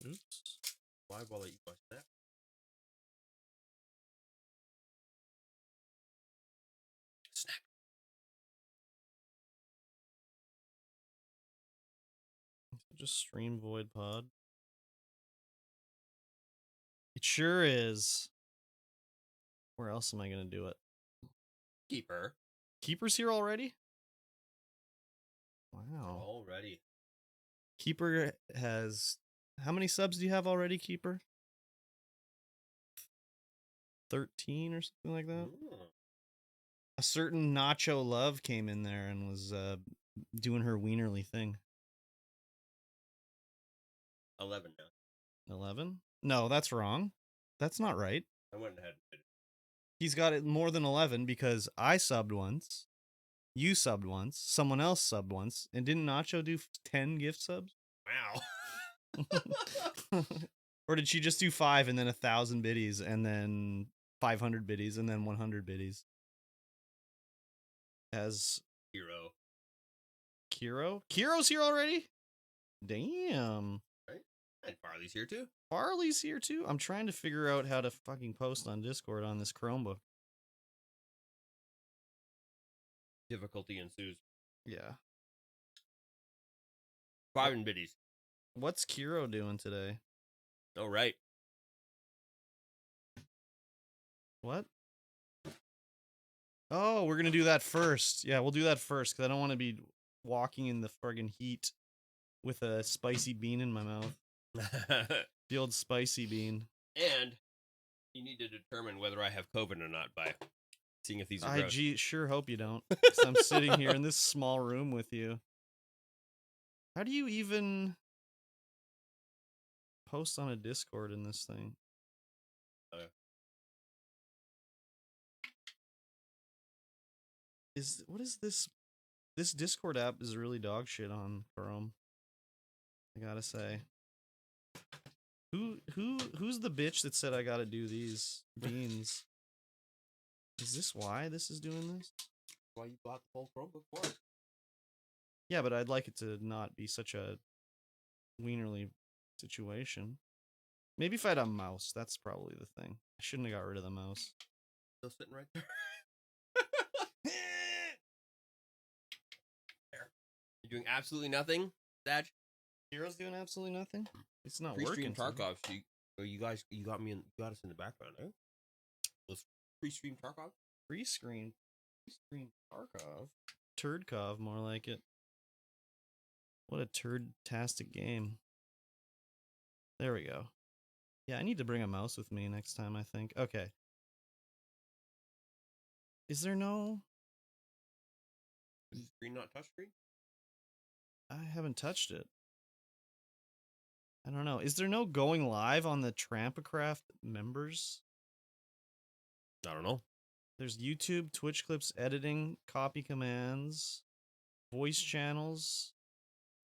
Oops. Why while I eat my snack? Snack. Just StreamVoid pod. It sure is. Where else am I gonna do it? Keeper. Keeper's here already? Wow. Already. Keeper has... How many subs do you have already, Keeper? 13 or something like that? Ooh. A certain Nacho Love came in there and was doing her wienerly thing. 11 now. 11? No, that's wrong. That's not right. I went ahead and did it. He's got it more than 11 because I subbed once, you subbed once, someone else subbed once, and didn't Nacho do 10 gift subs? Wow. Or did she just do 5 and then 1,000 biddies and then 500 biddies and then 100 biddies? As Hero. Kiro? Kiro's here already? Damn. Right? And Farley's here too. Farley's here too? I'm trying to figure out how to fucking post on Discord on this Chromebook. Difficulty ensues. Yeah. 5 and biddies. What's Kiro doing today? Oh, right. What? Oh, we're gonna do that first. Yeah, we'll do that first, because I don't want to be walking in the friggin' heat with a spicy bean in my mouth. The old spicy bean. And you need to determine whether I have COVID or not by seeing if these are gross. I sure hope you don't. 'Cause I'm sitting here in this small room with you. How do you even post on a Discord in this thing? What is this? This Discord app is really dog shit on Chrome. I gotta say. Who's the bitch that said I gotta do these beans? Is this why this is doing this? Why you bought the whole Chromebook for it? Yeah, but I'd like it to not be such a wienerly situation. Maybe if I had a mouse, that's probably the thing. I shouldn't have got rid of the mouse. Still sitting right there. There. You're doing absolutely nothing, Dad? Hero's doing absolutely nothing? It's not Pre-stream working. Tarkov. So you guys, you got us in the background, eh? Let's pre-stream Tarkov. Pre-screen Tarkov. Turdkov, more like it. What a turd-tastic game. There we go. Yeah, I need to bring a mouse with me next time, I think. Okay. Is there no... Is the screen not touchscreen? I haven't touched it. I don't know. Is there no going live on the Trampacraft members? I don't know. There's YouTube, Twitch clips, editing, copy commands, voice channels,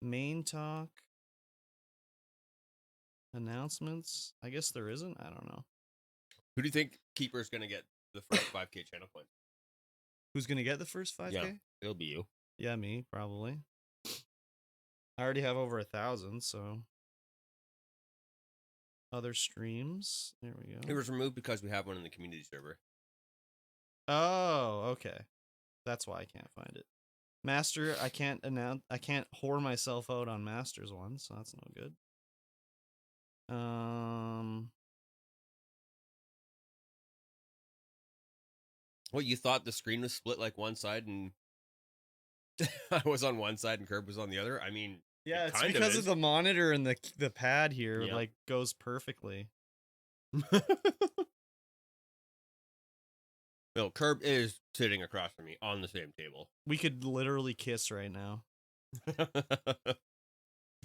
main talk, announcements. I guess there isn't. I don't know. Who do you think Keeper's gonna get the first 5K channel point? Who's gonna get the first 5K? Yeah, it'll be you. Yeah, me, probably. I already have over 1,000, so... Other streams. There we go. It was removed because we have one in the community server. Oh, okay. That's why I can't find it. Master, I can't whore myself out on Master's one, so that's no good. What, you thought the screen was split like one side and I was on one side and Curb was on the other? I mean, yeah, it's because of the monitor and the pad here, yeah. like, goes perfectly. No, Curb is sitting across from me on the same table. We could literally kiss right now.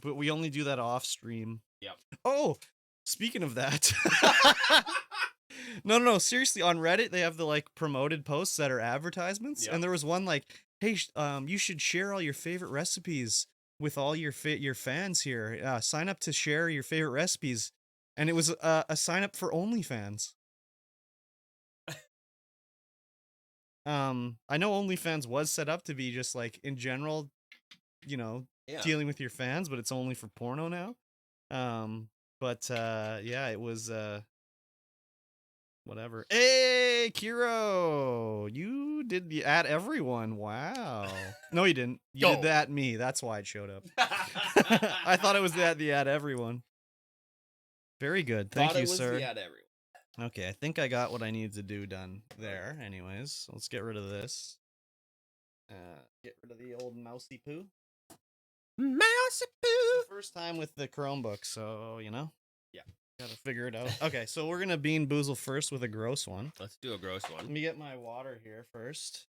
But we only do that off stream. Yep. Oh, speaking of that. No, seriously, on Reddit, they have the, like, promoted posts that are advertisements. Yep. And there was one like, hey, you should share all your favorite recipes with all your fans here. Sign up to share your favorite recipes. And it was a sign up for OnlyFans. I know OnlyFans was set up to be just, like, in general, you know, dealing with your fans, but it's only for porno now. But yeah, it was whatever. Hey, Kiro, you did the at everyone. Wow. No, you didn't. You did the at me. That's why it showed up. I thought it was the at everyone. Very good. Thank you, sir. The at everyone. Okay, I think I got what I needed to do done there. Anyways, let's get rid of this. Get rid of the old mousy poo. Mousy poo. First time with the Chromebook, so you know. Yeah. Gotta figure it out. Okay, so we're gonna Bean Boozle first with a gross one. Let's do a gross one. Let me get my water here first.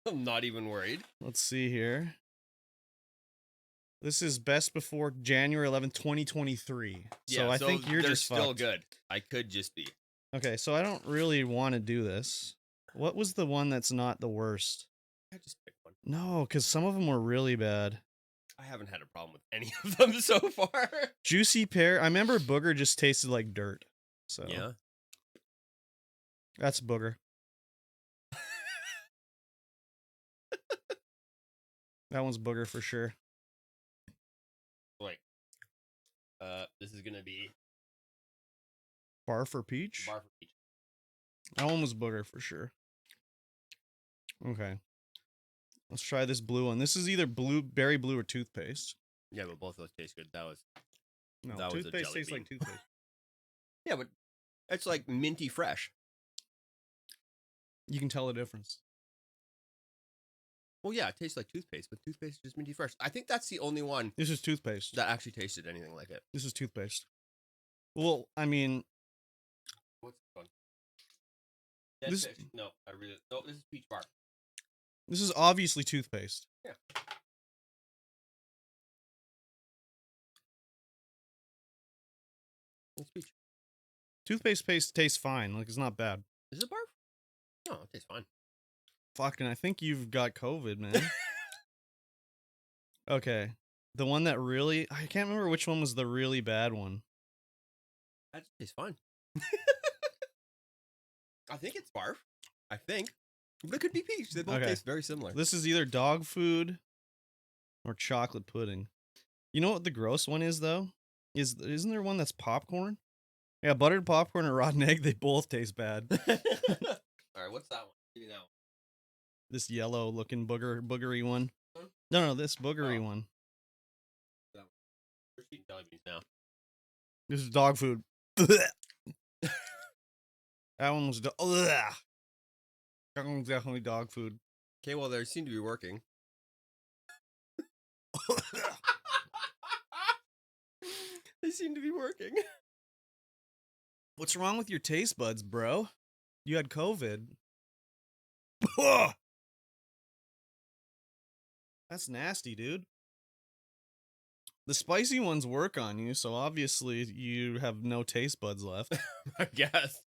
I'm not even worried. Let's see here. This is best before January 11th, 2023. So I think you're just still fucked. good. I could just be. Okay, so I don't really want to do this. What was the one that's not the worst? I just picked one. No, because some of them were really bad. I haven't had a problem with any of them so far. Juicy pear. I remember booger just tasted like dirt. So yeah, that's booger. That one's booger for sure. Wait. This is gonna be Bar for peach. Bar for peach. That one was booger for sure. Okay. Let's try this blue one. This is either berry blue or toothpaste. Yeah, but both of those taste good. That was Toothpaste tastes like toothpaste. Yeah, but it's like minty fresh. You can tell the difference. Well, yeah, it tastes like toothpaste, but toothpaste is just minty fresh. I think that's the only one This is toothpaste. that actually tasted anything like it. This is toothpaste. Well, I mean, What's this one? This- Fish. No, this is peach bar. this is obviously toothpaste. Yeah. It's peach. Toothpaste paste tastes fine. Like, it's not bad. Is it barf? No, it tastes fine. Fucking, I think you've got COVID, man. Okay. The one that really... I can't remember which one was the really bad one. That just tastes fine. I think it's barf. I think. But it could be peach. They both taste very similar. This is either dog food or chocolate pudding. You know what the gross one is, though? Isn't there one that's popcorn? Yeah, buttered popcorn and rotten egg, they both taste bad. All right, what's that one? Give me that one. This yellow looking boogery one. No, this boogery one. That one. We're eating jelly beans now. This is dog food. That one was that one's definitely dog food. Okay, well, they seem to be working. They seem to be working. What's wrong with your taste buds, bro? You had COVID. That's nasty, dude. The spicy ones work on you, so obviously you have no taste buds left. I guess.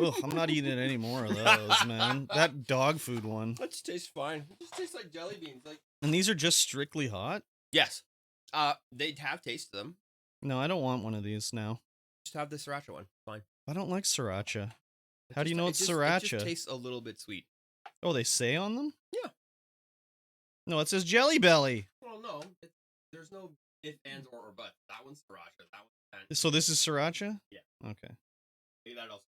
Ugh, I'm not eating any more of those, man. That dog food one. That just tastes fine. It just tastes like jelly beans. And these are just strictly hot? Yes. They have tasted them. No, I don't want one of these now. Just have the sriracha one. Fine. I don't like sriracha. How do you know it's sriracha? It just tastes a little bit sweet. Oh, they say on them? Yeah. No, it says Jelly Belly. Well, no. There's no if, ands, or buts. That one's sriracha. That one's So this is sriracha? Yeah. Okay. Maybe that also.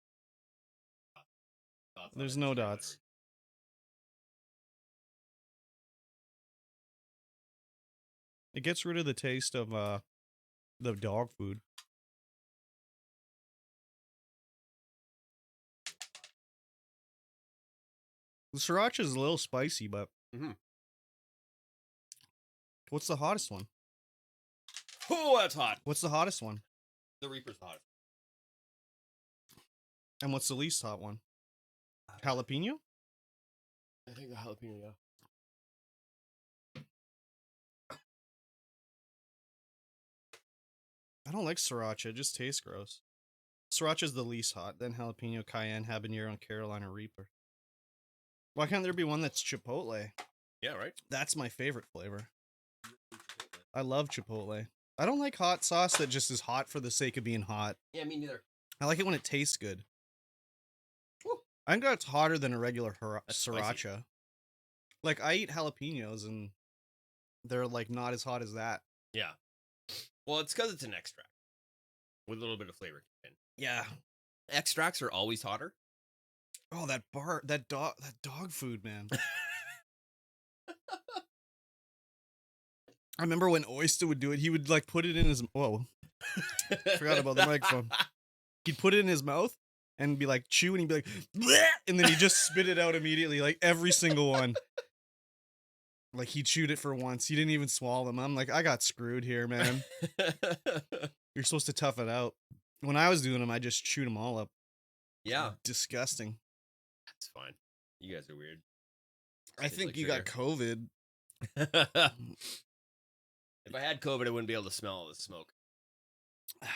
Dots There's no dots. It gets rid of the taste of the dog food. The sriracha is a little spicy, but what's the hottest one? Oh, that's hot. What's the hottest one? The Reaper's the hottest. And what's the least hot one? Jalapeno? I think the jalapeno, yeah. I don't like sriracha. It just tastes gross. Sriracha's the least hot, then jalapeno, cayenne, habanero, and Carolina Reaper. Why can't there be one that's chipotle? Yeah, right? That's my favorite flavor. I love chipotle. I don't like hot sauce that just is hot for the sake of being hot. Yeah, me neither. I like it when it tastes good. Woo. I think that's hotter than a regular That's sriracha. spicy. Like, I eat jalapenos, and they're, like, not as hot as that. Yeah. Well, it's because it's an extract. with a little bit of flavor. Yeah. Extracts are always hotter. Oh, that dog food, man. I remember when Oyster would do it, he would like put it in his whoa. Forgot about the microphone. He'd put it in his mouth and be like chew, and he'd be like, bleh! And then he'd just spit it out immediately, like every single one. Like he chewed it for once. He didn't even swallow them. I'm like, I got screwed here, man. You're supposed to tough it out. When I was doing them, I just chewed them all up. Yeah. Disgusting. That's fine. You guys are weird. I think you got COVID. If I had COVID, I wouldn't be able to smell all the smoke.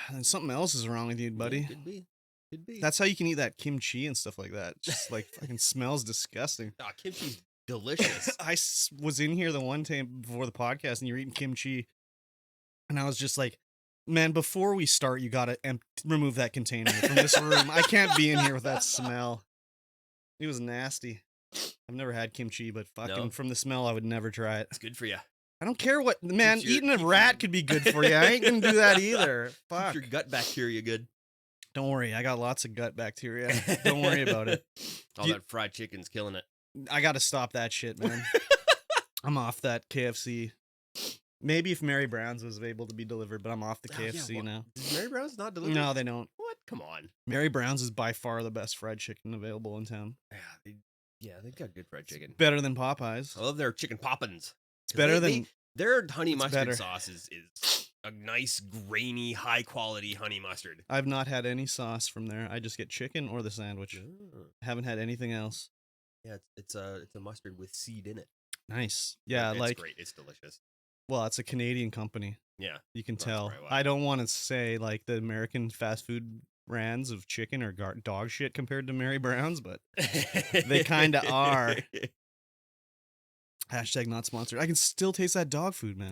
And something else is wrong with you, buddy. Yeah, could be. Could be. That's how you can eat that kimchi and stuff like that. Just like fucking smells disgusting. Oh, kimchi's delicious. I was in here the one time before the podcast and you're eating kimchi. And I was just like, man, before we start, you got to remove that container from this room. I can't be in here with that smell. It was nasty. I've never had kimchi, but fucking from the smell, I would never try it. It's good for you. I don't care what, man, eating a rat could be good for you. I ain't going to do that either. Fuck. Keep your gut bacteria good. Don't worry. I got lots of gut bacteria. Don't worry about it. All that fried chicken's killing it. I got to stop that shit, man. I'm off that KFC. Maybe if Mary Brown's was able to be delivered, but I'm off the KFC now. Does Mary Brown's not delivered? No, they don't. What? Come on. Mary Brown's is by far the best fried chicken available in town. Yeah, they've got good fried chicken. Better than Popeyes. I love their chicken poppins. It's better than... Their honey mustard sauce is a nice, grainy, high-quality honey mustard. I've not had any sauce from there. I just get chicken or the sandwich. I haven't had anything else. Yeah, it's a mustard with seed in it. Nice. Yeah, it's like... great. It's delicious. Well, it's a Canadian company. Yeah. You can tell. I don't want to say, like, the American fast food brands of chicken are dog shit compared to Mary Brown's, but they kind of are. Hashtag not sponsored. I can still taste that dog food, man.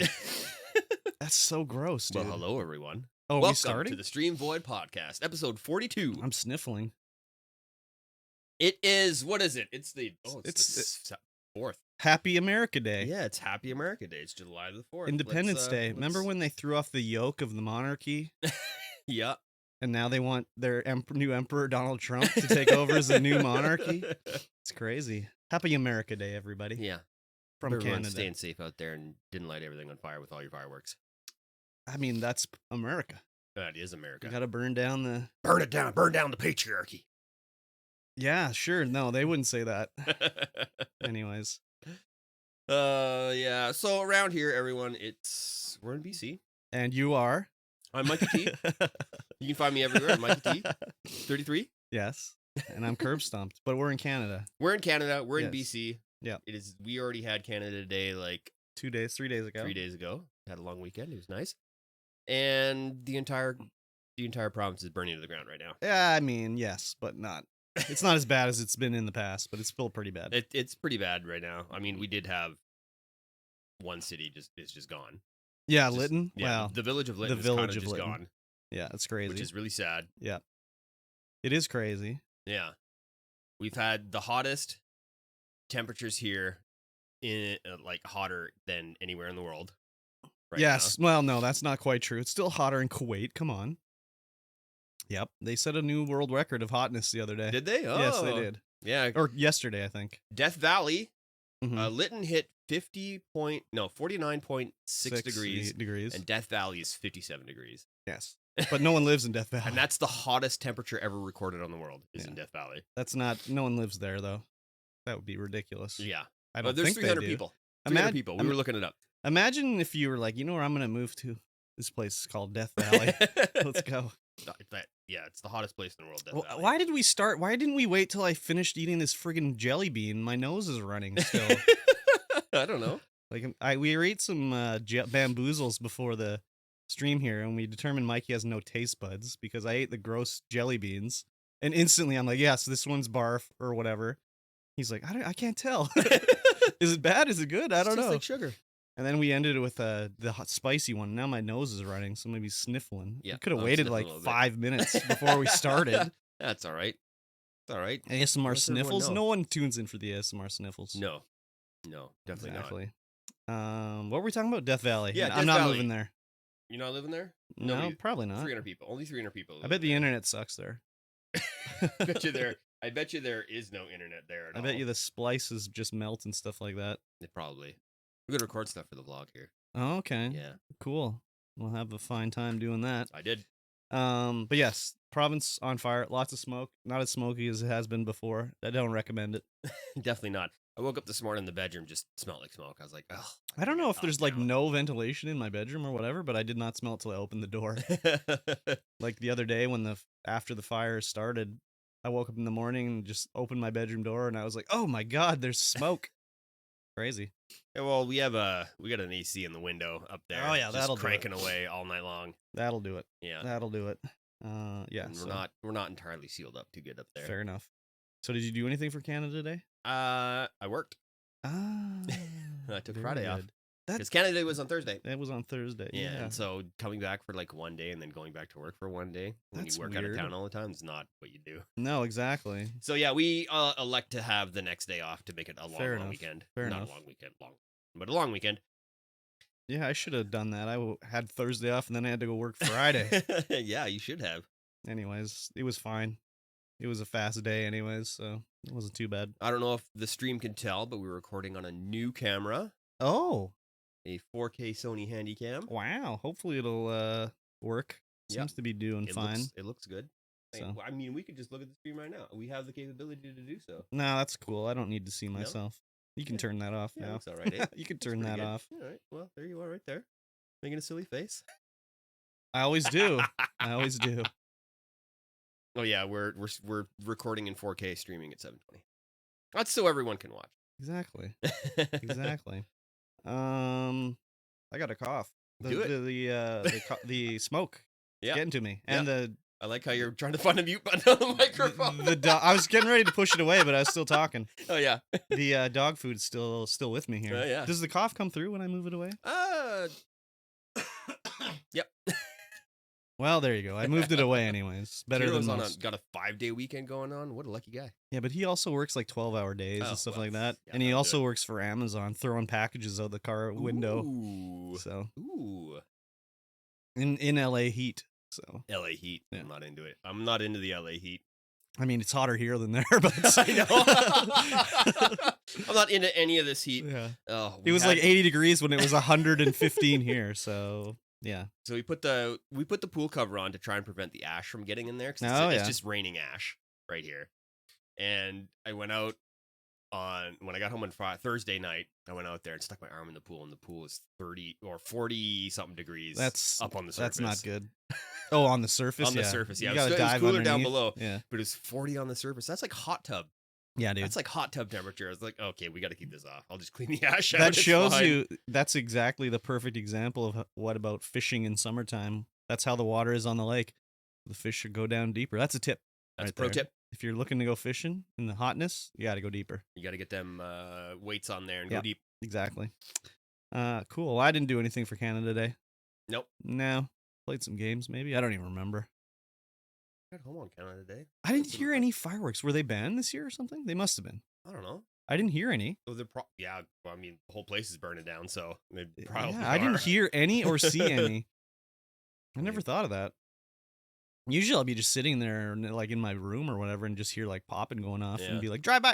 That's so gross, dude. Well, hello, everyone. Oh, welcome we starting? to the StreamVoid podcast, episode 42. I'm sniffling. It is, what is it? It's the 4th. Happy America Day. Yeah, it's Happy America Day. It's July the 4th. Independence Day. Remember when they threw off the yoke of the monarchy? Yeah. And now they want their new emperor, Donald Trump, to take over as a new monarchy? It's crazy. Happy America Day, everybody. Yeah. From Canada. Staying safe out there and didn't light everything on fire with all your fireworks. I mean, that's America. That is America. You gotta burn down the... Burn it down. Burn down the patriarchy. Yeah, sure. No, they wouldn't say that. Anyways. Yeah. So around here, everyone, we're in BC. And you are? I'm MikeyT. You can find me everywhere. I'm MikeyT33. Yes. And I'm KurbStomped. But we're in Canada. We're in Canada. We're in BC. Yeah. It is. We already had Canada Day like 3 days ago. 3 days ago. Had a long weekend. It was nice. And the entire province is burning to the ground right now. Yeah, I mean, yes, but not. It's not as bad as it's been in the past, but it's still pretty bad. It's pretty bad right now. I mean, we did have one city is just gone. Yeah, Lytton. Yeah, wow. the village of Lytton is kind of just gone. Yeah, it's crazy. Which is really sad. Yeah. It is crazy. Yeah. We've had the hottest temperatures here in like hotter than anywhere in the world. Right yes. Now. Well, no, that's not quite true. It's still hotter in Kuwait. Come on. Yep. They set a new world record of hotness the other day. Did they? Oh. Yes, they did. Yeah. Or yesterday, I think. Death Valley. Lytton hit 49.6 degrees. And Death Valley is 57 degrees. Yes. But no one lives in Death Valley. And that's the hottest temperature ever recorded on the world is in Death Valley. That's not, no one lives there though. That would be ridiculous. Yeah. I don't there's think 300 they do. people. 300 people. We were looking it up. Imagine if you were like, you know where I'm going to move to? This place is called Death Valley. Let's go. Yeah, it's the hottest place in the world, Death Valley. Why did we start? Why didn't we wait till I finished eating this friggin' jelly bean? My nose is running still. I don't know. Like we ate some bamboozles before the stream here, and we determined Mikey has no taste buds because I ate the gross jelly beans, and instantly I'm like, yes, this one's barf or whatever. He's like, I can't tell. Is it bad? Is it good? I don't know. Like sugar. And then we ended it with the hot spicy one. Now my nose is running, so maybe sniffling. Yeah, we could have waited like 5 minutes before we started. That's all right. It's all right. ASMR sniffles. No one tunes in for the ASMR sniffles. No, definitely not. What were we talking about? Death Valley. Yeah, I'm not moving there. You're not living there? No, probably not. 300 people. Only 300 people. I bet the internet sucks there. I bet you there is no internet there at all. I bet you the splices just melt and stuff like that. Probably. We're gonna record stuff for the vlog here. Oh, okay. Yeah. Cool. We'll have a fine time doing that. I did. But yes, province on fire. Lots of smoke. Not as smoky as it has been before. I don't recommend it. Definitely not. I woke up this morning in the bedroom, just smelled like smoke. I was like, oh. I don't know if there's like no ventilation in my bedroom or whatever, but I did not smell it till I opened the door. Like the other day when after the fire started, I woke up in the morning and just opened my bedroom door and I was like, oh my God, there's smoke. Crazy. Yeah, well, we got an AC in the window up there. Oh yeah, just that'll cranking do it. away all night long. That'll do it. Yeah, that'll do it. Yeah, and we're not entirely sealed up too good up there. Fair enough. So did you do anything for Canada today? I worked. I took Friday off. Because Canada Day was on Thursday. That was on Thursday. Yeah. And so coming back for like one day and then going back to work for one day when That's you work weird. out of town all the time is not what you do. No, exactly. So yeah, we elect to have the next day off to make it a long weekend. Fair not enough. a long weekend, but a long weekend. Yeah, I should have done that. I had Thursday off and then I had to go work Friday. Yeah, you should have. Anyways, it was fine. It was a fast day anyways, so it wasn't too bad. I don't know if the stream can tell, but we're recording on a new camera. Oh. A 4K Sony Handycam. Wow. Hopefully it'll work. Seems to be doing fine. It looks good. So. I mean, we could just look at the stream right now. We have the capability to do so. No, that's cool. I don't need to see myself. You can turn that off now. That's all right. Eh? You can turn that off. All right. Well, there you are right there. Making a silly face. I always do. I always do. Oh yeah, we're recording in 4K, streaming at 720. That's so everyone can watch. Exactly. Exactly. I got a cough. The smoke. Yeah. Getting to me. And I like how you're trying to find a mute button on the microphone. I was getting ready to push it away, but I was still talking. Oh yeah. The dog food's still with me here. Yeah. Does the cough come through when I move it away? Yep. Well, there you go. I moved it away anyways. Better than most. Got a 5-day weekend going on. What a lucky guy. Yeah, but he also works like 12-hour days and stuff like that. Yeah, and he also works for Amazon, throwing packages out the car window. Ooh. So. Ooh. In LA heat. So. LA heat. Yeah. I'm not into it. I'm not into the LA heat. I mean, it's hotter here than there, but I know. I'm not into any of this heat. Yeah. Oh, it was like 80 degrees when it was 115 here. So. Yeah. So we put the pool cover on to try and prevent the ash from getting in there because it's just raining ash right here. And I went out when I got home on Thursday night. I went out there and stuck my arm in the pool, and the pool is 30 or 40 something degrees. That's up on the surface. That's not good. Oh, on the surface. On the surface, yeah. You gotta dive cooler underneath. Down below. Yeah. But it was 40 on the surface. That's like hot tub. Yeah, dude. That's like hot tub temperature. I was like, okay, we got to keep this off. I'll just clean the ash out. That shows you. That's exactly the perfect example of what about fishing in summertime. That's how the water is on the lake. The fish should go down deeper. That's a tip. That's a pro tip. If you're looking to go fishing in the hotness, you got to go deeper. You got to get them weights on there and go deep. Exactly. Cool. I didn't do anything for Canada Day. Nope. No. Played some games, maybe. I don't even remember. I got home on Canada Day. I didn't hear any fireworks. Were they banned this year or something? They must have been. I don't know. I didn't hear any. Oh, yeah. Well, I mean, the whole place is burning down, so they probably I didn't hear any or see any. I never thought of that. Usually I'll be just sitting there like in my room or whatever and just hear like popping going off and be like, drive by.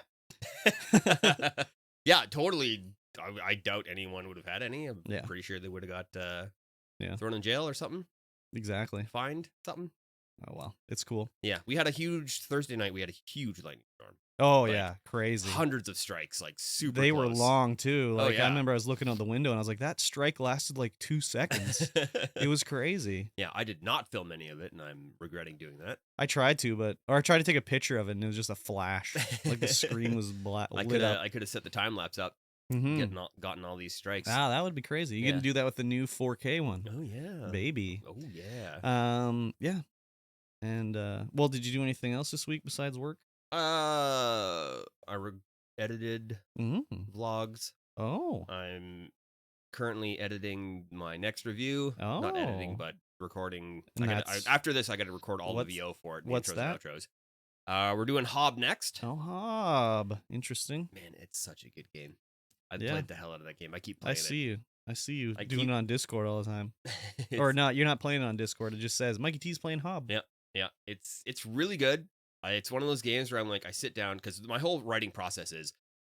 Yeah, totally. I doubt anyone would have had any. I'm pretty sure they would have got thrown in jail or something. Exactly. Fined something. Oh, well, it's cool. Yeah, we had a huge Thursday night. We had a huge lightning storm. Oh, yeah. Crazy. Hundreds of strikes, like super They close. were long, too. Like, I remember I was looking out the window and I was like, that strike lasted like 2 seconds. It was crazy. Yeah, I did not film any of it, and I'm regretting doing that. I tried to, or I tried to take a picture of it, and it was just a flash. Like, the screen was I could have set the time lapse up, gotten all these strikes. Ah, that would be crazy. You can do that with the new 4K one. Oh, yeah. Baby. Oh, yeah. Yeah. And, well, did you do anything else this week besides work? I edited vlogs. Oh. I'm currently editing my next review. Oh. Not editing, but recording. After this, I got to record all the VO for it. What's intros that? And outros. We're doing Hob next. Oh, Hob. Interesting. Man, it's such a good game. I played the hell out of that game. I keep playing it. I see you. I see you doing it on Discord all the time. Or not, you're not playing it on Discord. It just says Mikey T's playing Hob. Yeah. Yeah. It's really good. It's one of those games where I'm like, I sit down, because my whole writing process is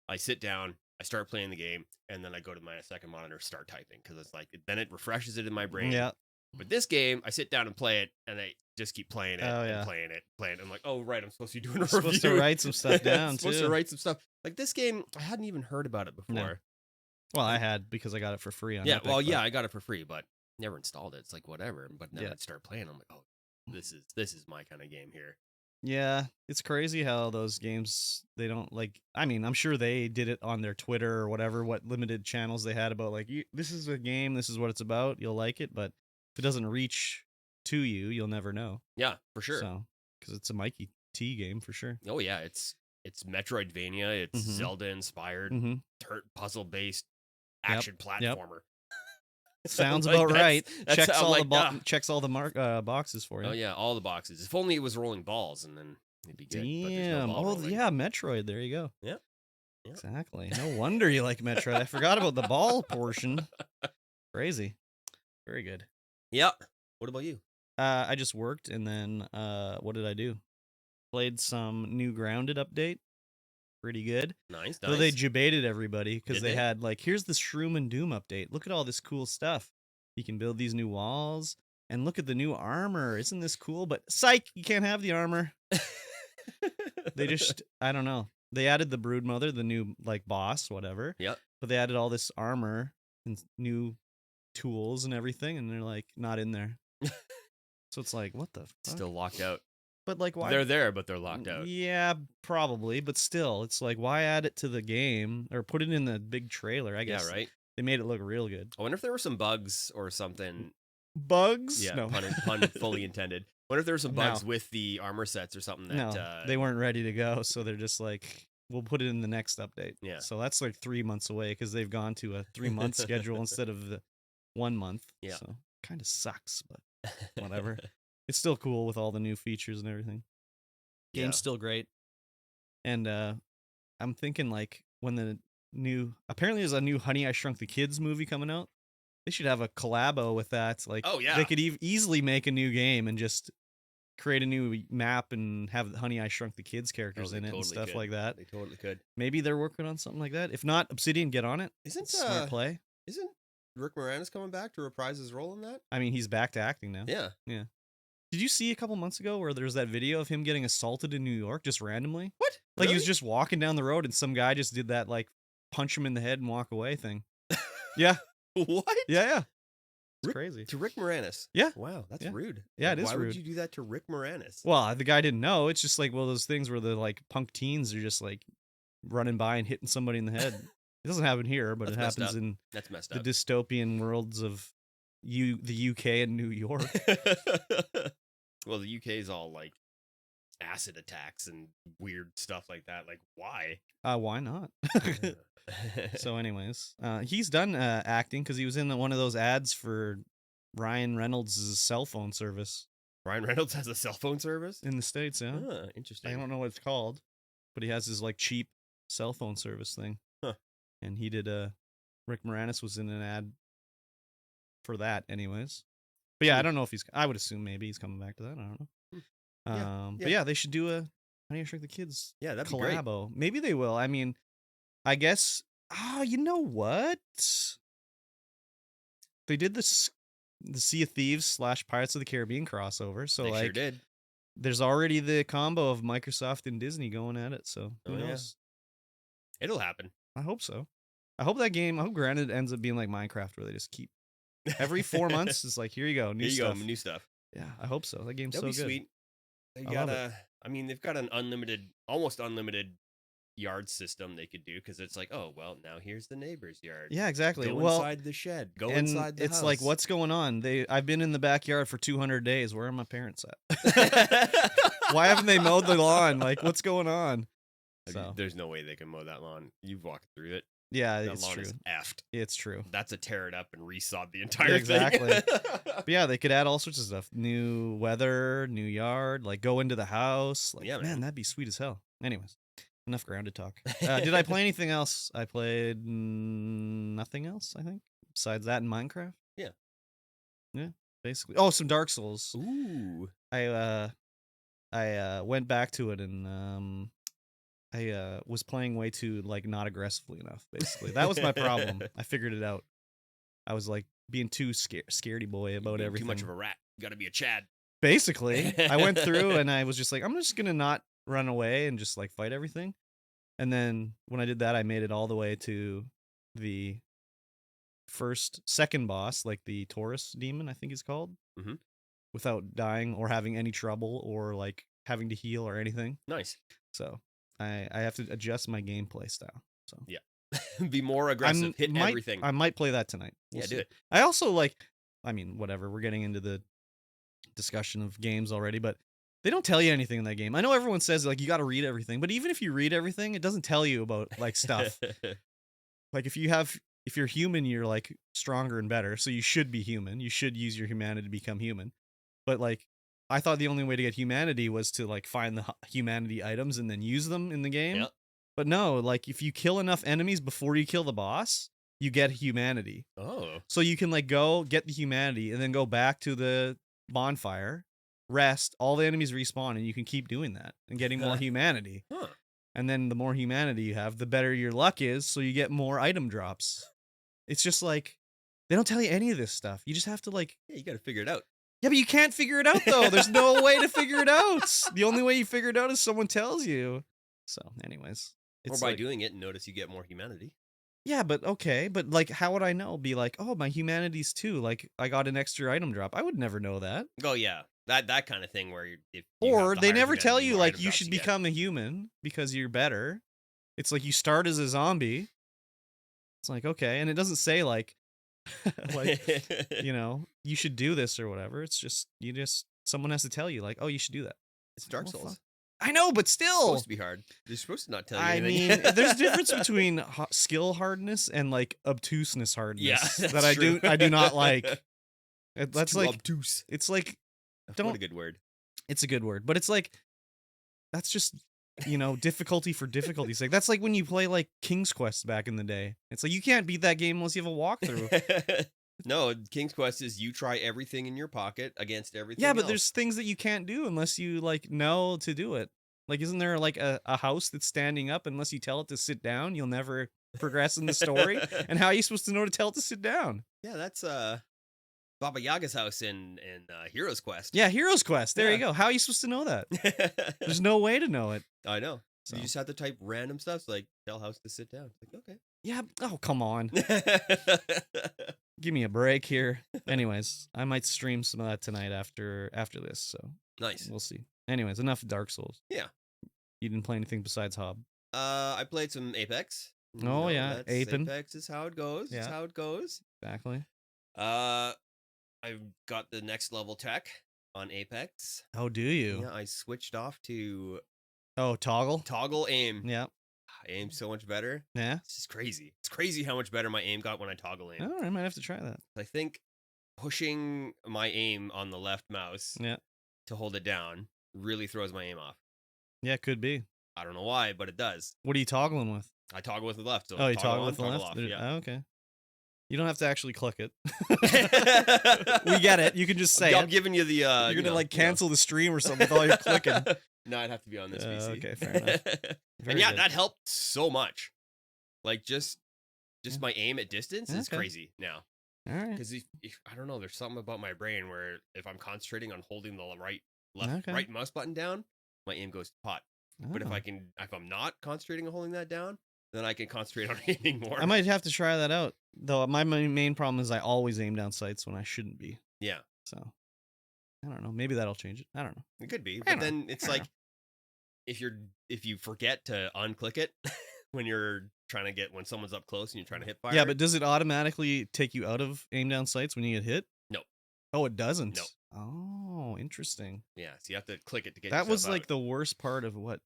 I sit down, I start playing the game, and then I go to my second monitor, start typing, because it's like, then it refreshes it in my brain. Yeah. But this game, I sit down and play it, and I just keep playing it and playing it. I'm like, oh, right, I'm supposed to be doing a review. Supposed to write some stuff down, I'm supposed to write some stuff. Like, this game, I hadn't even heard about it before. No. Well, I had, because I got it for free on Epic, I got it for free, but never installed it. It's like, whatever. But then I'd start playing, I'm like, oh, this is my kind of game here. Yeah, it's crazy how those games, they don't like, I mean, I'm sure they did it on their Twitter or whatever, what limited channels they had about like, this is a game, this is what it's about, you'll like it, but if it doesn't reach to you, you'll never know. Yeah, for sure. So, because it's a Mikey T game for sure. Oh yeah, it's Metroidvania, it's Zelda inspired, puzzle based action platformer. Sounds about right. Checks all the boxes for you. Oh yeah, all the boxes. If only it was rolling balls, and then it'd be good. Damn. Yeah, Metroid. There you go. Yeah. Exactly. No wonder you like Metroid. I forgot about the ball portion. Crazy. Very good. Yeah. What about you? I just worked, and then what did I do? Played some new Grounded update. Pretty good. Nice. So they debated everybody because they had like, here's the Shroom and Doom update. Look at all this cool stuff. You can build these new walls, and look at the new armor. Isn't this cool? But psych, you can't have the armor. They just, I don't know. They added the Broodmother, the new like boss, whatever. Yep. But they added all this armor and new tools and everything, and they're like not in there. So it's like, what the fuck? Still locked out. But like, why? They're there, but they're locked out. Yeah, probably. But still, it's like, why add it to the game or put it in the big trailer? I guess. Yeah, right. They made it look real good. I wonder if there were some bugs or something. Bugs? Yeah, no. pun fully intended. I wonder if there were some bugs with the armor sets or something that they weren't ready to go, so they're just like, we'll put it in the next update. Yeah. So that's like 3 months away because they've gone to a 3-month schedule instead of the 1 month. Yeah. So kind of sucks, but whatever. It's still cool with all the new features and everything. Game's still great. And I'm thinking like when the apparently there's a new Honey, I Shrunk the Kids movie coming out. They should have a collabo with that. Like, oh yeah, they could easily make a new game and just create a new map and have Honey, I Shrunk the Kids characters in it and stuff like that. They totally could. Maybe they're working on something like that. If not, Obsidian, get on it. Isn't smart play? Isn't Rick Moranis coming back to reprise his role in that? I mean, he's back to acting now. Yeah. Yeah. Did you see a couple months ago where there's that video of him getting assaulted in New York just randomly? What? Like he was just walking down the road and some guy just did that like punch him in the head and walk away thing. Yeah. What? Yeah. It's crazy. To Rick Moranis? Yeah. Wow, that's rude. Yeah, it is rude. Why would you do that to Rick Moranis? Well, the guy didn't know. It's just like one of those things where the like punk teens are just like running by and hitting somebody in the head. It doesn't happen here, but it happens in the dystopian worlds of the UK and New York. Well, the UK is all like acid attacks and weird stuff like that. Like, why? Why not? So anyways, he's done acting because he was in one of those ads for Ryan Reynolds' cell phone service. Ryan Reynolds has a cell phone service? In the States, yeah. Interesting. I don't know what it's called, but he has his like cheap cell phone service thing. Huh. And he did Rick Moranis was in an ad for that anyways. But yeah, I don't know if I would assume maybe he's coming back to that. I don't know. But yeah, they should do a Honey, I Shrunk the Kids that'd collabo. Be great. Maybe they will. I mean, I guess, you know what? They did the Sea of Thieves / Pirates of the Caribbean crossover. So they sure did. There's already the combo of Microsoft and Disney going at it. So who knows? It'll happen. I hope so. I hope Grounded ends up being like Minecraft where they just keep every 4 months is like, here you go, new stuff. Yeah, I hope so. That game's That'd so be good. Sweet. They've got an almost unlimited yard system they could do because it's like, oh well, now here's the neighbor's yard. Yeah, exactly. Go inside the shed. Go inside the house. It's like, what's going on? I've been in the backyard for 200 days. Where are my parents at? Why haven't they mowed the lawn? Like, what's going on? There's no way they can mow that lawn. You've walked through it. Yeah, that it's lawn true. Is effed. It's true. That's a tear it up and resod the entire thing. Exactly. But yeah, they could add all sorts of stuff. New weather, new yard, like go into the house. Like, yeah, man, that'd be sweet as hell. Anyways, enough Grounded talk. Did I play anything else? I played nothing else, I think. besides that in Minecraft? Yeah. Yeah, basically. Oh, some Dark Souls. Ooh. I went back to it and I was playing way too like not aggressively enough. Basically, that was my problem. I figured it out. I was like being too scaredy boy about everything. Too much of a rat. You gotta be a Chad. Basically, I went through and I was just like, I'm just gonna not run away and just like fight everything. And then when I did that, I made it all the way to the second boss, like the Taurus demon, I think he's called, without dying or having any trouble or like having to heal or anything. Nice. So I have to adjust my gameplay style. So yeah, be more aggressive. Hit everything. I might play that tonight. We'll do it. I also like. I mean, whatever. We're getting into the discussion of games already, but they don't tell you anything in that game. I know everyone says like you got to read everything, but even if you read everything, it doesn't tell you about like stuff. Like if you're human, you're like stronger and better, so you should be human. You should use your humanity to become human. But like I thought the only way to get humanity was to like find the humanity items and then use them in the game. Yep. But no, like if you kill enough enemies before you kill the boss, you get humanity. Oh. So you can like go get the humanity and then go back to the bonfire, rest, all the enemies respawn, and you can keep doing that and getting more humanity. Huh. And then the more humanity you have, the better your luck is, so you get more item drops. It's just like they don't tell you any of this stuff. You just have to like you got to figure it out. Yeah, but you can't figure it out though. There's no way to figure it out. The only way you figure it out is someone tells you. So, anyways, or by doing it and notice you get more humanity. Yeah, but okay, but like, how would I know? Be like, oh, my humanity's too. Like, I got an extra item drop. I would never know that. Oh yeah, that kind of thing where or they never tell you like you should become a human because you're better. It's like you start as a zombie. It's like okay, and it doesn't say like, like you should do this or whatever. It's just someone has to tell you like, oh, you should do that. It's Dark Souls. I know, but still, it's supposed to be hard. They're supposed to not tell you anything. I mean, there's a difference between skill hardness and like obtuseness hardness. Yeah, that I do not like. That's like obtuse. It's like what a good word. It's a good word, but it's like that's just difficulty for difficulty's sake. That's like when you play like King's Quest back in the day. It's like you can't beat that game unless you have a walkthrough. No, King's Quest is you try everything in your pocket against everything. Yeah, but there's things that you can't do unless you like know to do it. Like, isn't there like a house that's standing up? Unless you tell it to sit down, you'll never progress in the story. And how are you supposed to know to tell it to sit down? Yeah, that's Baba Yaga's house in Heroes Quest. Yeah, Heroes Quest. There you go. How are you supposed to know that? There's no way to know it. I know. So you just have to type random stuff like tell house to sit down. It's like, okay. Yeah. Oh, come on. Give me a break here. Anyways, I might stream some of that tonight after this. So nice. We'll see. Anyways, enough Dark Souls. Yeah. You didn't play anything besides Hob? I played some Apex. Oh yeah, Apex is how it goes. Yeah. It's how it goes. Exactly. I've got the next level tech on Apex. Oh, do you? Yeah, I switched off to toggle aim. Yeah. I aim so much better. Yeah. It's just crazy. It's crazy how much better my aim got when I toggle aim. Oh, I might have to try that. I think pushing my aim on the left mouse to hold it down really throws my aim off. Yeah, could be. I don't know why, but it does. What are you toggling with? I toggle with the left. So you toggle with the left? Off, yeah. Oh, okay. You don't have to actually click it. We get it. You can just say I'm giving you the... You're going to like cancel the stream or something with all your clicking. No, I'd have to be on this PC. Okay, fair enough. And yeah, that helped so much. Like just my aim at distance is crazy now. All right. Because I don't know, there's something about my brain where if I'm concentrating on holding the right mouse button down, my aim goes to pot. Oh. But if I'm not concentrating on holding that down, then I can concentrate on aiming more. I might have to try that out. Though my main problem is I always aim down sights when I shouldn't be. Yeah. So I don't know. Maybe that'll change it. I don't know. It could be, but then it's like if you forget to unclick it when you're trying to when someone's up close and you're trying to hit fire. Yeah, but does it automatically take you out of aim down sights when you get hit? No. Oh, it doesn't. No. Oh, interesting. Yeah, so you have to click it to get. That was like the worst part of what?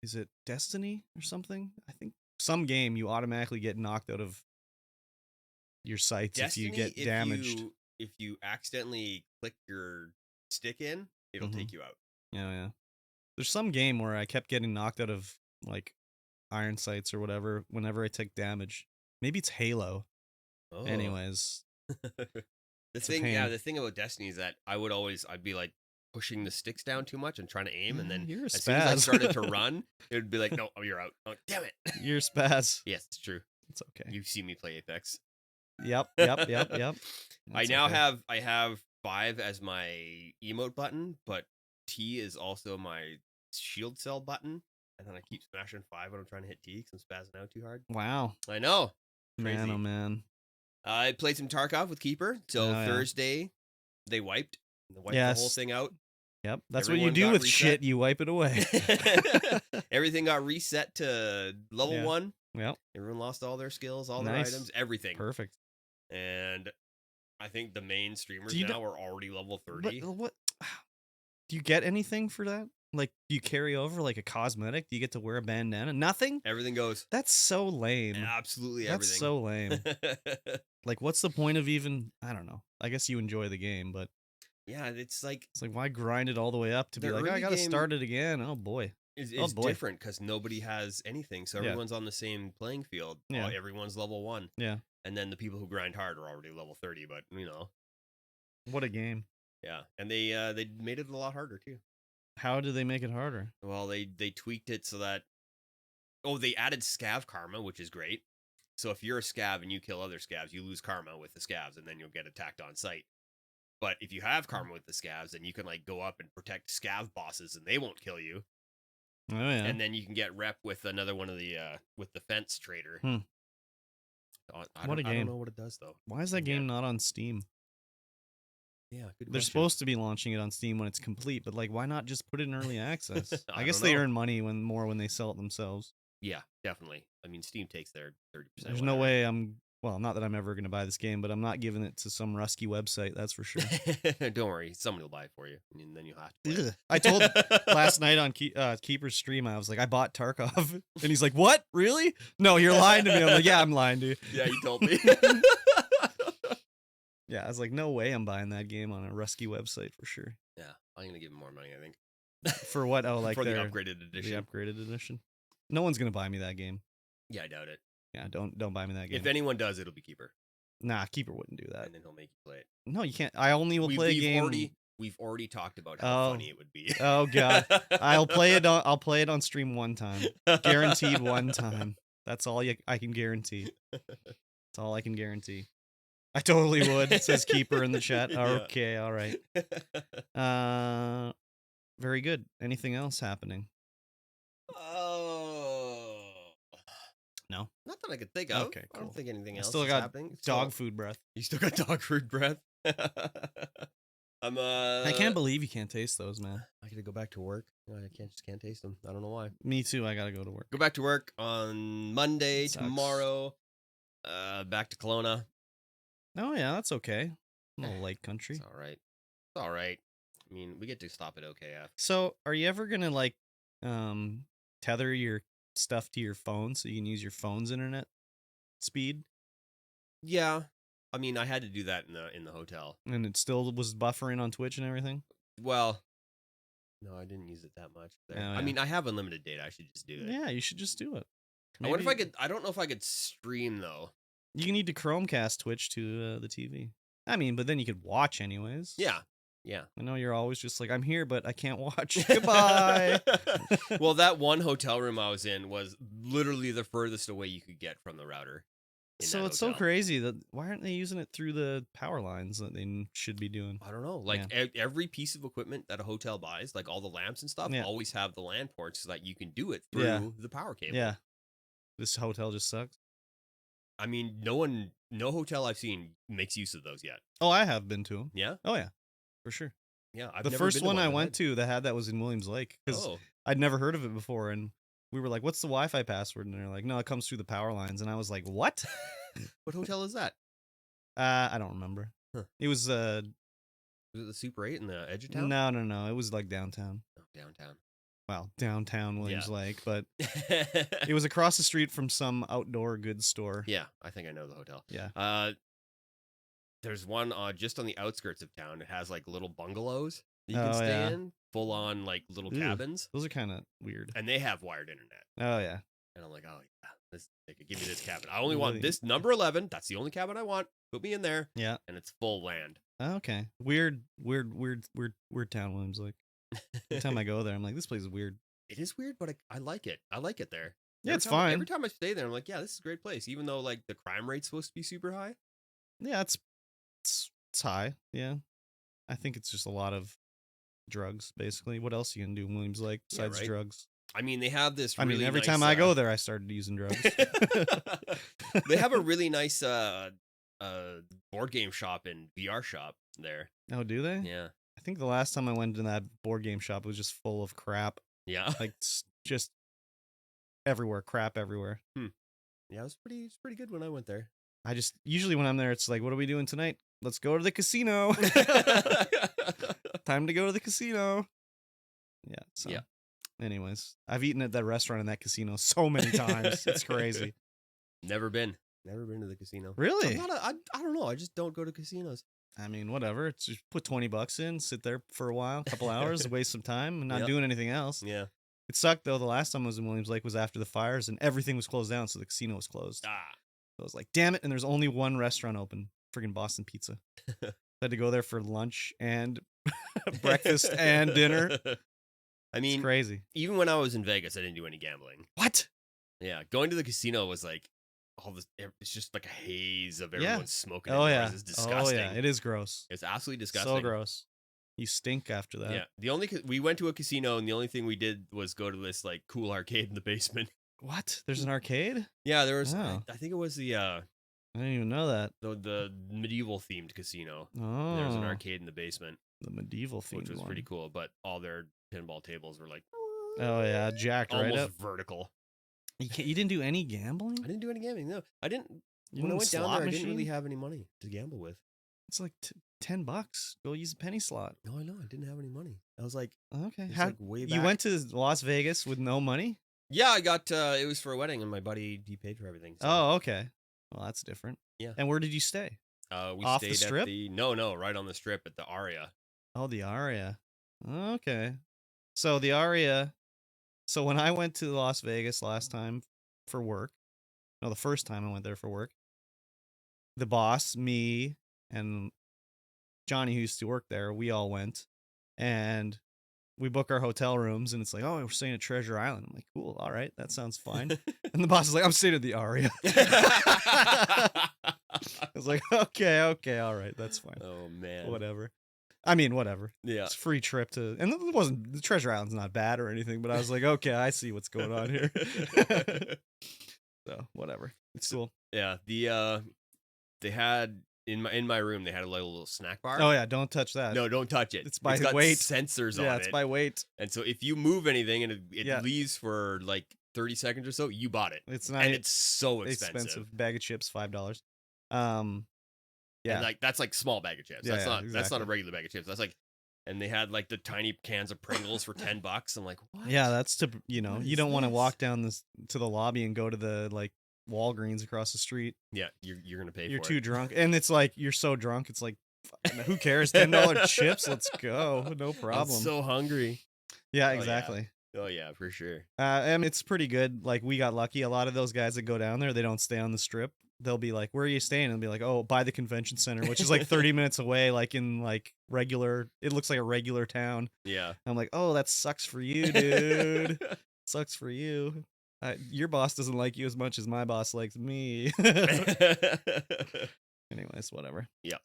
Is it Destiny or something? I think some game you automatically get knocked out of your sights Destiny, if you get damaged. If you accidentally click your stick in, it'll take you out. Yeah. There's some game where I kept getting knocked out of like iron sights or whatever whenever I take damage. Maybe it's Halo. Oh. Anyways. The thing about Destiny is that I'd be like pushing the sticks down too much and trying to aim, and then as soon as I started to run, it would be like, no, you're out. Oh, damn it. You're a spaz. Yes, it's true. It's okay. You've seen me play Apex. Yep. I have 5 as my emote button, but T is also my shield cell button, and then I keep smashing 5 when I'm trying to hit T because I'm spazzing out too hard. Wow. I know. Crazy. Man, oh man. I played some Tarkov with Keeper. So Thursday, they wiped the whole thing out. Yep, that's what you do with shit. You wipe it away. Everything got reset to level 1. Yep. Everyone lost all their skills, all their items, everything. Perfect. And I think the main streamers now are already level 30. What? Do you get anything for that? Like, do you carry over like a cosmetic? Do you get to wear a bandana? Nothing? Everything goes. That's so lame. Absolutely everything. That's so lame. Like, what's the point of even, I don't know. I guess you enjoy the game, but. Yeah, it's like why grind it all the way up to be like, I got to start it again? Oh, boy. It's different because nobody has anything. So everyone's on the same playing field. Yeah. Everyone's level 1. Yeah. And then the people who grind hard are already level 30, but, you know. What a game. Yeah. And they made it a lot harder, too. How do they make it harder? Well, they tweaked it so that... Oh, they added scav karma, which is great. So if you're a scav and you kill other scavs, you lose karma with the scavs, and then you'll get attacked on sight. But if you have karma with the scavs, then you can like go up and protect scav bosses, and they won't kill you. Oh yeah. And then you can get rep with another one of the with the fence trader. I don't know what it does though. Why is that game not on Steam? Yeah, they're supposed to be launching it on Steam when it's complete, but like, why not just put it in early access? I guess they earn money when they sell it themselves. Yeah, definitely. I mean, Steam takes their 30%. There's no way not that I'm ever going to buy this game, but I'm not giving it to some Rusky website, that's for sure. Don't worry, somebody will buy it for you, and then you'll have to play it. I told last night on Keeper's stream, I was like, I bought Tarkov, and he's like, what? Really? No, you're lying to me. I'm like, yeah, I'm lying to you. Yeah, you told me. Yeah, I was like, no way I'm buying that game on a Rusky website for sure. Yeah, I'm going to give him more money, I think. For what? Oh, like for the upgraded edition. The upgraded edition. No one's going to buy me that game. Yeah, I doubt it. Yeah, don't buy me that game. If anyone does, it'll be Keeper. Nah, Keeper wouldn't do that. And then he'll make you play it. No, you can't. I only will play a game. We've already talked about how funny it would be. Oh god, I'll play it on stream one time, guaranteed one time. That's all I can guarantee. That's all I can guarantee. I totally would. It says Keeper in the chat. Okay, all right. Very good. Anything else happening? No, not that I could think of. Okay, cool. I don't think anything else still is got happening. Dog food breath. You still got dog food breath. I can't believe you can't taste those, man. I gotta go back to work. I can't taste them. I don't know why. Me too. I gotta go to work. Go back to work on Monday. Tomorrow. Back to Kelowna. Oh yeah, that's okay. A little light country. It's all right. It's all right. I mean, we get to stop at OKF. So, are you ever gonna like tether your stuff to your phone so you can use your phone's internet speed? Yeah, I mean, I had to do that in the hotel, and it still was buffering on Twitch and everything. Well, no, I didn't use it that much. There. I mean, I have unlimited data. I should just do it. Yeah, you should just do it. Maybe. I wonder if I could. I don't know if I could stream though. You need to Chromecast Twitch to the TV. I mean, but then you could watch anyways. Yeah. Yeah. I know you're always just like, I'm here, but I can't watch. Goodbye. Well, that one hotel room I was in was literally the furthest away you could get from the router. So it's so crazy that why aren't they using it through the power lines that they should be doing? I don't know. Like every piece of equipment that a hotel buys, like all the lamps and stuff, always have the LAN ports so that you can do it through the power cable. Yeah. This hotel just sucks. I mean, no hotel I've seen makes use of those yet. Oh, I have been to them. Yeah? Oh, yeah. For sure. Yeah. The first one I went to that had that was in Williams Lake because I'd never heard of it before. And we were like, what's the Wi-Fi password? And they're like, no, it comes through the power lines. And I was like, what? What hotel is that? I don't remember. Huh. It was... Was it the Super 8 in the edge of town? No. It was like downtown. Oh, downtown. Well, downtown Williams Lake, but it was across the street from some outdoor goods store. Yeah, I think I know the hotel. Yeah. There's one just on the outskirts of town. It has like little bungalows that you can stay in, full on like little cabins. Those are kind of weird. And they have wired internet. Oh yeah. And I'm like, oh yeah, Give me this cabin. I only want this number 11. That's the only cabin I want. Put me in there. Yeah. And it's full land. Okay. Weird town, Williams. Like, every time I go there, I'm like, this place is weird. It is weird, but I like it. I like it there. Yeah, it's fine. Every time I stay there, I'm like, yeah, this is a great place. Even though like the crime rate's supposed to be super high. Yeah, it's high. Yeah. I think it's just a lot of drugs, basically. What else you can do in Williams Lake besides drugs? I mean, they have this. Really every time I go there, I started using drugs. They have a really nice board game shop and VR shop there. Oh, do they? Yeah. I think the last time I went to that board game shop, it was just full of crap. Yeah. Like just everywhere, crap everywhere. Yeah, it's pretty good when I went there. Usually when I'm there, it's like, what are we doing tonight? Let's go to the casino. Time to go to the casino. Yeah. So. Yeah. Anyways, I've eaten at that restaurant in that casino so many times. It's crazy. Never been to the casino. Really? I don't know. I just don't go to casinos. I mean, whatever. It's just put $20 in, sit there for a while, a couple hours, waste some time, and not doing anything else. Yeah. It sucked though. The last time I was in Williams Lake was after the fires, and everything was closed down, so the casino was closed. So I was like, damn it! And there's only one restaurant open, friggin' Boston Pizza. I had to go there for lunch and breakfast and dinner. I mean, it's crazy. Even when I was in Vegas, I didn't do any gambling. What? Yeah, going to the casino was like all this. It's just like a haze of everyone smoking. Oh yeah, it's disgusting. Oh yeah, it is gross. It's absolutely disgusting. So gross. You stink after that. Yeah, we went to a casino, and the only thing we did was go to this like cool arcade in the basement. What? There's an arcade? Yeah, there was. I think it was the. I didn't even know that. The medieval themed casino. Oh. There was an arcade in the basement. The medieval themed, which was pretty cool, but all their pinball tables were like. Oh yeah, jacked right up. Almost vertical. You didn't do any gambling? I didn't do any gambling. No, I didn't. When I went down there, I didn't really have any money to gamble with. It's like $10. Go use a penny slot. No, I know. I didn't have any money. I was like, okay. Like way back. You went to Las Vegas with no money? Yeah, I got. It was for a wedding, and my buddy he paid for everything. So. Oh, okay. Well, that's different. Yeah. And where did you stay? We off stayed the strip? at no, right on the strip at the Aria. Oh, the Aria. Okay. So the Aria. So when I went to Las Vegas last time for work, the first time I went there for work, the boss, me, and Johnny, who used to work there, we all went, and we book our hotel rooms, and it's like, oh, we're staying at Treasure Island. I'm like, cool, all right, that sounds fine. And the boss is like, I'm staying at the Aria. I was like, okay, all right, that's fine. Oh man, whatever. I mean, whatever. Yeah, it's a free trip to, and it wasn't the Treasure Island's not bad or anything, but I was like, okay, I see what's going on here. So whatever, it's cool. Yeah, they had in my room they had a little snack bar. Oh yeah, don't touch that. No, don't touch it. It's by got weight. Sensors on it. Yeah, it's by weight. And so if you move anything and it leaves for like 30 seconds or so, you bought it. It's not. And it's so expensive. Bag of chips, $5. Yeah, and like that's like small bag of chips. Yeah, that's not a regular bag of chips. That's like, and they had like the tiny cans of Pringles for $10. I'm like, what? Yeah, that's to you don't want to walk down to the lobby and go to the like Walgreens across the street. Yeah, you're gonna pay. You're for too it. drunk, and it's like you're so drunk. It's like, who cares? $10 chips. Let's go. No problem. I'm so hungry. Yeah, exactly. Oh yeah, for sure. And it's pretty good. Like we got lucky. A lot of those guys that go down there, they don't stay on the strip. They'll be like, "Where are you staying?" And they'll be like, "Oh, by the convention center," which is like 30 minutes away. Like in like regular, it looks like a regular town. Yeah. I'm like, "Oh, that sucks for you, dude. Sucks for you. Your boss doesn't like you as much as my boss likes me." Anyways, whatever. Yeah.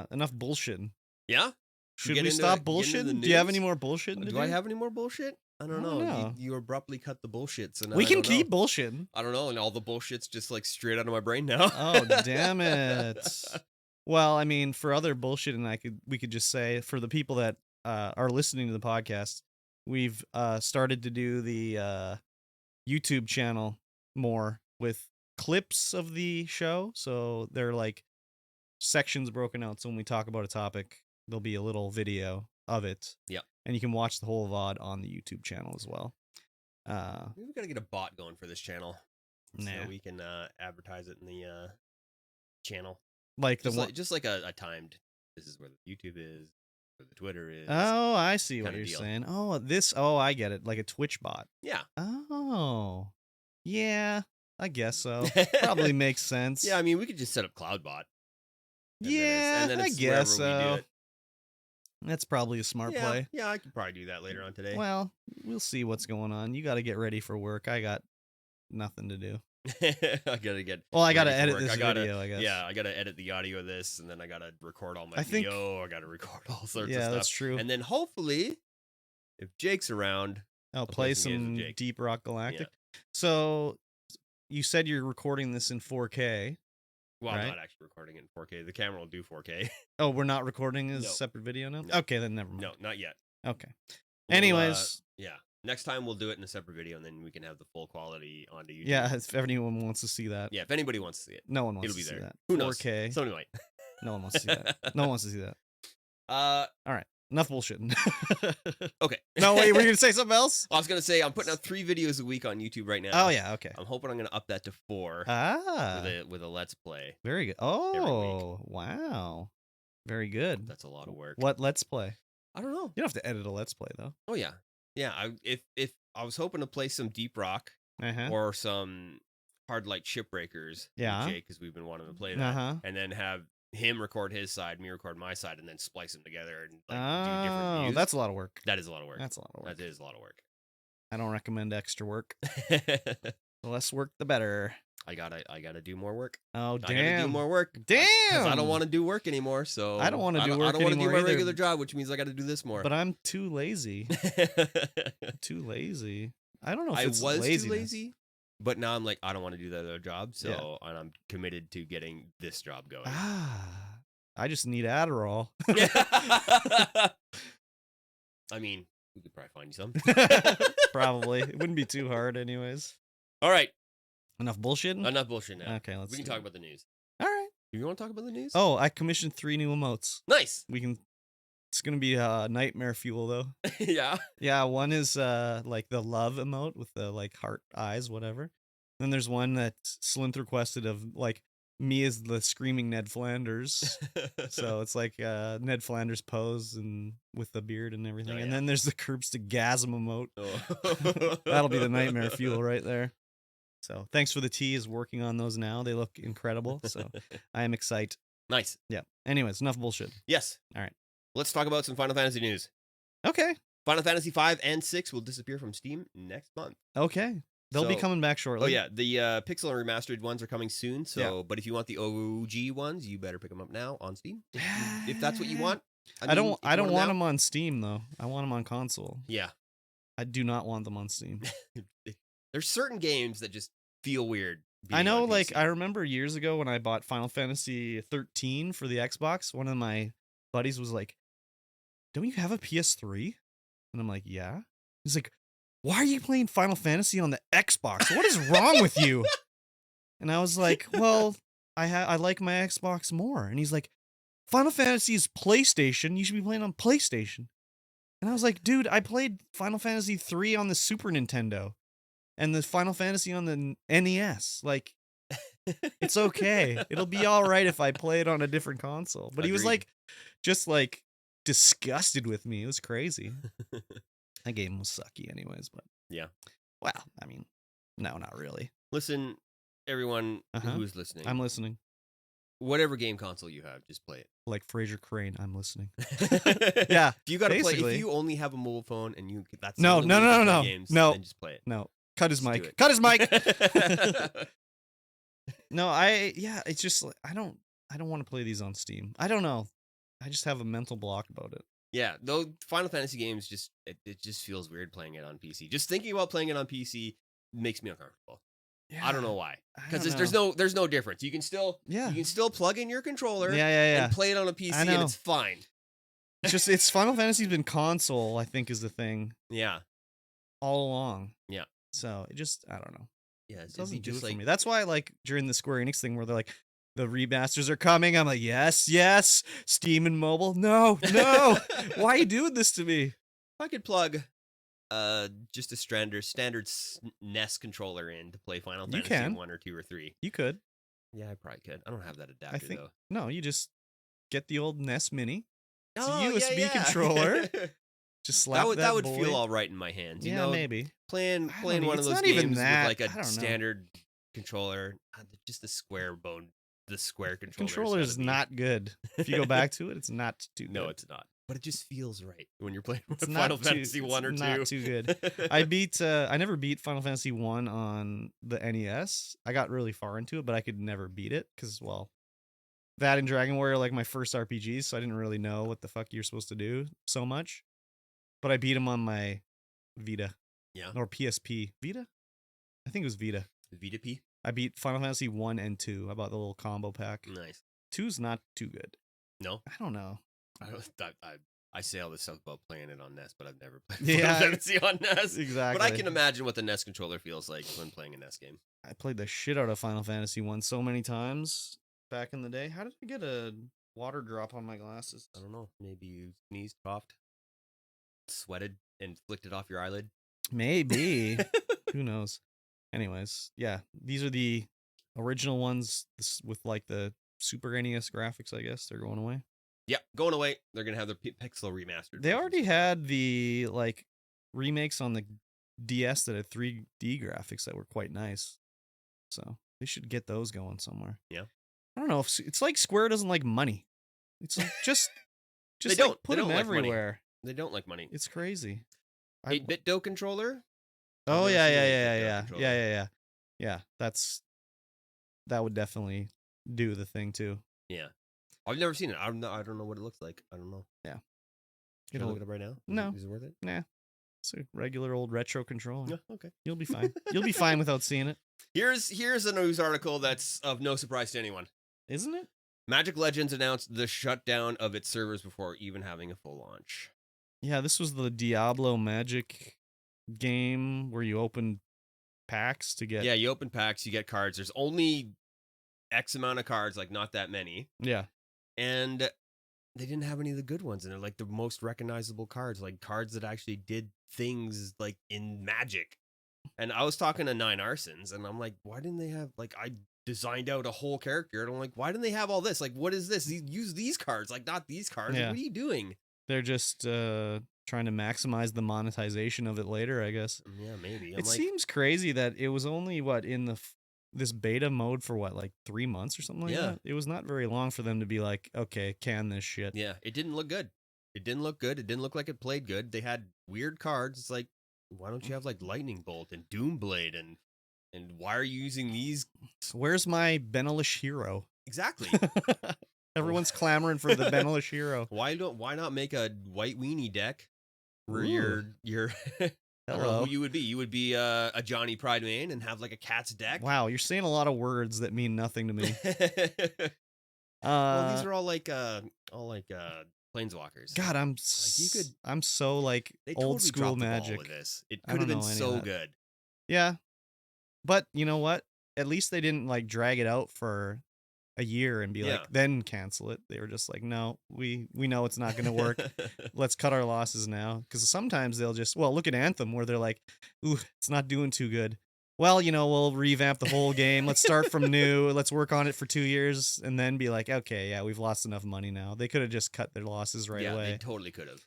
Enough bullshitting. Yeah. Should we stop bullshitting? Do you have any more bullshitting? Do I have any more bullshit? I don't know. You abruptly cut the bullshit, so now we can keep bullshitting. I don't know, and all the bullshit's just like straight out of my brain now. Oh, damn it. Well, I mean, for other bullshitting, we could just say for the people that are listening to the podcast, we've started to do the YouTube channel more with clips of the show. So they're like sections broken out. So when we talk about a topic, there'll be a little video of it. Yeah. And you can watch the whole VOD on the YouTube channel as well. Maybe we gotta get a bot going for this channel, so we can advertise it in the channel. Like just like a timed. This is where the YouTube is, where the Twitter is. Oh, I see what you're saying. Oh, I get it. Like a Twitch bot. Yeah. Oh, yeah. I guess so. Probably makes sense. Yeah, I mean, we could just set up CloudBot. Yeah, I guess so. That's probably a smart play. Yeah, I could probably do that later on today. Well, we'll see what's going on. You got to get ready for work. I got nothing to do. I gotta get. Well, I gotta edit this video. I guess. Yeah, I gotta edit the audio of this, and then I gotta record all my video. I gotta record all sorts of stuff. Yeah, that's true. And then hopefully, if Jake's around, I'll play some Deep Rock Galactic. Yeah. So, you said you're recording this in 4K. Well, right? I'm not actually recording it in 4K. The camera will do 4K. Oh, we're not recording as a separate video now? No. Okay, then never mind. No, not yet. Okay. Anyways. Yeah. Next time we'll do it in a separate video, and then we can have the full quality onto YouTube. Yeah, if anyone wants to see that. Yeah, if anybody wants to see it. No one wants to see that. Who knows? 4K. Somebody might. No one wants to see that. No one wants to see that. All right. Enough bullshitting. Okay. No, wait, were you going to say something else? I was going to say, I'm putting out 3 videos a week on YouTube right now. Oh, yeah, okay. I'm hoping I'm going to up that to 4. With a Let's Play. Very good. Oh, wow. Very good. That's a lot of work. What Let's Play? I don't know. You don't have to edit a Let's Play, though. Oh, yeah. Yeah, if I was hoping to play some Deep Rock or some Hard Light Shipbreakers with Jake, because we've been wanting to play that, and then have him record his side, me record my side, and then splice them together and do different views. That's a lot of work. That is a lot of work. That's a lot of work. That is a lot of work. I don't recommend extra work. The less work, the better. I gotta do more work. Oh, damn. I gotta do more work. Damn. Because I don't want to do work anymore, so I don't want to do work I don't want to do my either. regular job, which means I gotta do this more. But I'm too lazy. Too lazy. I don't know if it's I was laziness. too lazy, but now I'm like, I don't want to do that other job, so and I'm committed to getting this job going. I just need Adderall. I mean, we could probably find you some. Probably. It wouldn't be too hard anyways. All right. Enough bullshitting? Enough bullshit now. Okay, we can talk about the news. All right. Do you want to talk about the news? Oh, I commissioned 3 new emotes. Nice. It's gonna be nightmare fuel though. Yeah. Yeah, one is like the love emote with the like heart eyes, whatever. Then there's one that's Slinth requested of like me as the screaming Ned Flanders. So it's like Ned Flanders pose and with the beard and everything. Oh, yeah. And then there's the KurbStomped emote. Oh. That'll be the nightmare fuel right there. So thanks for the tea is working on those now. They look incredible. So I am excited. Nice. Yeah. Anyways, enough bullshit. Yes. All right. Let's talk about some Final Fantasy news. Okay. Final Fantasy 5 and 6 will disappear from Steam next month. Okay. They'll be coming back shortly. Oh, yeah. The Pixel and Remastered ones are coming soon. So, But if you want the OG ones, you better pick them up now on Steam. If that's what you want. I don't want them on Steam, though. I want them on console. Yeah. I do not want them on Steam. There's certain games that just feel weird. I know, like, I remember years ago when I bought Final Fantasy 13 for the Xbox, one of my buddies was like, don't you have a PS3? And I'm like, yeah. He's like, why are you playing Final Fantasy on the Xbox? What is wrong with you? And I was like, well, I like my Xbox more. And he's like, Final Fantasy is PlayStation. You should be playing on PlayStation. And I was like, dude, I played Final Fantasy 3 on the Super Nintendo and the Final Fantasy on the NES. Like, it's okay. It'll be all right if I play it on a different console. But He was like, just like disgusted with me. It was crazy. That game was sucky anyways, but yeah. Well, I mean, no, not really. Listen, everyone who's listening. I'm listening. Whatever game console you have, just play it. Like Fraser Crane, I'm listening. Yeah. If you gotta play, if you only have a mobile phone and that's no, games, then just play it. No. Cut his mic. Cut his mic. No, it's just like I don't want to play these on Steam. I don't know. I just have a mental block about it. Yeah, though Final Fantasy games it just feels weird playing it on PC. Just thinking about playing it on PC makes me uncomfortable. Yeah, I don't know why. Because there's no difference. You can still plug in your controller and play it on a PC and it's fine. It's Final Fantasy's been console, I think, is the thing. Yeah. All along. Yeah. So I don't know. Yeah, it doesn't do it for me. That's why, like, during the Square Enix thing where they're like, the remasters are coming. I'm like, yes, Steam and mobile. No. Why are you doing this to me? I could plug just a standard NES controller in to play Final Fantasy 1 or 2 or 3. You could. Yeah, I probably could. I don't have that adapter though. No, you just get the old NES Mini. It's a USB controller. Just slap that would feel all right in my hands. You know, maybe playing one of those games with like a standard controller, just the square bone, the square controller. Controller is not good. If you go back to it, it's not too good. No, it's not. But it just feels right when you're playing with It's Final Fantasy 1 or 2. Not too good. I never beat Final Fantasy 1 on the NES. I got really far into it, but I could never beat it because, well, that and Dragon Warrior are like my first RPGs, so I didn't really know what the fuck you're supposed to do so much. But I beat them on my Vita. Yeah. Or PSP. Vita? I think it was Vita. Vita P? I beat Final Fantasy 1 and 2. I bought the little combo pack. Nice. 2's not too good. No? I don't know. I say all this stuff about playing it on NES, but I've never played Yeah, Final Fantasy on NES. Exactly. But I can imagine what the NES controller feels like when playing a NES game. I played the shit out of Final Fantasy 1 so many times back in the day. How did I get a water drop on my glasses? I don't know. Maybe you sneezed, coughed, sweated, and flicked it off your eyelid. Maybe. Who knows? Anyways, yeah, these are the original ones with like the Super NES graphics, I guess. They're going away. Yep, going away. They're going to have their pixel remastered. They already had the like remakes on the DS that had 3D graphics that were quite nice. So they should get those going somewhere. Yeah. I don't know. It's like Square doesn't like money. It's like just they don't like put them like everywhere. They don't like money. It's crazy. 8-bit Do controller? Oh yeah. That would definitely do the thing too. Yeah. I've never seen it. I don't know what it looks like. I don't know. Yeah. Can I look it up right now? No. Is it worth it? Nah. It's a regular old retro controller. Yeah, okay. You'll be fine. You'll be fine without seeing it. Here's a news article that's of no surprise to anyone. Isn't it? Magic Legends announced the shutdown of its servers before even having a full launch. Yeah, this was the Diablo Magic game where you open packs to get... Yeah, you open packs, you get cards. There's only X amount of cards, like not that many. Yeah. And they didn't have any of the good ones in it, like the most recognizable cards, like cards that actually did things like in Magic. And I was talking to Nine Arsons, and I'm like, why didn't they have, like, I designed out a whole character, and I'm like, why didn't they have all this? Like, what is this? Use these cards, like, not these cards. Yeah. Like, what are you doing? They're just trying to maximize the monetization of it later, I guess. Yeah, maybe. It seems crazy that it was only, in this beta mode for like 3 months or something like that? It was not very long for them to be like, okay, can this shit. Yeah, it didn't look good. It didn't look good. It didn't look like it played good. They had weird cards. It's like, why don't you have like Lightning Bolt and Doomblade and why are you using these? Where's my Benelish hero? Exactly. Everyone's clamoring for the Benelish hero. Why not make a white weenie deck where your I don't know who you would be. You would be a Johnny Pride main and have like a cat's deck. Wow, you're saying a lot of words that mean nothing to me. Well, these are all like planeswalkers. God, I'm so like old school Magic. With this. It could have been so good. Yeah, but you know what? At least they didn't like drag it out for a year and be like, then cancel it. They were just like, no, we know it's not going to work. Let's cut our losses now. Because sometimes they'll just, look at Anthem where they're like, ooh, it's not doing too good. Well, we'll revamp the whole game. Let's start from new. Let's work on it for 2 years and then be like, okay, yeah, we've lost enough money now. They could have just cut their losses right away. Yeah, they totally could have.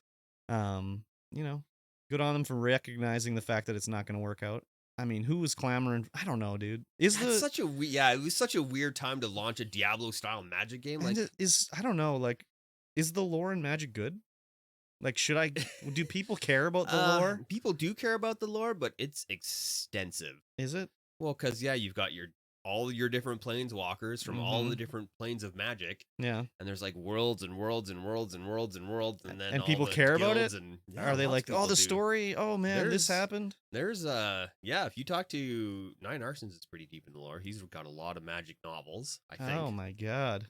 Good on them for recognizing the fact that it's not going to work out. I mean, who was clamoring? I don't know, dude. It was such a weird time to launch a Diablo style Magic game. Like, I don't know. Like, is the lore in Magic good? Like, do people care about the lore? People do care about the lore, but it's extensive. Is it? Well, because you've got all your different planeswalkers from all the different planes of Magic. Yeah. And there's like worlds and worlds and worlds and worlds and worlds, and then people care about it. And, are they like, the story? Oh man, this happened. There's if you talk to Nine Arsons, it's pretty deep in the lore. He's got a lot of Magic novels, I think. Oh my god,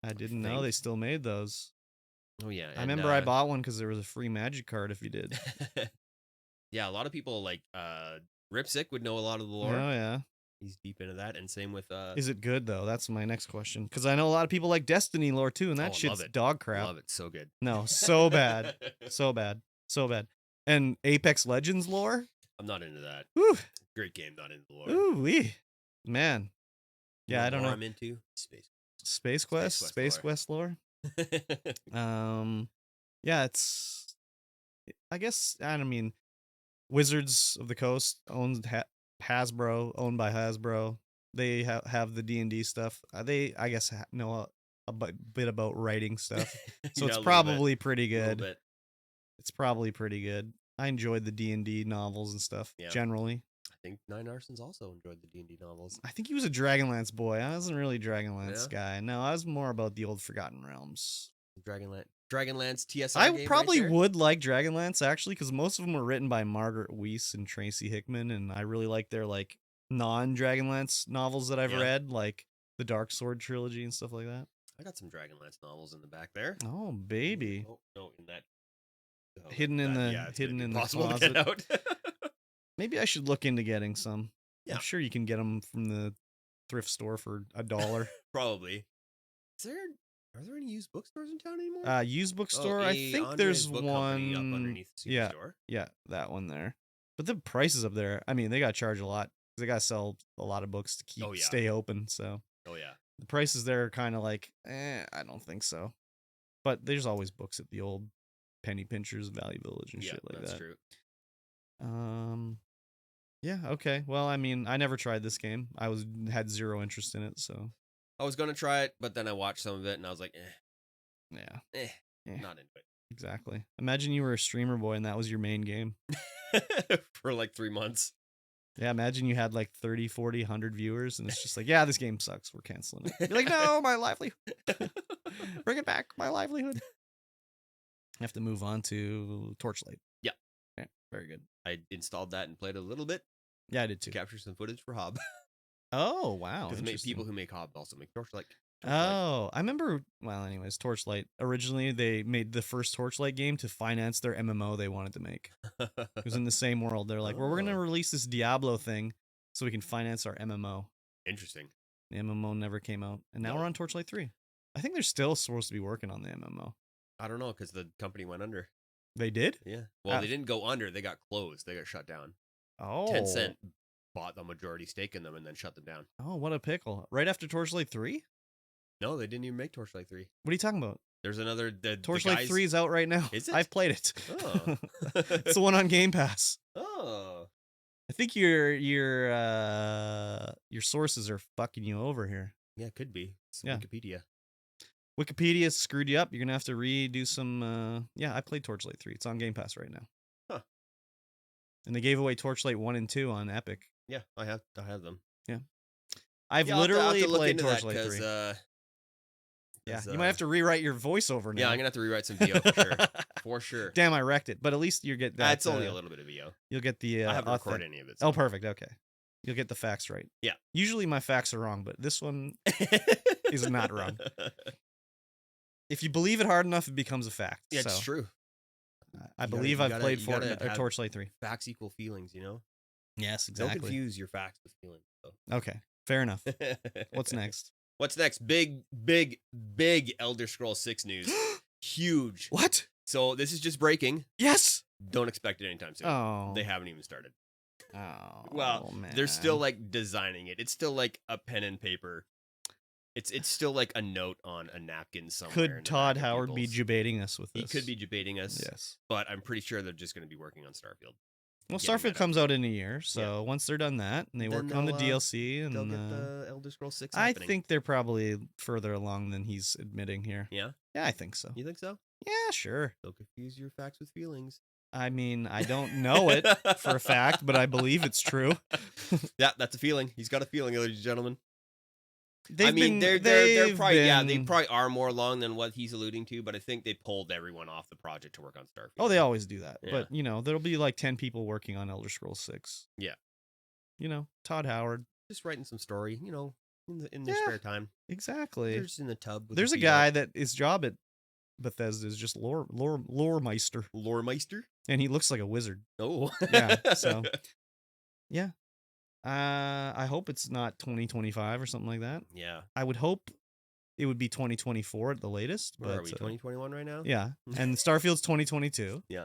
I didn't know they still made those. Oh yeah, I remember I bought one because there was a free Magic card if you did. Yeah, a lot of people like Ripsick would know a lot of the lore. Oh yeah. He's deep into that, and same with. Is it good though? That's my next question. Because I know a lot of people like Destiny lore too, and that shit's dog crap. Love it, so good. No, so bad, so bad, so bad. And Apex Legends lore? I'm not into that. Whew. Great game, not into the lore. Ooh wee, man. Yeah, I don't know. I'm into Space Quest lore. Yeah, it's. I guess Wizards of the Coast owns Hasbro, owned by Hasbro. They have the D&D stuff. They, I guess, know a bit about writing stuff, so it's probably pretty good. It's probably pretty good. I enjoyed the D&D novels and stuff generally. I think Nine Arsons also enjoyed the D&D novels. I think he was a Dragonlance boy. I wasn't really a Dragonlance guy. No, I was more about the old Forgotten Realms. Dragonlance TSR I game probably would like Dragonlance, actually, because most of them were written by Margaret Weis and Tracy Hickman, and I really like their, like, non-Dragonlance novels that I've read, like the Dark Sword trilogy and stuff like that. I got some Dragonlance novels in the back there. Oh, baby. Oh, no, in that. Hidden in the closet. To get out. Maybe I should look into getting some. Yeah. I'm sure you can get them from the thrift store for $1. Probably. Are there any used bookstores in town anymore? Used bookstore. I think there's one up underneath the Superstore. Yeah, that one there. But the prices up there, I mean, they got to charge a lot. They got to sell a lot of books to stay open. So. Oh yeah. The prices there are kind of like, I don't think so. But there's always books at the old penny pinchers, Valley Village, and shit like that. That's true. Yeah. Okay. Well, I mean, I never tried this game. Had zero interest in it, so. I was gonna try it, but then I watched some of it and I was like, not into it. Exactly. Imagine you were a streamer boy and that was your main game for like 3 months. Yeah, imagine you had like 30, 40, 100 viewers and it's just like, yeah, this game sucks. We're canceling it. You're like, no, my livelihood. Bring it back, my livelihood. I have to move on to Torchlight. Yeah. Very good. I installed that and played a little bit. Yeah, I did too. To capture some footage for Hob. Oh, wow. Because people who make Hob also make Torchlight. Oh, I remember. Well, anyways, Torchlight. Originally, they made the first Torchlight game to finance their MMO they wanted to make. It was in the same world. They're like, well, we're going to release this Diablo thing so we can finance our MMO. Interesting. The MMO never came out. And now we're on Torchlight 3. I think they're still supposed to be working on the MMO. I don't know, because the company went under. They did? Yeah. Well, they didn't go under. They got closed. They got shut down. Oh. Tencent bought the majority stake in them and then shut them down. Oh, what a pickle. Right after Torchlight 3? No, they didn't even make Torchlight 3. What are you talking about? There's another... Torchlight 3 is out right now. Is it? I've played it. Oh. It's the one on Game Pass. Oh. I think your sources are fucking you over here. Yeah, it could be. It's Wikipedia. Wikipedia screwed you up. You're going to have to redo some... Yeah, I played Torchlight 3. It's on Game Pass right now. Huh. And they gave away Torchlight 1 and 2 on Epic. Yeah, I have them. Yeah. I've literally played Torchlight 3. Yeah, you might have to rewrite your voiceover now. Yeah, I'm going to have to rewrite some VO for sure. For sure. Damn, I wrecked it. But at least you get that. It's only a little bit of VO. You'll get the... I haven't recorded any of it. So. Oh, perfect. Okay. You'll get the facts right. Yeah. Usually my facts are wrong, but this one is not wrong. If you believe it hard enough, it becomes a fact. Yeah, it's true. I believe I've played Torchlight 3. Facts equal feelings, you know? Yes, exactly. Don't confuse your facts with feelings. So. Okay, fair enough. What's next? What's next? Big Elder Scrolls 6 news. Huge. What? So this is just breaking. Yes. Don't expect it anytime soon. Oh. They haven't even started. Oh. Well, man. They're still like designing it. It's still like a pen and paper. It's still like a note on a napkin somewhere. Could Todd Howard be debating us with this? He could be debating us. Yes. But I'm pretty sure they're just going to be working on Starfield. Well, Starfield comes out in a year, so once they're done that, and they work on the DLC, and they'll get the Elder Scrolls 6 happening. I think they're probably further along than he's admitting here. Yeah? Yeah, I think so. You think so? Yeah, sure. Don't confuse your facts with feelings. I mean, I don't know it for a fact, but I believe it's true. Yeah, that's a feeling. He's got a feeling, ladies and gentlemen. They're probably they probably are more along than what he's alluding to, but I think they pulled everyone off the project to work on Starfield. Oh, they always do that. Yeah. But, there'll be like 10 people working on Elder Scrolls 6. Yeah. Todd Howard. Just writing some story, in their spare time. Exactly. They're just in the tub. There's a guy that his job at Bethesda is just lore meister. Lore meister? And he looks like a wizard. Oh. Yeah, so. Yeah. I hope it's not 2025 or something like that. Yeah. I would hope it would be 2024 at the latest. Where are we, 2021 right now? Yeah. And Starfield's 2022. Yeah.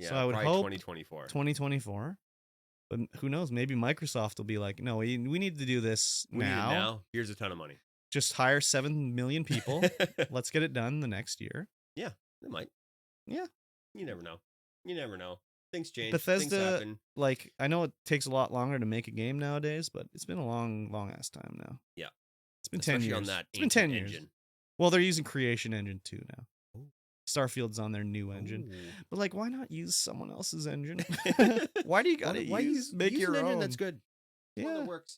So I would hope 2024. 2024. But who knows? Maybe Microsoft will be like, no, we need to do this now. We need it now. Here's a ton of money. Just hire 7 million people. Let's get it done the next year. Yeah, they might. Yeah. You never know. Things change. Things Bethesda, happen. like, I know it takes a lot longer to make a game nowadays, but it's been a long ass time now. Yeah. It's been Especially 10 years. on that It's been 10 years. engine. Well, they're using Creation Engine 2 now. Ooh. Starfield's on their new engine. Ooh. But, like, why not use someone else's engine? Why do you gotta make your an own? engine that's good? Yeah. One that works.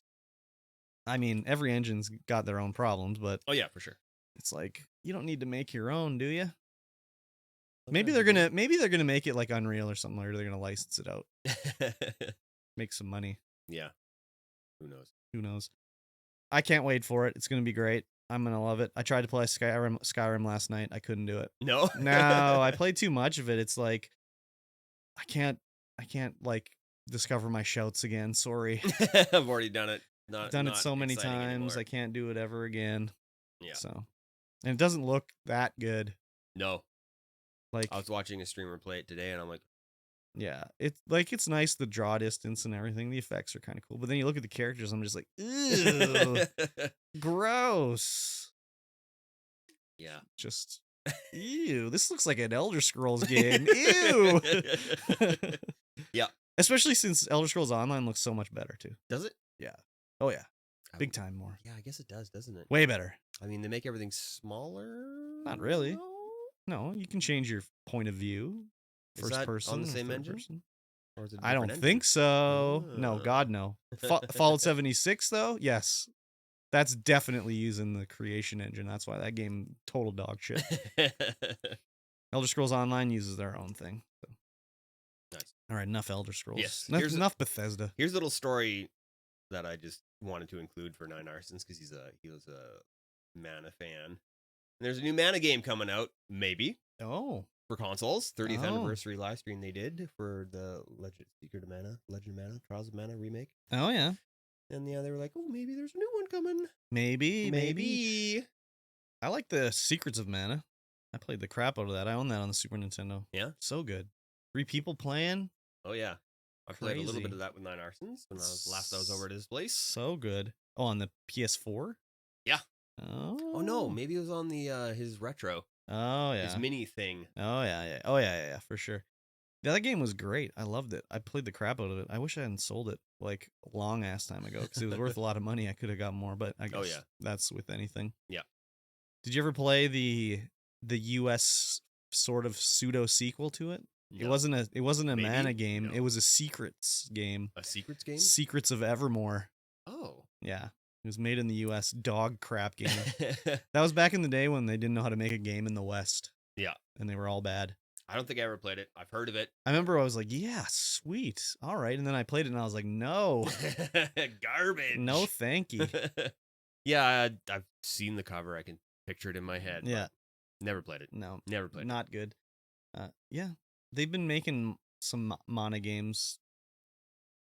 I mean, every engine's got their own problems, but Oh, yeah, for sure. it's like, you don't need to make your own, do you? Maybe they're gonna make it like Unreal or something, or they're gonna license it out, make some money. Yeah. Who knows? Who knows? I can't wait for it. It's gonna be great. I'm gonna love it. I tried to play Skyrim last night. I couldn't do it. No. No, I played too much of it. It's like I can't like discover my shouts again. Sorry. I've already done it. Done it so many times. Anymore. I can't do it ever again. Yeah. So, and it doesn't look that good. No. Like I was watching a streamer play it today, and I'm like, yeah, it's nice, the draw distance and everything. The effects are kind of cool, but then you look at the characters, I'm just like, ew, gross. Yeah, just ew. This looks like an Elder Scrolls game. Ew. Yeah, especially since Elder Scrolls Online looks so much better too. Does it? Yeah. Oh yeah. Big time more. Yeah, I guess it does, doesn't it? Way better. I mean, they make everything smaller. Not really. No, you can change your point of view. First person on the same engine? Person. Or is it I don't engine? think so. No, God, no. Fallout 76, though? Yes. That's definitely using the Creation Engine. That's why that game, total dog shit. Elder Scrolls Online uses their own thing. So. Nice. All right, enough Elder Scrolls. Yes. Enough Bethesda. Here's a little story that I just wanted to include for Nine Arsons because he was a Mana fan. And there's a new Mana game coming out, maybe. Oh. For consoles. 30th anniversary live stream they did for the Legend of Mana, Trials of Mana remake. Oh, yeah. And yeah, they were like, oh, maybe there's a new one coming. Maybe. I like the Secrets of Mana. I played the crap out of that. I own that on the Super Nintendo. Yeah? So good. 3 people playing. Oh, yeah. I played a little bit of that with Nine Arsons when I was over at his place. So good. Oh, on the PS4? Yeah. Oh no, maybe it was on the his retro. Oh yeah. His mini thing. Oh yeah. Oh yeah, for sure. Yeah, that game was great. I loved it. I played the crap out of it. I wish I hadn't sold it like a long ass time ago because it was worth a lot of money. I could have got more, but I guess that's with anything. Yeah. Did you ever play the US sort of pseudo sequel to it? No. It wasn't a Mana game. No. It was a Secrets game. A Secrets game? Secrets of Evermore. Oh. Yeah. It was made in the US. Dog crap game. That was back in the day when they didn't know how to make a game in the West. Yeah. And they were all bad. I don't think I ever played it. I've heard of it. I remember I was like, yeah, sweet. All right. And then I played it and I was like, no. Garbage. No, thank you. Yeah, I've seen the cover. I can picture it in my head. Yeah. Never played it. No. Never played it. Not good. Yeah. They've been making some Mana games.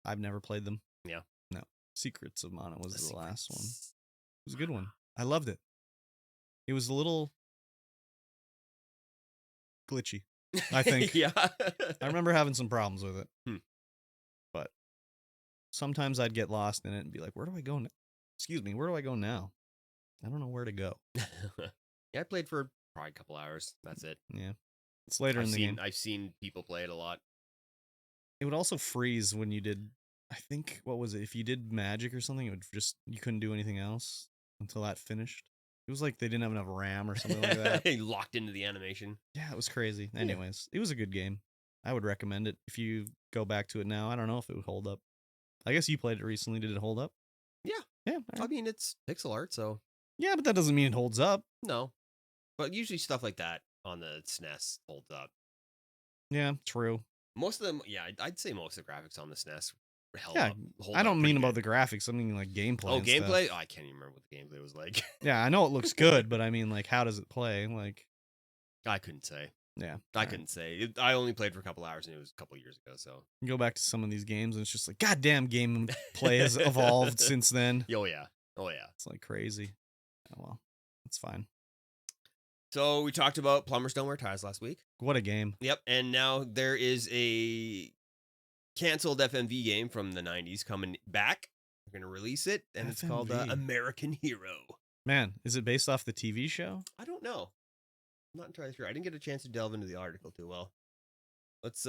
I've never played them. Yeah. No. Secrets of Mana was the last one. It was a good one. I loved it. It was a little glitchy, I think. Yeah. I remember having some problems with it. But sometimes I'd get lost in it and be like, where do I go now? Excuse me, where do I go now? I don't know where to go. Yeah, I played for probably a couple hours. That's it. Yeah. It's later in the game. I've seen people play it a lot. It would also freeze when you did, I think, what was it? If you did magic or something, it would just, you couldn't do anything else until that finished. It was like they didn't have enough RAM or something like that. Locked into the animation. Yeah, it was crazy. Anyways, It was a good game. I would recommend it. If you go back to it now, I don't know if it would hold up. I guess you played it recently. Did it hold up? Yeah. Yeah. Right. I mean, it's pixel art, so. Yeah, but that doesn't mean it holds up. No. But usually stuff like that on the SNES holds up. Yeah, true. Most of them, yeah, I'd say most of the graphics on the SNES held up. I don't mean about the graphics. I mean like gameplay. Oh, gameplay? Oh, I can't even remember what the gameplay was like. Yeah, I know it looks good, but I mean, like, how does it play? Like, I couldn't say. Yeah, I couldn't say. I only played for a couple hours, and it was a couple years ago. So you go back to some of these games, and it's just like, goddamn, gameplay has evolved since then. Oh yeah, oh yeah. It's like crazy. Oh well, it's fine. So we talked about Plumbers Don't Wear Ties last week. What a game. Yep, and now there is a canceled FMV game from the 90s coming back. We're going to release it, and it's called American Hero. Man, is it based off the TV show? I don't know. I'm not entirely sure. I didn't get a chance to delve into the article too well. Let's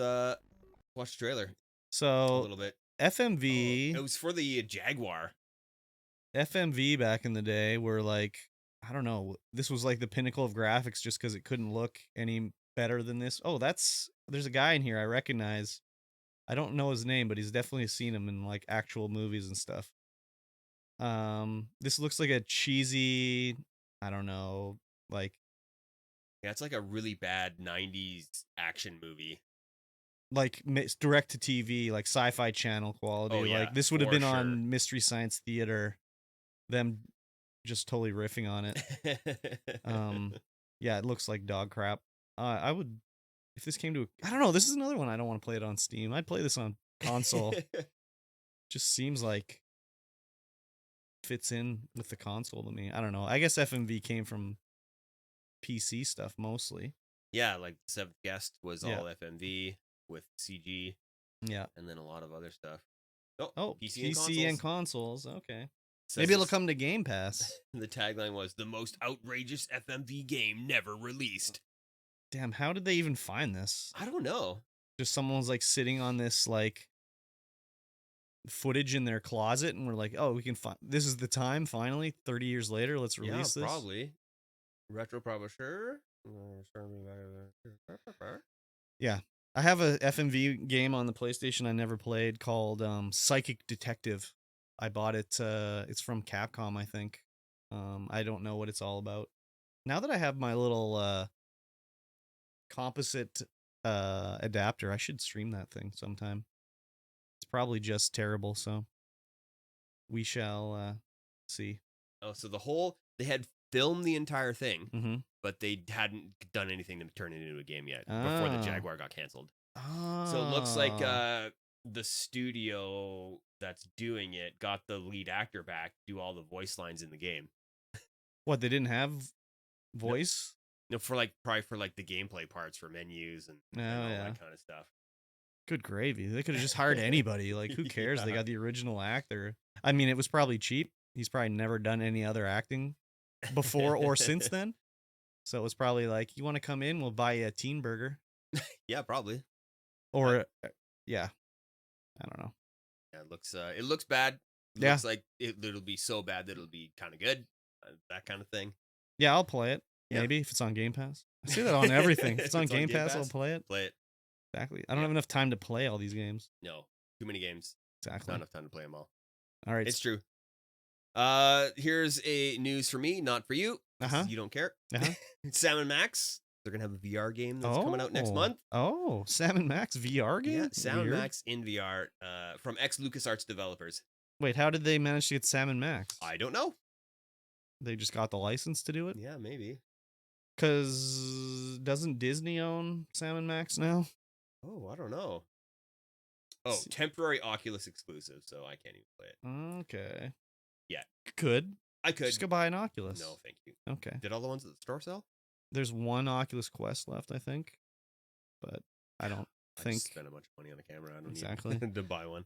Watch the trailer a So little bit. FMV, It was for the Jaguar. FMV back in the day were like, I don't know, this was like the pinnacle of graphics just because it couldn't look any better than this. Oh, there's a guy in here I recognize. I don't know his name, but he's definitely seen him in like actual movies and stuff. This looks like a cheesy, I don't know, like Yeah, it's like a really bad 90s action movie. like direct to TV, like Sci-Fi Channel quality. Oh, yeah, like this would have for been sure. on Mystery Science Theater. Them just totally riffing on it. Yeah, it looks like dog crap. I would, if this came to, I don't know. This is another one I don't want to play it on Steam. I'd play this on console. Just seems like fits in with the console to me. I don't know. I guess FMV came from PC stuff mostly. Yeah, like the Seventh Guest was Yeah. all FMV with CG. Yeah. And then a lot of other stuff. Oh, PC and consoles. Okay. Says Maybe it'll come to Game Pass. The tagline was the most outrageous FMV game never released. Damn, how did they even find this? I don't know. Just someone's like sitting on this like footage in their closet and we're like, oh, we can find this is the time finally 30 years later, let's release this. Probably. Retro publisher. Yeah. I have a FMV game on the PlayStation I never played called Psychic Detective. I bought it. It's from Capcom, I think. I don't know what it's all about. Now that I have my little composite adapter, I should stream that thing sometime. It's probably just terrible, so we shall see. Oh, so they had filmed the entire thing, but they hadn't done anything to turn it into a game yet before the Jaguar got canceled. Oh. So it looks like the studio that's doing it got the lead actor back to do all the voice lines in the game. What, they didn't have voice? No, probably for like the gameplay parts for menus and all that kind of stuff. Good gravy. They could have just hired anybody. Like, who cares? Yeah. They got the original actor. I mean, it was probably cheap. He's probably never done any other acting before or since then. So it was probably like, you want to come in? We'll buy you a teen burger. Yeah, probably. Or, yeah. I don't know. Yeah, it looks bad. It looks like it'll be so bad that it'll be kind of good. That kind of thing. Yeah, I'll play it. Yeah. Maybe if it's on Game Pass. I say that on everything. If it's on Game Pass, I'll play it. Play it. Exactly. I don't have enough time to play all these games. No, too many games. Exactly. Not enough time to play them all. All right. It's true. Here's a news for me, not for you. You don't care. Sam & Max. They're gonna have a VR game that's coming out next month. Oh, Sam & Max VR game? Yeah, Sam & Max in VR from ex-LucasArts developers. Wait, how did they manage to get Sam & Max? I don't know. They just got the license to do it? Yeah, maybe. Because doesn't Disney own Sam & Max now? Oh, I don't know. Oh, temporary Oculus exclusive, so I can't even play it. Okay. Yeah. I could. Just go buy an Oculus. No, thank you. Okay. Did all the ones at the store sell? There's one Oculus Quest left, I think. But I don't think. I spent a bunch of money on a camera. I don't need to buy one.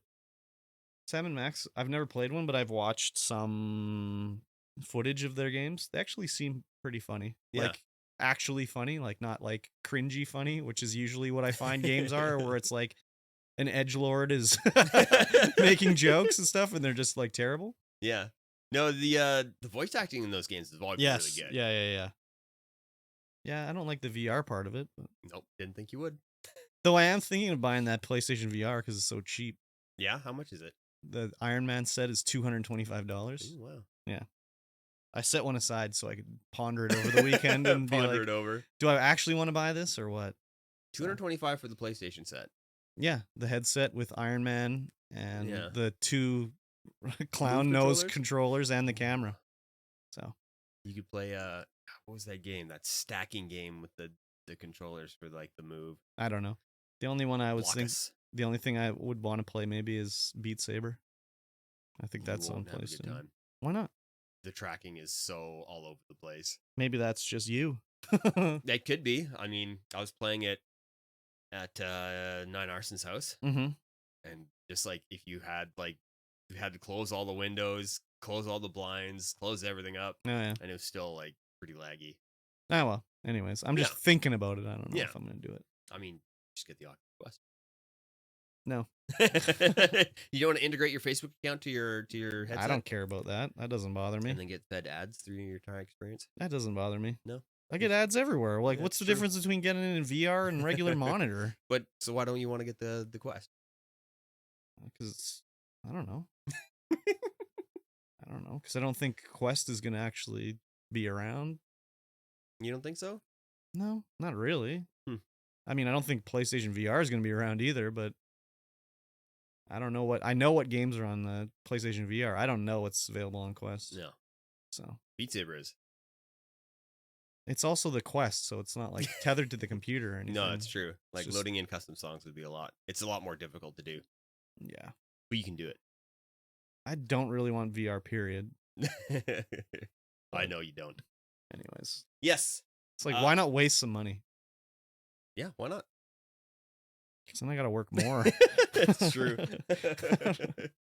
Sam & Max, I've never played one, but I've watched some footage of their games. They actually seem pretty funny. Yeah. Like, actually funny. Like, not like cringy funny, which is usually what I find games are, where it's like an edgelord is making jokes and stuff, and they're just like terrible. Yeah. No, the voice acting in those games is always really good. Yeah. Yeah, I don't like the VR part of it. But... Nope, didn't think you would. Though I am thinking of buying that PlayStation VR because it's so cheap. Yeah, how much is it? The Iron Man set is $225. Ooh, wow. Yeah. I set one aside so I could ponder it over the weekend and be like, it over. Do I actually want to buy this or what? $225 for the PlayStation set. Yeah, the headset with Iron Man and the two clown Move nose controllers and the camera. So you could play what was that game? That stacking game with the controllers for like the Move. I don't know. The only one I would think, the only thing I would want to play maybe is Beat Saber. I think that's on PlayStation. Why not? The tracking is so all over the place. Maybe that's just you. That could be. I mean, I was playing it at Nine Arson's house, and just like if you had to close all the windows, close all the blinds, close everything up, and it was still like pretty laggy. Oh well. Anyways, I'm just thinking about it. I don't know if I'm gonna do it. I mean, just get the Oculus Quest. No. You don't want to integrate your Facebook account to your headset? I don't care about that. That doesn't bother me. And then get fed ads through your entire experience? That doesn't bother me. No. I get ads everywhere. Like, Yeah, what's the true. difference between getting it in VR and regular monitor? But so why don't you want to get the Quest? Because I don't know. I don't know. Because I don't think Quest is gonna actually be around. You don't think so? No, not really. Hmm. I mean, I don't think PlayStation VR is gonna be around either. But I don't know what. I know what games are on the PlayStation VR. I don't know what's available on Quest. No. So Beat Saber is. it's also the Quest, so it's not like tethered to the computer or anything. No, that's true. Like just- loading in custom songs would be a lot. It's a lot more difficult to do, Yeah. but you can do I don't really want VR, period. it. I know you don't. Anyways. Yes. It's like, why not waste some money? Yeah, why not? Because then I gotta work more. It's true.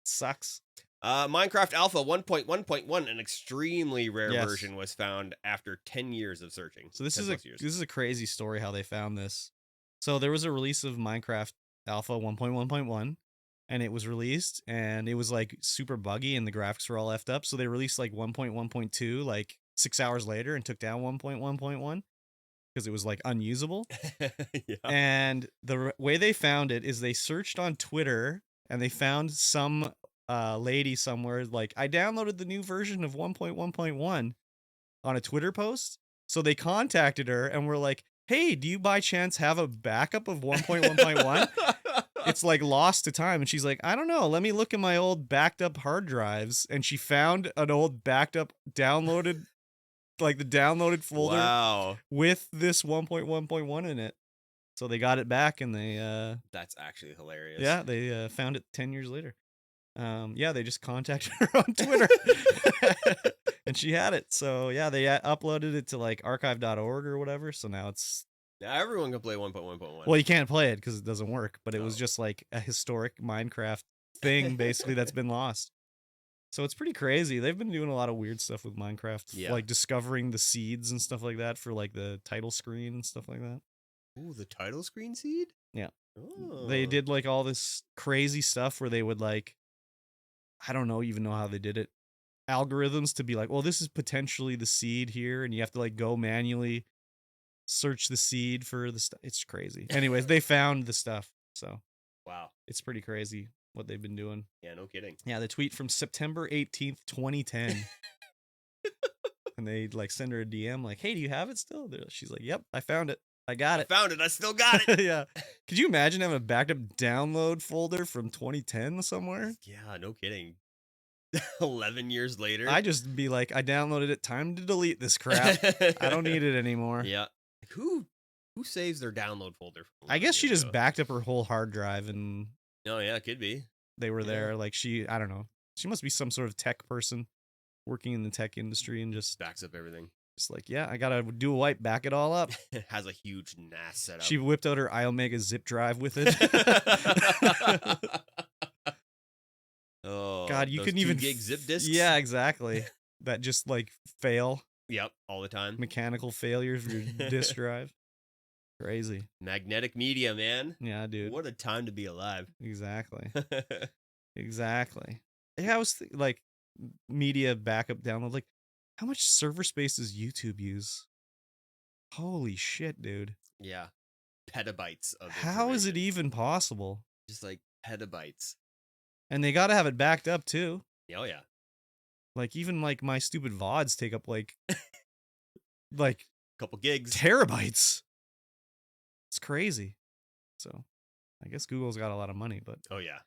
Sucks. Minecraft Alpha 1.1.1, an extremely rare Yes. version, was found after 10 years of searching. So this 10 is plus years. a crazy story how they found this. So there was a release of Minecraft Alpha 1.1.1, and it was released, and it was like super buggy, and the graphics were all effed up. So they released like 1.1.2 like 6 hours later, and took down 1.1.1 because it was like unusable. Yeah. And the way they found it is they searched on Twitter, and they found some lady somewhere like, I downloaded the new version of 1.1.1 on a Twitter post. So they contacted her and were like, hey, do you by chance have a backup of 1.1.1? It's like lost to time. And she's like, I don't know. Let me look at my old backed up hard drives. And she found an old backed up downloaded, like the downloaded folder Wow. with this 1.1.1 in it. So they got it back, and they That's actually hilarious. yeah, they found it 10 years later. Yeah, they just contacted her on Twitter, and she had it. So yeah, they uploaded it to like archive.org or whatever. So now it's, Now everyone can play 1.1.1. well, you can't play it because it doesn't work. But it was Oh. just like a historic Minecraft thing, basically, that's been lost. So it's pretty crazy. They've been doing a lot of weird stuff with Minecraft, Yeah. like discovering the seeds and stuff like that for like the title screen and stuff like that. Ooh, the title screen seed? Yeah. Oh. They did like all this crazy stuff where they would like, I don't know, even know how they did it, algorithms to be like, well, this is potentially the seed here, and you have to like go manually search the seed for the stuff. It's crazy. Anyways, they found the stuff, so Wow. it's pretty crazy what they've been doing. Yeah, no kidding. Yeah, the tweet from September 18th, 2010. And they like send her a DM like, hey, do you have it still? She's like, yep, I found it. I got it. Found it. I still got it. Yeah. Could you imagine having a backed up download folder from 2010 somewhere? Yeah, no kidding. 11 years later. I just be like, I downloaded it. Time to delete this crap. I don't need it anymore. Yeah. Who saves their download folder? From I guess she 11 years just ago? backed up her whole hard drive, and Oh yeah, could be. they were Yeah. there. Like I don't know. She must be some sort of tech person working in the tech industry, and just Backs up everything. like, yeah, I gotta do a wipe, back it all up. Has a huge NAS setup. She whipped out her iOmega zip drive with it. Oh God, you those couldn't 2 even gig zip disks. Yeah, exactly. That just like fail, Yep. All the time. mechanical failures of your disk drive. Crazy. Magnetic media, man. Yeah, dude. What a time to be alive. Exactly. Exactly. Yeah, I was like media backup download. Like, how much server space does YouTube use? Holy shit, dude. Yeah. Petabytes of How is it information. even possible? Just like petabytes. And they got to have it backed up too. Oh yeah. Like, even like my stupid VODs take up like Couple gigs. terabytes. It's crazy. So, I guess Google's got a lot of money, but Oh yeah.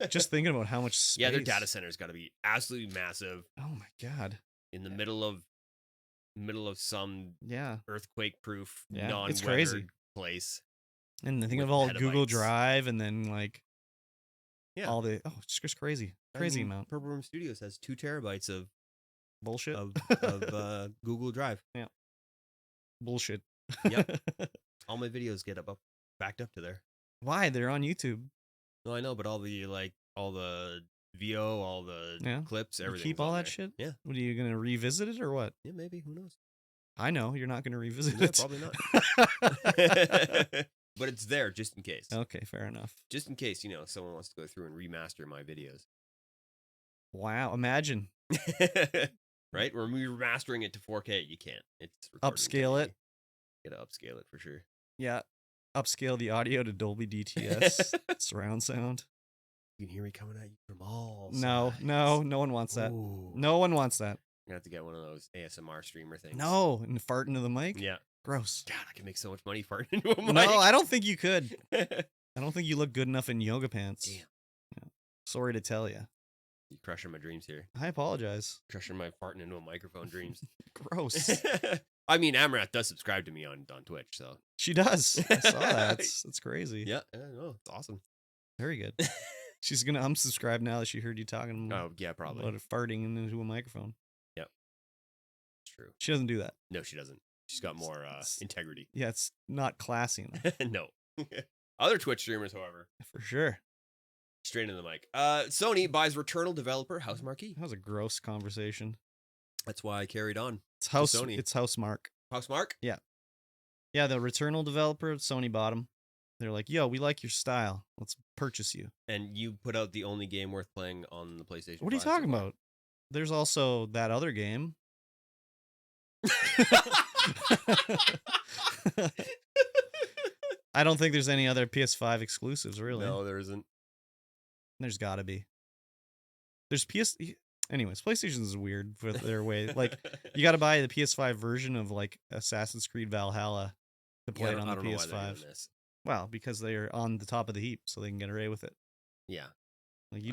just thinking about how much space. Yeah, their data center's got to be absolutely massive Oh my god. in the middle of some Yeah. earthquake-proof, Yeah, non-weathered it's crazy. place. And think With of all Google petabytes. Drive, and then like Yeah. all the it's just crazy. Crazy I mean, amount. Purple Room Studios has 2 terabytes of Bullshit. Google Drive. Bullshit. Yep. All my videos get backed up to there. Why? They're on YouTube. No, I know, but all the VO, all the Yeah. clips, You everything. keep all that shit? Yeah. What are you gonna revisit it or what? Yeah, maybe. Who knows? I know you're not gonna revisit Yeah, it. probably not. but it's there just in case. Okay, fair enough. Just in case, someone wants to go through and remaster my videos. Wow, imagine. Right? When we're remastering it to 4K, you can't. It's upscale it. You gotta upscale it for sure. Yeah. Upscale the audio to Dolby DTS surround sound. You can hear me coming at you from all sides. No one wants that. Ooh. No one wants that. You have to get one of those ASMR streamer things. No, and fart into the mic? Yeah. Gross. God, I can make so much money farting into a mic. No, I don't think you could. I don't think you look good enough in yoga pants. Damn. Yeah. Sorry to tell you. You're crushing my dreams here. I apologize. Crushing my farting into a microphone dreams. Gross. I mean, Amarath does subscribe to me on Twitch, so. She does. I saw that. That's crazy. Yeah, no, it's awesome. Very good. She's going to unsubscribe now that she heard you talking about farting into a microphone. Yep. It's true. She doesn't do that. No, she doesn't. She's got more integrity. Yeah, it's not classy enough. No. Other Twitch streamers, however. For sure. Straight into the mic. Sony buys Returnal developer Housemarque. That was a gross conversation. That's why I carried on. It's Sony. It's Housemarque. Housemarque? Yeah. Yeah, the Returnal developer, Sony bought them. They're like, yo, we like your style. Let's purchase you. And you put out the only game worth playing on the PlayStation 5. What are you talking about? There's also that other game. I don't think there's any other PS5 exclusives, really. No, there isn't. There's gotta be. There's Anyways, PlayStation is weird for their way. Like, you gotta buy the PS5 version of, like, Assassin's Creed Valhalla to play it on the PS5. Well, because they're on the top of the heap, so they can get away with it. Yeah. Like,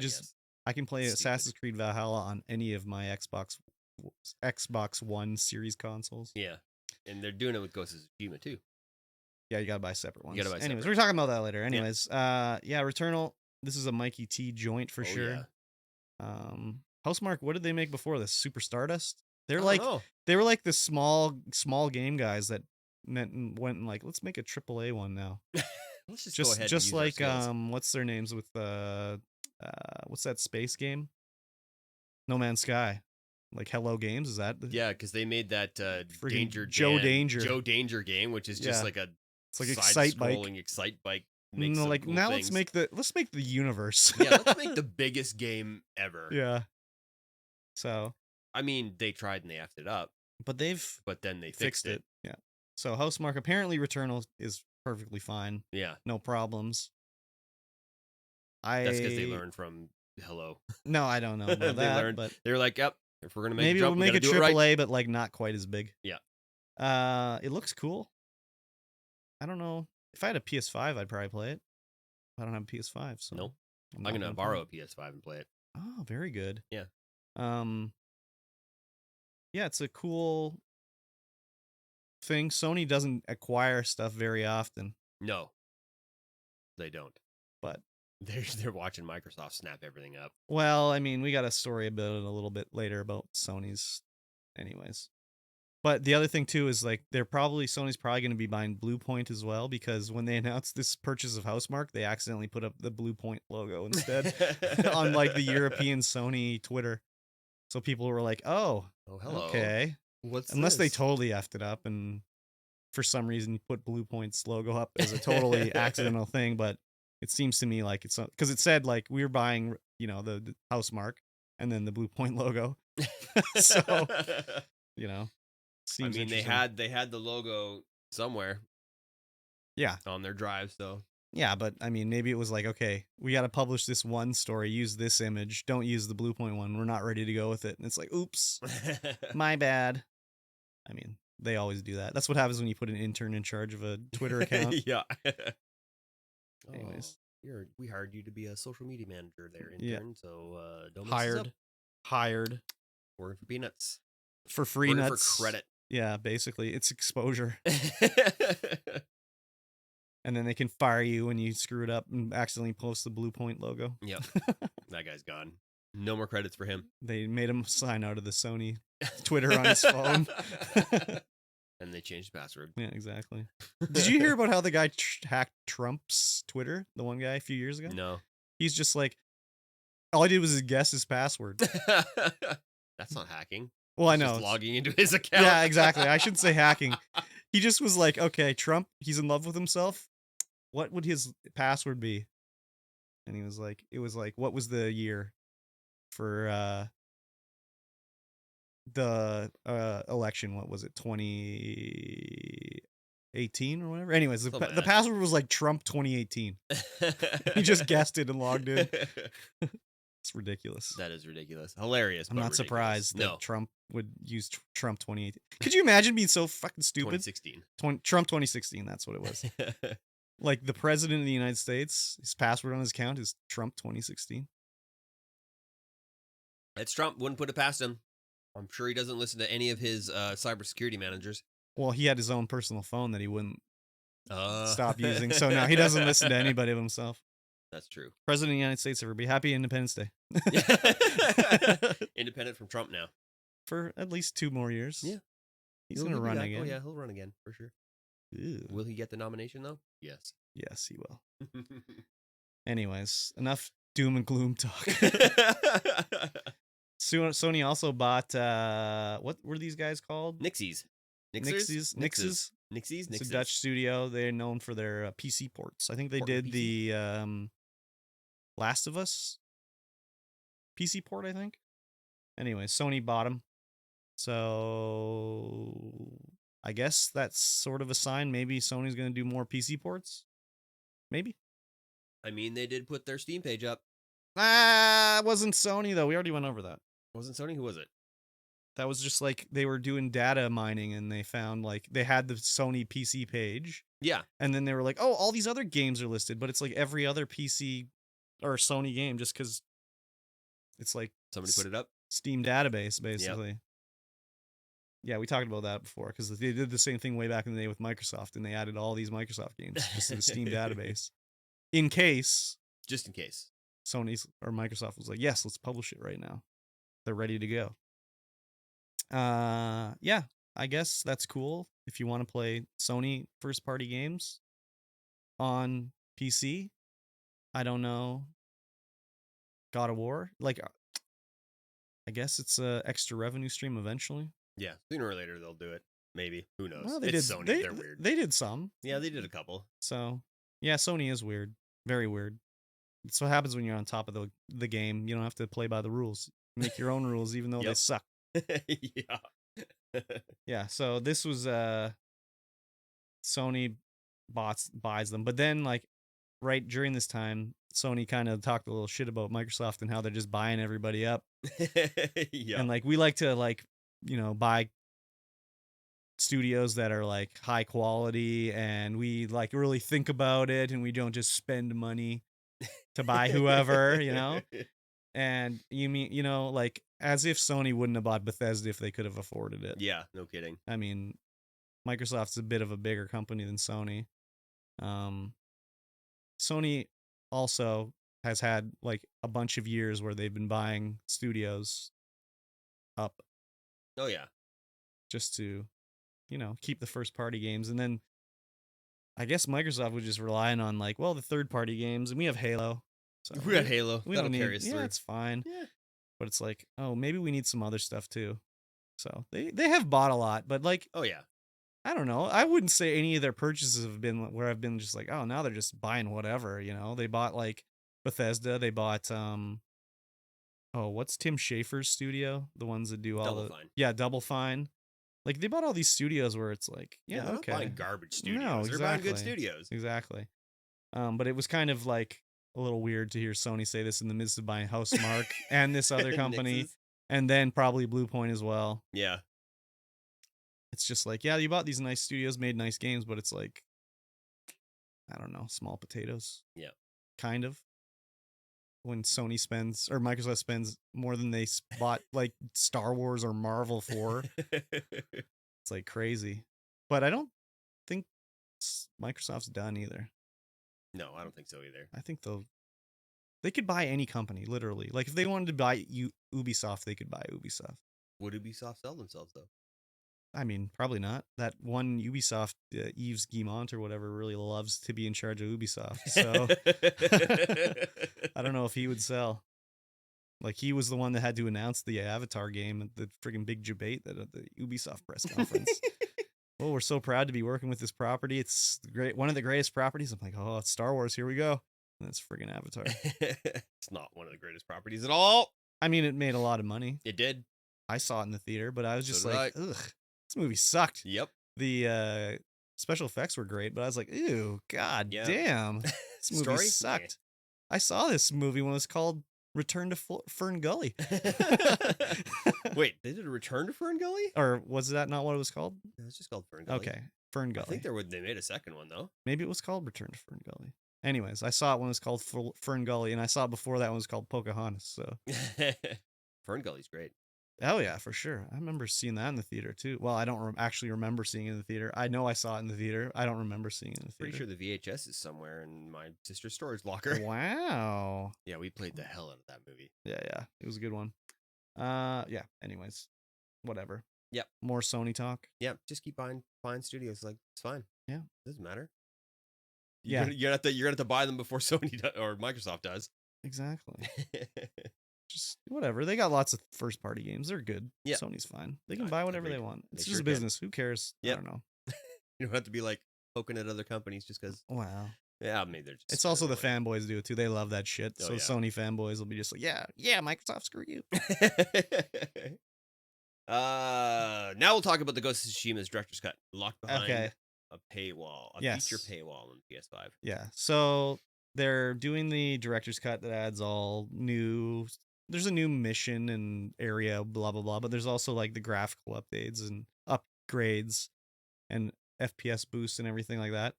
I can play Assassin's Creed Valhalla on any of my Xbox One series consoles. Yeah. And they're doing it with Ghost of Tsushima, too. Yeah, you gotta buy separate ones. Anyways, we're talking about that later. Anyways, yeah, Returnal. This is a MikeyT joint for sure. Yeah. Housemarque, what did they make before this? Super Stardust? They were like the small game guys that went and like, let's make a AAA one now. Let's just go ahead and just use like what's their names with what's that space game? No Man's Sky. Like Hello Games, is that? Yeah, because they made that Joe Danger game, which is just like a it's like side-scrolling Excite Bike. No, like cool now things. let's make the universe. Yeah, let's make the biggest game ever. Yeah. So I mean, they tried and they effed it up, but then they fixed it. Yeah. So Housemarque, apparently Returnal is perfectly fine. Yeah. No problems. That's because they learned from Hello. No, I don't know about that. But they were like, yep, if we're gonna make maybe a jump, we'll make a AAA, right. But like not quite as big. Yeah. It looks cool. I don't know. If I had a PS5, I'd probably play it. I don't have a PS5, so nope. I'm gonna borrow a PS5 and play it. Oh, very good. Yeah. Yeah, it's a cool thing. Sony doesn't acquire stuff very often. No, they don't. But they're watching Microsoft snap everything up. Well, I mean, we got a story about it a little bit later about Sony's, anyways. But the other thing too is like Sony's probably going to be buying Bluepoint as well, because when they announced this purchase of Housemarque, they accidentally put up the Bluepoint logo instead on like the European Sony Twitter. So people were like, "Oh, hello. Okay." Unless this? they totally effed it up and for some reason you put Bluepoint's logo up as a totally accidental thing, but it seems to me like it's because it said like we were buying, the Housemarque and then the Bluepoint logo. So, I mean, they had the logo somewhere. Yeah. On their drive, so. Yeah, but I mean, maybe it was like, okay, we got to publish this one story, use this image, don't use the Bluepoint one. We're not ready to go with it. And it's like, oops, my bad. I mean, they always do that. That's what happens when you put an intern in charge of a Twitter account. Yeah. Anyways. We hired you to be a social media manager there, intern, yeah. So don't mess us up. Hired. Working for peanuts. For free nuts. For credit. Yeah, basically. It's exposure. And then they can fire you when you screw it up and accidentally post the Bluepoint logo. Yep. That guy's gone. No more credits for him. They made him sign out of the Sony Twitter on his phone. And they changed the password. Yeah, exactly. Did you hear about how the guy hacked Trump's Twitter? The one guy a few years ago? No. He's just like, all I did was guess his password. That's not hacking. Well, I know. Just logging into his account. Yeah, exactly. I shouldn't say hacking. He just was like, okay, Trump, he's in love with himself. what would his password be? And he was like, it was like, what was the year for the election? What was it? 2018 or whatever. Anyways, the password was like Trump 2018. He just guessed it and logged in. It's ridiculous. That is ridiculous. Hilarious. I'm not ridiculous. surprised that Trump would use Trump 2018. Could you imagine being so fucking stupid? 2016. Trump 2016. That's what it was. Like the president of the United States, his password on his account is Trump 2016. It's Trump. Wouldn't put it past him. I'm sure he doesn't listen to any of his cybersecurity managers. Well, he had his own personal phone that he wouldn't stop using. So now he doesn't listen to anybody but himself. That's true. President of the United States, everybody. Happy Independence Day. Independent from Trump now. For at least 2 more years. Yeah. He's going to run again. Oh, yeah, he'll run again for sure. Ew. Will he get the nomination, though? Yes. Yes, he will. Anyways, enough doom and gloom talk. Sony also bought, what were these guys called? Nixies. Nixes. It's a Dutch studio. They're known for their PC ports. I think they did the Last of Us PC port, I think. Anyway, Sony bought them. So I guess that's sort of a sign. Maybe Sony's going to do more PC ports. Maybe. I mean, they did put their Steam page up. It wasn't Sony, though. We already went over that. Wasn't Sony? Who was it? That was just like they were doing data mining and they found like they had the Sony PC page. Yeah. And then they were like, oh, all these other games are listed, but it's like every other PC or Sony game just because it's like somebody put it up. Steam database, basically. Yep. Yeah, we talked about that before because they did the same thing way back in the day with Microsoft and they added all these Microsoft games just to the Steam database. Just in case. Sony's or Microsoft was like, yes, let's publish it right now. They're ready to go. Yeah, I guess that's cool if you want to play Sony first party games on PC. I don't know. God of War, like I guess it's a extra revenue stream eventually. Yeah, sooner or later they'll do it. Maybe. Who knows? Well, it's Sony. They're weird. They did some. Yeah, they did a couple. So yeah, Sony is weird. Very weird. It's what happens when you're on top of the game. You don't have to play by the rules. Make your own rules, even though they suck. Yeah. Yeah, so this was Sony buys them. But then like right during this time, Sony kind of talked a little shit about Microsoft and how they're just buying everybody up. Yeah. And like we like to like, buy studios that are like high quality and we like really think about it and we don't just spend money to buy whoever, And you mean, like as if Sony wouldn't have bought Bethesda if they could have afforded it. Yeah, no kidding. I mean, Microsoft's a bit of a bigger company than Sony. Sony also has had like a bunch of years where they've been buying studios up. Oh yeah. Just to, keep the first party games. And then I guess Microsoft was just relying on like, well, the third party games, and we have Halo. So we got Halo. We That'll don't carry us through. Yeah, it's fine. Yeah. But it's like, oh, maybe we need some other stuff too. So they have bought a lot, but like, oh yeah, I don't know. I wouldn't say any of their purchases have been where I've been just like, oh, now they're just buying whatever. They bought like Bethesda. They bought what's Tim Schafer's studio? The ones that do all Double the Fine. Double Fine. Like they bought all these studios where it's like, they're okay, not buying garbage studios. No, exactly. They're buying good studios. Exactly. But it was kind of like a little weird to hear Sony say this in the midst of buying Housemarque and this other company, and then probably Blue Point as well. Yeah. It's just like, yeah, you bought these nice studios, made nice games, but it's like, I don't know, small potatoes. Yeah. Kind of. When Sony spends, or Microsoft spends more than they bought like Star Wars or Marvel for. It's like crazy. But I don't think Microsoft's done either. No, I don't think so either. I think they could buy any company, literally. Like if they wanted to buy Ubisoft, they could buy Ubisoft. Would Ubisoft sell themselves though? I mean, probably not. That one Ubisoft, Yves Guillemot or whatever, really loves to be in charge of Ubisoft. So I don't know if he would sell. Like he was the one that had to announce the Avatar game at the friggin' big debate at the Ubisoft press conference. oh, we're so proud to be working with this property. It's great, one of the greatest properties. I'm like, oh, it's Star Wars. Here we go. And it's friggin' Avatar. It's not one of the greatest properties at all. I mean, it made a lot of money. It did. I saw it in the theater, but I was just So like, ugh, this movie sucked. Yep. The special effects were great, but I was like, ew, god damn, this movie sucked. Yeah. I saw this movie when it was called Return to Fern Gully. Wait, they did a Return to Fern Gully? Or was that not what it was called? It was just called Fern Gully. Okay, Fern Gully. I think they made a second one, though. Maybe it was called Return to Fern Gully. Anyways, I saw it when it was called Fern Gully, and I saw it before that one was called Pocahontas, so. Fern Gully's great. Oh, yeah, for sure. I remember seeing that in the theater, too. Well, I don't actually remember seeing it in the theater. I know I saw it in the theater. I don't remember seeing it in the theater. Pretty sure the VHS is somewhere in my sister's storage locker. Wow. Yeah, we played the hell out of that movie. Yeah. It was a good one. Yeah, anyways. Whatever. Yep. More Sony talk. Yeah, just keep buying studios. Like, it's fine. Yeah. Doesn't matter. Yeah. You're gonna have to buy them before Sony or Microsoft does. Exactly. Just whatever. They got lots of first party games. They're good. Yeah. Sony's fine. They can buy whatever they want. It's They just sure a business. Who cares? Yep. I don't know. You don't have to be like poking at other companies just because. Wow. Yeah, maybe they're just. It's also the fanboys do it too. They love that shit. Oh, so yeah. Sony fanboys will be just like, yeah, Microsoft, screw you. Now we'll talk about the Ghost of Tsushima's director's cut, locked behind a paywall, a feature paywall on PS5. Yeah. So they're doing the director's cut that adds all new. There's a new mission and area, blah blah blah. But there's also like the graphical updates and upgrades and FPS boosts and everything like that.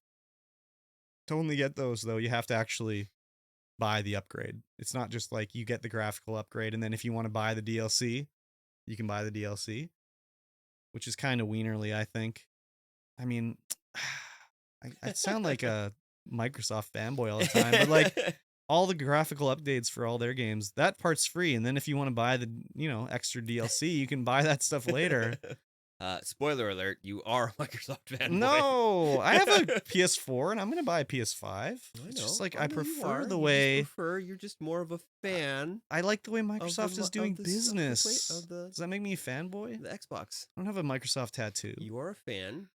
To only get those though, you have to actually buy the upgrade. It's not just like you get the graphical upgrade and then if you want to buy the DLC, you can buy the DLC, which is kind of wienerly, I think. I mean, I sound like a Microsoft fanboy all the time, but like all the graphical updates for all their games, that part's free. And then if you want to buy the, extra DLC, you can buy that stuff later. Spoiler alert, you are a Microsoft fanboy. No, I have a PS4 and I'm going to buy a PS5. I know. It's just like I I know prefer the you way you're just more of a fan. I like the way Microsoft is doing business. Of the Does that make me a fanboy? the Xbox. I don't have a Microsoft tattoo. You are a fan.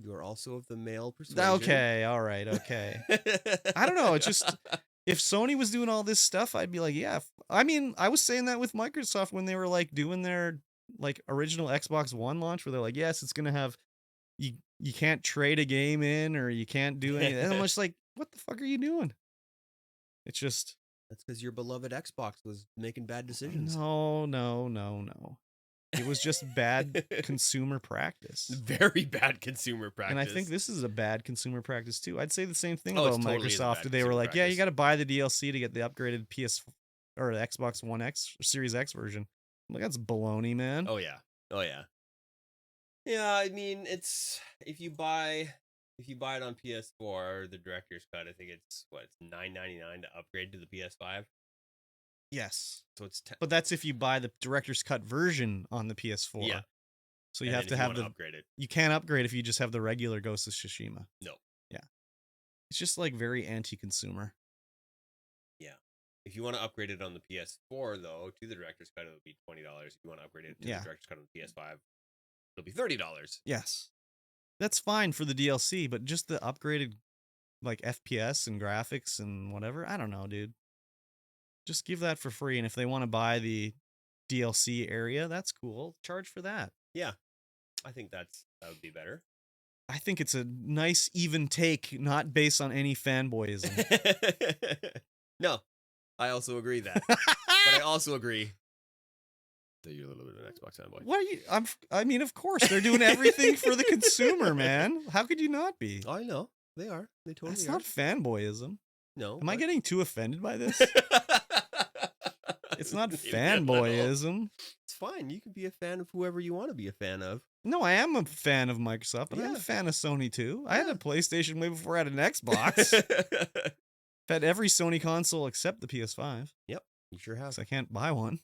You are also of the male persuasion. Okay, all right, okay. I don't know. It's just if Sony was doing all this stuff, I'd be like, yeah. I mean, I was saying that with Microsoft when they were like doing their like original Xbox One launch, where they're like, yes, it's gonna have you can't trade a game in or you can't do anything. And I'm just like, what the fuck are you doing? It's just that's because your beloved Xbox was making bad decisions. No. It was just bad consumer practice. Very bad consumer practice. And I think this is a bad consumer practice too. I'd say the same thing Oh, about it's totally Microsoft. They were like, yeah, you got to buy the DLC to get the upgraded PS or the Xbox One X or Series X version. I'm like, that's baloney, man. Oh yeah. Yeah, I mean, it's if you buy it on PS4, the director's cut, I think it's $9.99 to upgrade to the PS5. Yes. So it's but that's if you buy the director's cut version on the PS4. Yeah. So you have to have upgrade it. You can't upgrade if you just have the regular Ghost of Tsushima. No. Yeah. It's just like very anti-consumer. Yeah. If you want to upgrade it on the PS4 though, to the director's cut, it'll be $20. If you want to upgrade it to the director's cut on the PS5, it'll be $30. Yes. That's fine for the DLC, but just the upgraded like FPS and graphics and whatever, I don't know, dude. Just give that for free, and if they want to buy the DLC area, that's cool. Charge for that. Yeah. I think that would be better. I think it's a nice even take, not based on any fanboyism. No. I also agree that. But I also agree that you're a little bit of an Xbox fanboy. What are you? I mean, of course, they're doing everything for the consumer, man. How could you not be? I know. They are. They totally That's are. not fanboyism. No. Am I getting too offended by this? It's not fanboyism. It's fine. You can be a fan of whoever you want to be a fan of. No, I am a fan of Microsoft, but I'm a fan of Sony too. I had a PlayStation way before I had an Xbox. I've had every Sony console except the PS5. Yep, you sure have. 'Cause I can't buy one.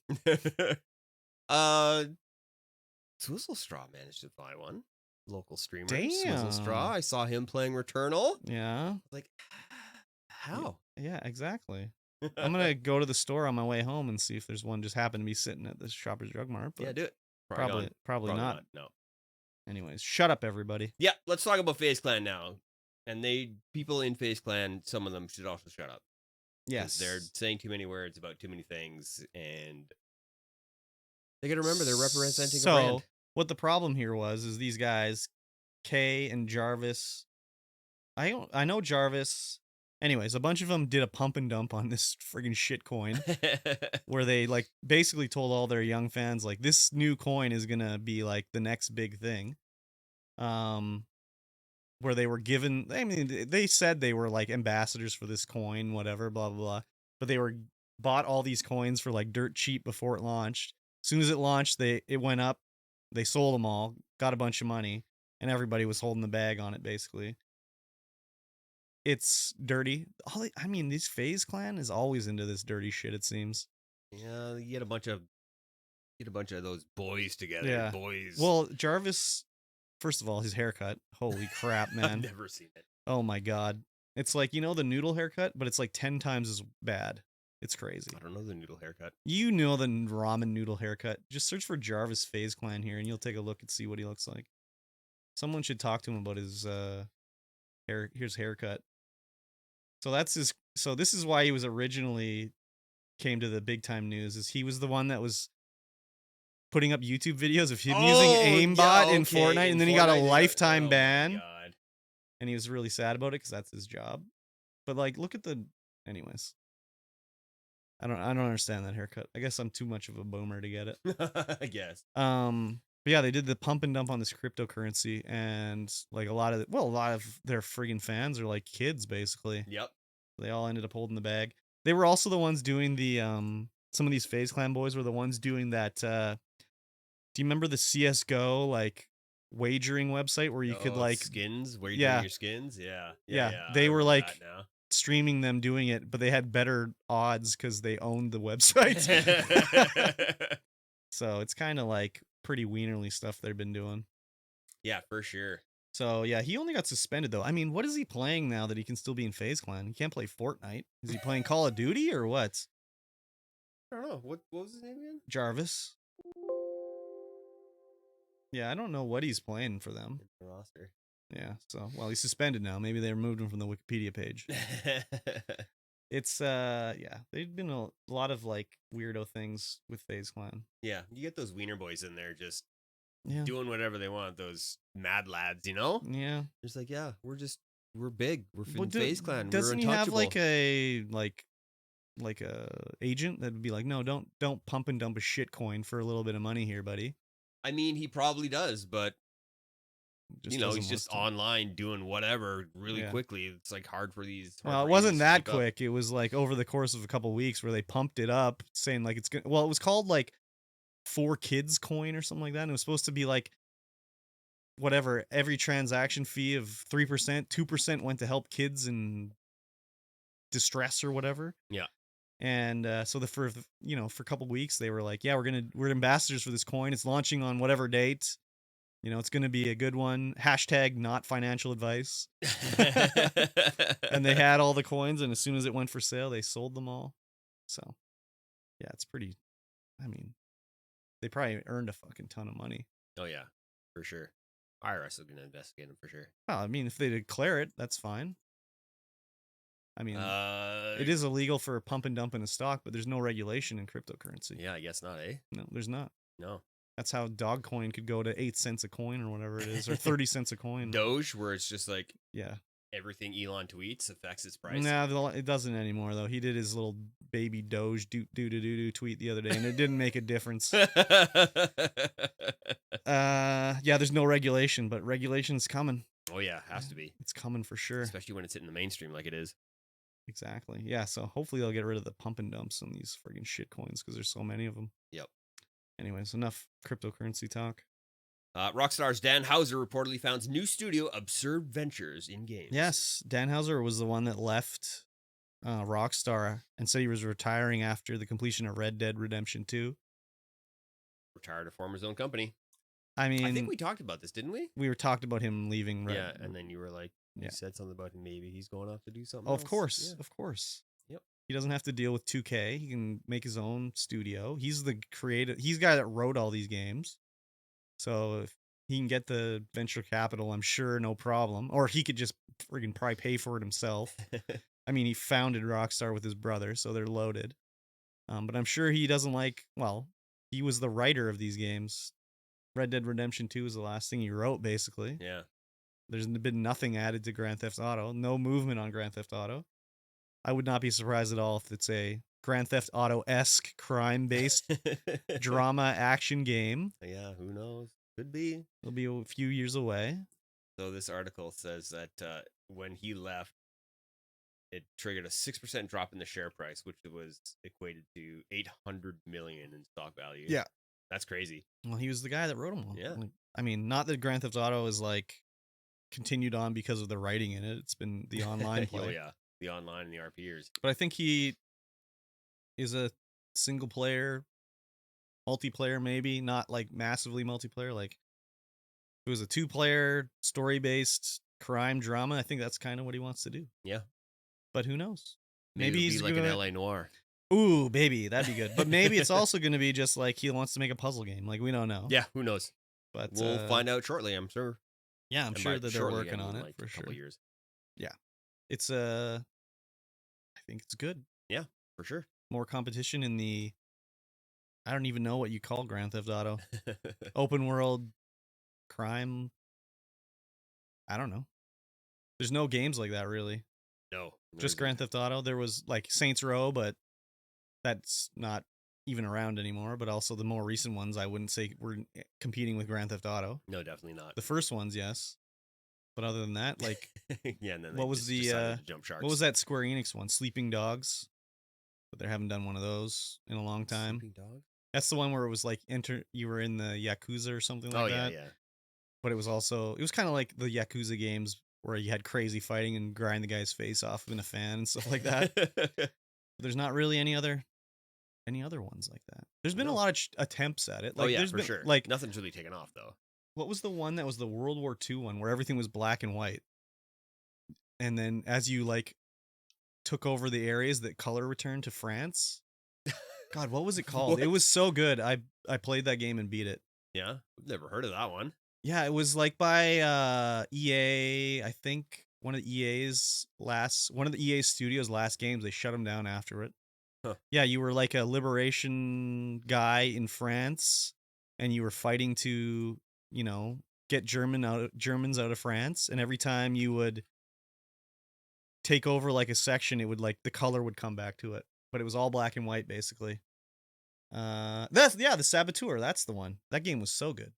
Swizzlestraw managed to buy one. Local streamer. Damn. Swizzlestraw. I saw him playing Returnal. Yeah. Like, how? Yeah, exactly. I'm going to go to the store on my way home and see if there's one just happened to be sitting at the Shoppers Drug Mart. Yeah, do it. Probably not. No. Anyways, shut up, everybody. Yeah, let's talk about FaZe Clan now. And people in FaZe Clan, some of them should also shut up. Yes. They're saying too many words about too many things, and they got to remember they're representing a brand. What the problem here is these guys, Kay and Jarvis. I know Jarvis. Anyways, a bunch of them did a pump and dump on this friggin' shit coin where they like basically told all their young fans like this new coin is gonna be like the next big thing. Where they were given, I mean, they said they were like ambassadors for this coin, whatever, blah blah blah. But they were bought all these coins for like dirt cheap before it launched. As soon as it launched, it went up. They sold them all, got a bunch of money, and everybody was holding the bag on it basically. It's dirty. I mean, this FaZe Clan is always into this dirty shit, it seems. Yeah, you get a bunch of those boys together. Yeah. Boys. Well, Jarvis, first of all, his haircut. Holy crap, man. I've never seen it. Oh my god. It's like, you know the noodle haircut, but it's like 10 times as bad. It's crazy. I don't know the noodle haircut. You know the ramen noodle haircut. Just search for Jarvis FaZe Clan here, and you'll take a look and see what he looks like. Someone should talk to him about his haircut. So this is why he was originally came to the big time news. Is he was the one that was putting up YouTube videos of him using aimbot in Fortnite, and then he got a lifetime ban. My God. And he was really sad about it because that's his job. But like, look at anyways. I don't understand that haircut. I guess I'm too much of a boomer to get it. I guess. But yeah, they did the pump and dump on this cryptocurrency, and like a lot of their friggin' fans are like kids basically. Yep. They all ended up holding the bag. They were also the ones doing the some of these FaZe Clan boys were the ones doing that. Do you remember the CS:GO like wagering website where you could like skins? Where you doing your skins? Yeah. They were like streaming them doing it, but they had better odds because they owned the website. So it's kind of like pretty wienerly stuff they've been doing. Yeah, for sure. So yeah, he only got suspended though. I mean, what is he playing now that he can still be in FaZe Clan? He can't play Fortnite. Is he playing Call of Duty or what? I don't know. What was his name again? Jarvis. Yeah, I don't know what he's playing for them. The roster. Yeah, so well, he's suspended now. Maybe they removed him from the Wikipedia page. It's they've been a lot of like weirdo things with FaZe Clan. Yeah, you get those wiener boys in there just doing whatever they want. Those mad lads, you know? Yeah. It's like, yeah, we're big. We're FaZe Clan. Doesn't he have like a agent that would be like, no, don't pump and dump a shit coin for a little bit of money here, buddy? I mean, he probably does, but he's just online doing whatever really quickly. It's like hard for these. Well, it wasn't that quick. It was like over the course of a couple of weeks where they pumped it up, saying like it's good. Well, it was called like 4 Kids coin or something like that. And it was supposed to be like whatever, every transaction fee of 3%, 2% went to help kids in distress or whatever. Yeah. And so for a couple of weeks they were like, yeah, we're ambassadors for this coin. It's launching on whatever date. It's going to be a good one. # not financial advice. And they had all the coins, and as soon as it went for sale, they sold them all. So, yeah, it's pretty. I mean, they probably earned a fucking ton of money. Oh, yeah, for sure. IRS is going to investigate them for sure. Well, I mean, if they declare it, that's fine. I mean, it is illegal for pump and dump in a stock, but there's no regulation in cryptocurrency. Yeah, I guess not, eh? No, there's not. No. That's how Dogecoin could go to 8 cents a coin or whatever it is, or 30 cents a coin. Doge, where it's just like yeah, everything Elon tweets affects its price. Nah, it doesn't anymore though. He did his little baby Doge do tweet the other day, and it didn't make a difference. Yeah, there's no regulation, but regulation's coming. Oh yeah, has to be. It's coming for sure, especially when it's hitting the mainstream like it is. Exactly. Yeah. So hopefully they'll get rid of the pump and dumps on these friggin' shit coins because there's so many of them. Yep. Anyways, enough cryptocurrency talk. Rockstar's Dan Houser reportedly founds new studio Absurd Ventures in games. Yes, Dan Houser was the one that left Rockstar and said he was retiring after the completion of Red Dead Redemption 2. Retired to form his own company. I mean, I think we talked about this, didn't we? We talked about him leaving. Yeah, and then you were like, you said something about maybe he's going off to do something. Of course, of course. Yep. He doesn't have to deal with 2K. He can make his own studio. He's the creative. He's the guy that wrote all these games. So he can get the venture capital, I'm sure, no problem. Or he could just friggin' probably pay for it himself. I mean, he founded Rockstar with his brother, so they're loaded. But I'm sure he doesn't like, well, he was the writer of these games. Red Dead Redemption 2 was the last thing he wrote, basically. Yeah. There's been nothing added to Grand Theft Auto. No movement on Grand Theft Auto. I would not be surprised at all if it's a Grand Theft Auto-esque crime-based drama action game. Yeah, who knows? Could be. It'll be a few years away. So this article says that when he left, it triggered a 6% drop in the share price, which was equated to $800 million in stock value. Yeah. That's crazy. Well, he was the guy that wrote them all. Yeah. I mean, not that Grand Theft Auto is like continued on because of the writing in it. It's been the online play. Oh, yeah. The online and the RPers. But I think he is a single player, multiplayer maybe, not like massively multiplayer. Like it was a 2-player story-based crime drama. I think that's kind of what he wants to do. Yeah. But who knows? Maybe he's like an LA Noire. Ooh, baby, that'd be good. But maybe it's also going to be just like he wants to make a puzzle game. Like we don't know. Yeah, who knows? But we'll find out shortly, I'm sure. Yeah, I'm sure that they're working on it like for a couple sure. years. Yeah, it's I think it's good. Yeah, for sure. More competition in the. I don't even know what you call Grand Theft Auto. Open world crime. I don't know. There's no games like that really. No. Just Grand Theft Auto. There was like Saints Row, but that's not even around anymore. But also the more recent ones, I wouldn't say we're competing with Grand Theft Auto. No, definitely not. The first ones, yes. But other than that, like, yeah. And then what was the jump sharks. what was that Square Enix one? Sleeping Dogs. But they haven't done one of those in a long time. Sleeping Dogs? That's the one where it was like you were in the Yakuza or something like that. Oh yeah. But it was kind of like the Yakuza games where you had crazy fighting and grind the guy's face off in a fan and stuff like that. But there's not really any other ones like that. There's been a lot of attempts at it. Like, there's been, for sure. Like nothing's really taken off though. What was the one that was the World War II one where everything was black and white? And then as you like took over the areas, that color returned to France. God, what was it called? It was so good. I played that game and beat it. Yeah, I've never heard of that one. Yeah, it was like by EA. I think one of the EA Studios' last games. They shut them down after it. Huh. Yeah, you were like a liberation guy in France, and you were fighting to, get Germans out of France. And every time you would take over like a section, it would like the color would come back to it, but it was all black and white basically. The Saboteur. That's the one. That game was so good.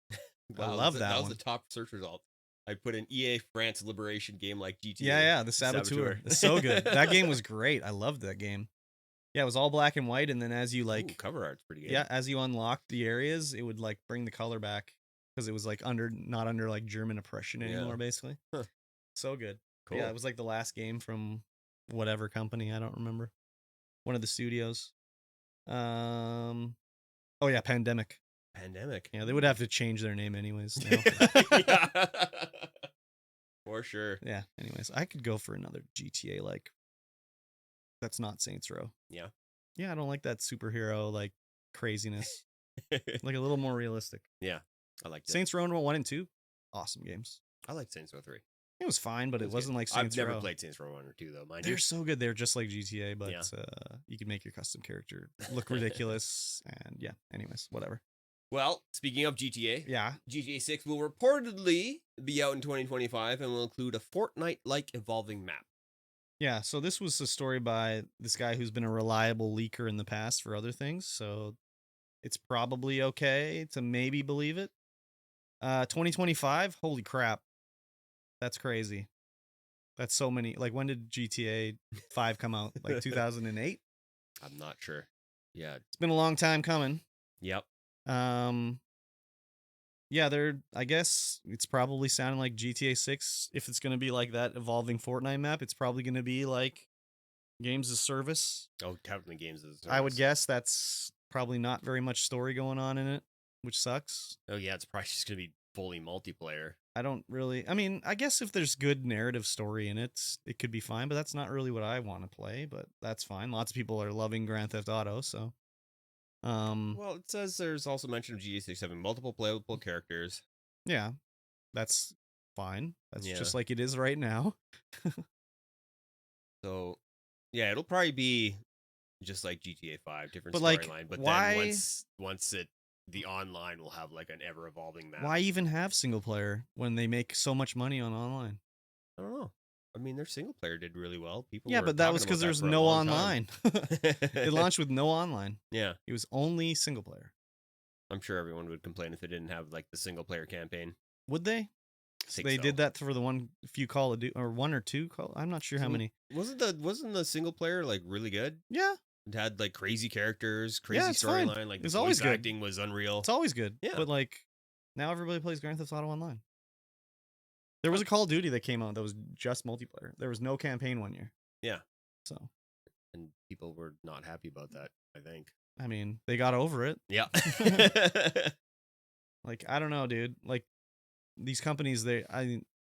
Wow, I love that one. That was the top search result. I put in EA France liberation game like GTA. Yeah, the Saboteur. It's so good. That game was great. I loved that game. Yeah, it was all black and white, and then as you like cover art's pretty good. Yeah, as you unlocked the areas, it would like bring the color back because it was like not under like German oppression anymore, basically. Huh. So good. Cool. Yeah, it was like the last game from whatever company, I don't remember. One of the studios. Oh yeah, Pandemic. Yeah, they would have to change their name anyways now. Yeah. For sure. Yeah, anyways, I could go for another GTA like that's not Saints Row. Yeah. Yeah, I don't like that superhero like craziness. Like a little more realistic. Yeah, I like Saints Row 1 and 2. Awesome games. I like Saints Row 3. It was fine, but it wasn't like Saints Row. Row. I've never played Saints Row 1 or 2 though, mind you. They're so good. They're just like GTA, but you can make your custom character look ridiculous. And yeah, anyways, whatever. Well, speaking of GTA, yeah, GTA 6 will reportedly be out in 2025 and will include a Fortnite-like evolving map. Yeah, so this was a story by this guy who's been a reliable leaker in the past for other things, so it's probably okay to maybe believe it. 2025? Holy crap. That's crazy. That's so many. Like, when did GTA 5 come out? Like 2008? I'm not sure. Yeah. It's been a long time coming. Yep. Yeah, I guess it's probably sounding like GTA 6. If it's going to be like that evolving Fortnite map, it's probably going to be like games as service. Oh, definitely games as service. I would guess that's probably not very much story going on in it, which sucks. Oh, yeah, it's probably just going to be fully multiplayer. I mean, I guess if there's good narrative story in it, it could be fine, but that's not really what I want to play, but that's fine. Lots of people are loving Grand Theft Auto, so. Well, it says there's also mention of GTA 6 having multiple playable characters, Yeah, that's fine. That's Yeah. just like it is right now. So, yeah, it'll probably be just like GTA 5, different But like, storyline. But then why? once the online will have like an ever evolving map. Why even have single player when they make so much money on online? I don't know. I mean, their single player did really well. People Yeah, were but that talking was about because that there's for a no long time. online. It launched with no online. Yeah, It was only single player. I'm sure everyone would complain if they didn't have like the single player campaign. Would they? So they did that for the few Call of Duty, or one or two Call. I'm not sure how many. Wasn't the single player like really good? Yeah. It had like crazy characters, crazy storyline. Like it's the always voice good. acting was unreal. It's always good. Yeah. But like now everybody plays Grand Theft Auto Online. There was a Call of Duty that came out that was just multiplayer. There was no campaign one year. Yeah. So. And people were not happy about that, I think. I mean, they got over it. Yeah. Like, I don't know, dude. Like, these companies, they're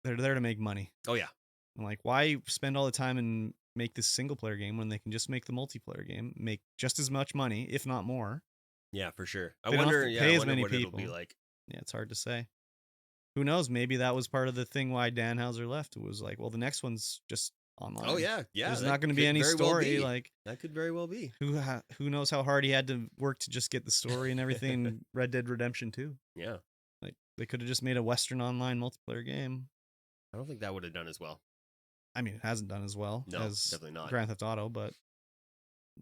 there to make money. Oh yeah. I'm like, why spend all the time and make this single player game when they can just make the multiplayer game, make just as much money, if not more? Yeah, for sure. I wonder as many what people. It'll be like. Yeah, it's hard to say. Who knows? Maybe that was part of the thing why Dan Houser left. It was like, well, the next one's just online. Oh yeah, yeah. There's not going to be any story. Like that could very well be. Who knows how hard he had to work to just get the story and everything. Red Dead Redemption 2. Yeah. Like they could have just made a Western online multiplayer game. I don't think that would have done as well. I mean, it hasn't done as well as definitely not. Grand Theft Auto, but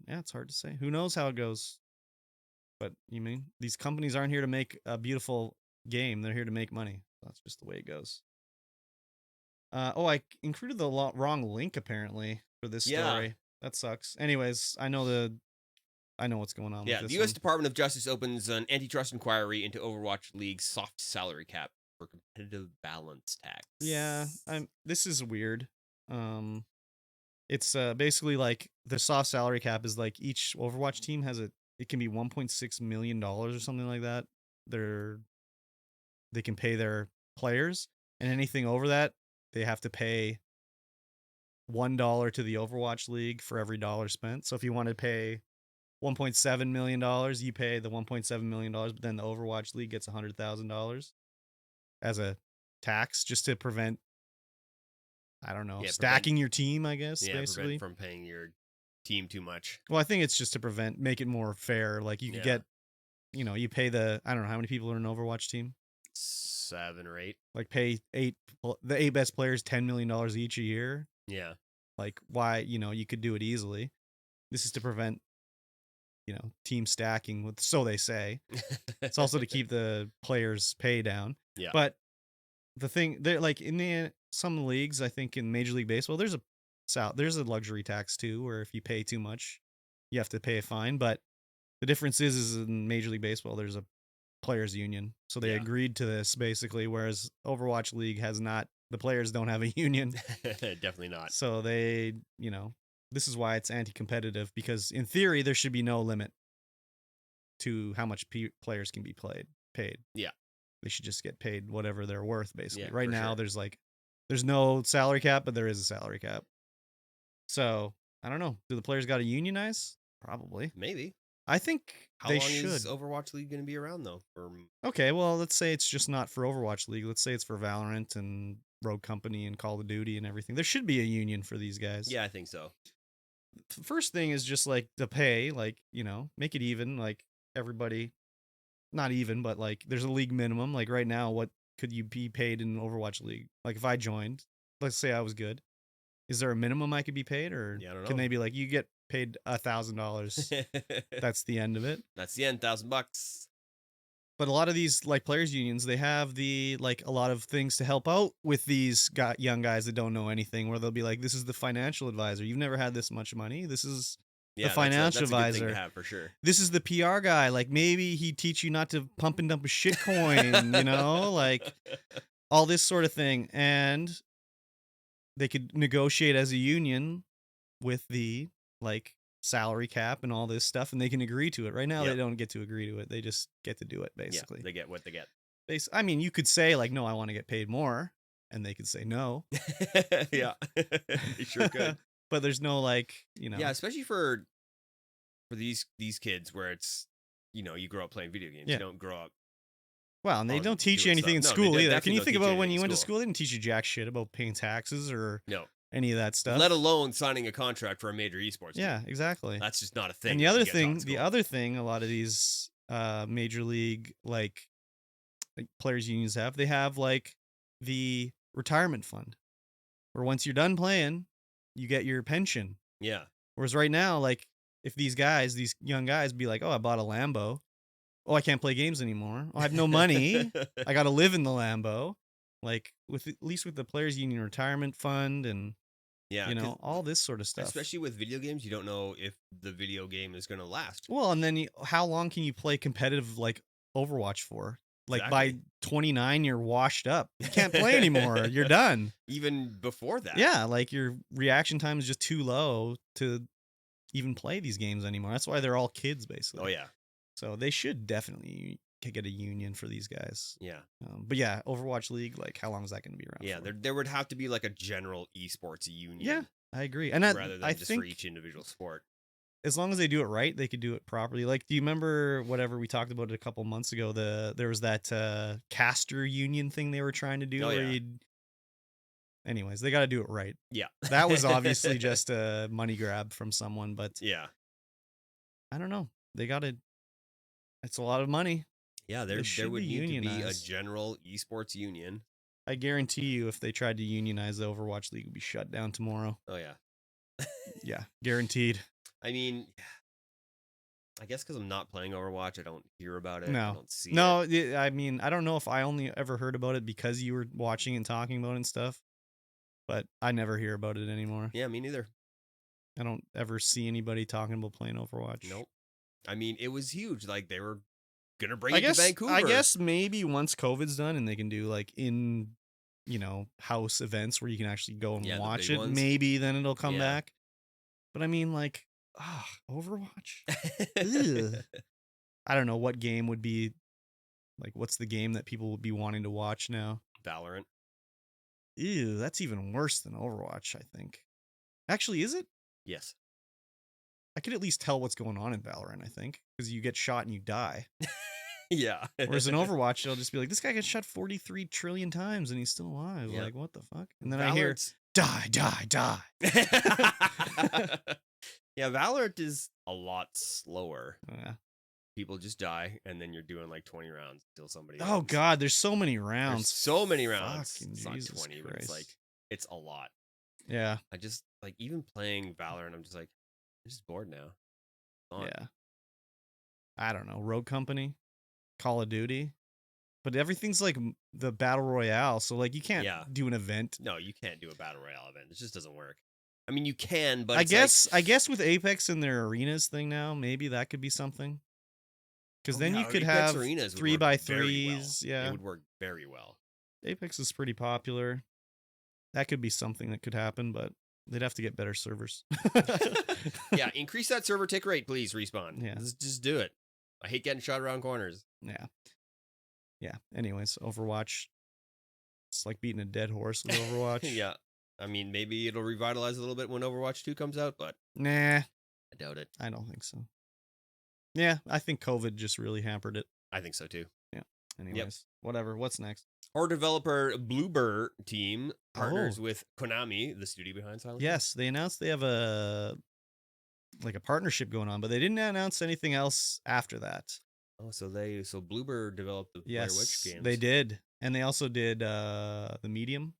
yeah, it's hard to say. Who knows how it goes? But you mean these companies aren't here to make a beautiful game; they're here to make money. That's just the way it goes. I included the wrong link apparently for this story. That sucks. Anyways, I know what's going on. Yeah, with the this U.S. one. Department of Justice opens an antitrust inquiry into Overwatch League's soft salary cap for competitive balance tax. Yeah, this is weird. It's basically like the soft salary cap is like each Overwatch team has it can be $1.6 million or something like that. They can pay their players, and anything over that, they have to pay $1 to the Overwatch League for every dollar spent. So if you want to pay $1.7 million, you pay the $1.7 million, but then the Overwatch League gets $100,000 as a tax just to prevent, I don't know, stacking your team, I guess, basically. Prevent from paying your team too much. Well, I think it's just to make it more fair. Like you could get, you pay I don't know how many people are in an Overwatch team. 7 or 8. Like pay the 8 best players $10 million each a year. Yeah. Like why, you could do it easily. This is to prevent, team stacking so they say. It's also to keep the players' pay down. Yeah. But the thing, they're like in some leagues, I think in Major League Baseball, there's a luxury tax too, where if you pay too much, you have to pay a fine. But the difference is in Major League Baseball, there's a players union, so they agreed to this basically, whereas Overwatch League has not. The players don't have a union. Definitely not. So they, this is why it's anti-competitive, because in theory there should be no limit to how much players can be paid. Yeah, they should just get paid whatever they're worth basically. Yeah, right now there's no salary cap, but there is a salary cap. So I don't know, do the players got to unionize? Probably. Maybe. I think they should. How long is Overwatch League going to be around, though? Okay, well, let's say it's just not for Overwatch League. Let's say it's for Valorant and Rogue Company and Call of Duty and everything. There should be a union for these guys. Yeah, I think so. The first thing is just like the pay, like, make it even, like everybody, not even, but like there's a league minimum. Like right now, what could you be paid in Overwatch League? Like if I joined, let's say I was good. Is there a minimum I could be paid, or I don't know. Can they be like, you get paid $1,000? That's the end of it. That's the end. $1,000. But a lot of these like players unions, they have a lot of things to help out with these young guys that don't know anything, where they'll be like, this is the financial advisor. You've never had this much money. This is the financial advisor. That's a good thing to have, for sure. This is the PR guy. Like maybe he'd teach you not to pump and dump a shit coin, like all this sort of thing. And they could negotiate as a union with the salary cap and all this stuff, and they can agree to it. Right now, They don't get to agree to it. They just get to do it, basically. Yeah, they get what they get. I mean, you could say no, I want to get paid more, and they could say no. Yeah, they sure could. But there's no Yeah, especially for these kids where it's you grow up playing video games. Yeah. You don't grow up Well, and they don't teach you anything in school either. Can you think about when you went to school? They didn't teach you jack shit about paying taxes or any of that stuff. Let alone signing a contract for a major esports team. Yeah, exactly. That's just not a thing. And the other thing, a lot of these major league like players unions have, they have like the retirement fund, where once you're done playing, you get your pension. Yeah. Whereas right now, like if these young guys be like, oh, I bought a Lambo. Oh, I can't play games anymore. Oh, I have no money. I got to live in the Lambo. Like at least with the players union retirement fund and all this sort of stuff. Especially with video games, you don't know if the video game is going to last. Well, and then how long can you play competitive like Overwatch for? Like by 29, you're washed up. You can't play anymore. You're done. Even before that. Yeah, like your reaction time is just too low to even play these games anymore. That's why they're all kids, basically. Oh, yeah. So they should definitely get a union for these guys. Yeah. But yeah, Overwatch League, like how long is that going to be around? Yeah, for? there would have to be like a general esports union. Yeah, I agree. And rather than just for each individual sport. As long as they do it right, they could do it properly. Like, do you remember whatever we talked about it a couple months ago? There was that caster union thing they were trying to do. Oh, where anyways, they got to do it right. Yeah. That was obviously just a money grab from someone, but yeah, I don't know. They got to. It's a lot of money. Yeah, there would need to be a general esports union. I guarantee you, if they tried to unionize the Overwatch League, it would be shut down tomorrow. Oh, yeah. Yeah, guaranteed. I mean, I guess because I'm not playing Overwatch, I don't hear about it. No. I don't see it. I mean, I don't know if I only ever heard about it because you were watching and talking about it and stuff, but I never hear about it anymore. Yeah, me neither. I don't ever see anybody talking about playing Overwatch. Nope. I mean, it was huge. Like, they were going to bring it to Vancouver. I guess maybe once COVID's done and they can do, like, house events where you can actually go and watch it, maybe then it'll come back. But I mean, like, Overwatch? I don't know what game would be, like, what's the game that people would be wanting to watch now? Valorant. Ew, that's even worse than Overwatch, I think. Actually, is it? Yes. I could at least tell what's going on in Valorant, I think, because you get shot and you die. Yeah. Whereas in Overwatch, it'll just be like, this guy gets shot 43 trillion times and he's still alive. Yep. Like, what the fuck? And then I hear, die, die, die. Yeah, Valorant is a lot slower. Yeah. People just die, and then you're doing like 20 rounds until somebody ends. Oh, God, there's so many rounds. There's so many rounds. Fucking it's Jesus not 20, Christ. but it's like, it's a lot. Yeah. I just, like, even playing Valorant, I'm just like, I'm just bored now. Yeah. I don't know. Rogue Company, Call of Duty. But everything's like the Battle Royale, so like you can't do an event. No, you can't do a Battle Royale event. It just doesn't work. I mean, you can, but I guess with Apex and their arenas thing now, maybe that could be something. Because then you could have 3x3s. Well. Yeah, it would work very well. Apex is pretty popular. That could be something that could happen, but they'd have to get better servers. Yeah, increase that server tick rate, please, Respawn. Yeah, just do it. I hate getting shot around corners. Yeah. Anyways, Overwatch. It's like beating a dead horse with Overwatch. Yeah. I mean, maybe it'll revitalize a little bit when Overwatch 2 comes out, but nah, I doubt it. I don't think so. Yeah, I think COVID just really hampered it. I think so too. Yeah. Anyways, whatever. What's next? Our developer Bloober team partners with Konami, the studio behind Silent Hill. Yes, they announced they have a partnership going on, but they didn't announce anything else after that. Oh, so Bloober developed the Blair Witch games. They did. And they also did The Medium,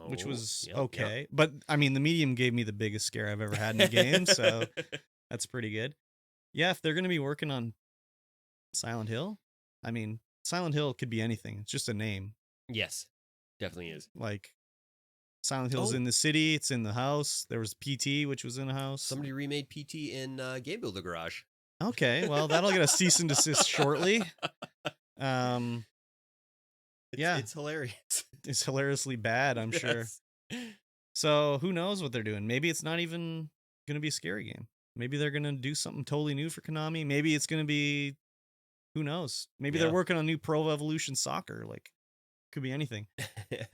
which was okay. Yep. But I mean, The Medium gave me the biggest scare I've ever had in a game, so that's pretty good. Yeah, if they're going to be working on Silent Hill, I mean, Silent Hill could be anything. It's just a name. Yes, definitely is. Like, Silent Hill's in the city. It's in the house. There was PT, which was in a house. Somebody remade PT in Game Builder Garage. Okay, well, that'll get a cease and desist shortly. It's hilarious. It's hilariously bad, I'm sure. So who knows what they're doing? Maybe it's not even going to be a scary game. Maybe they're going to do something totally new for Konami. Maybe it's going to be, who knows? Maybe they're working on new Pro Evolution Soccer. Like, could be anything.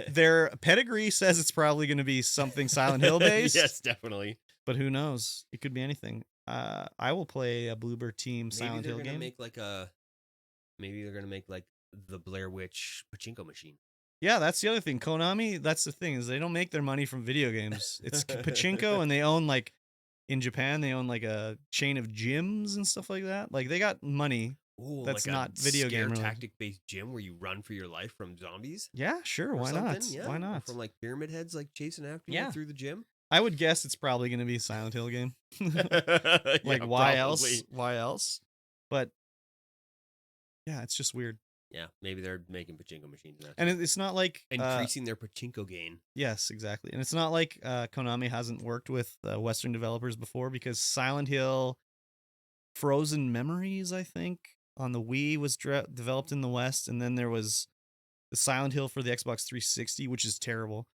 Their pedigree says it's probably going to be something Silent Hill based. Yes, definitely. But who knows? It could be anything. I will play a Bloober team Silent Hill game. Maybe they're gonna make like the Blair Witch pachinko machine. Yeah, that's the other thing. Konami, that's the thing, is they don't make their money from video games. It's pachinko, and they own, like, in Japan, they own, like, a chain of gyms and stuff like that. Like, they got money. Ooh, that's like not a video scare game tactic-based gym where you run for your life from zombies? Yeah, sure. Why not? Yeah. Why Or not? from, like, pyramid heads, like, chasing after you through the gym? I would guess it's probably going to be a Silent Hill game. Like, why else? Why else? But, yeah, it's just weird. Yeah, maybe they're making pachinko machines now. And it's not like... increasing their pachinko gain. Yes, exactly. And it's not like Konami hasn't worked with Western developers before, because Silent Hill Frozen Memories, I think, on the Wii was developed in the West, and then there was the Silent Hill for the Xbox 360, which is terrible,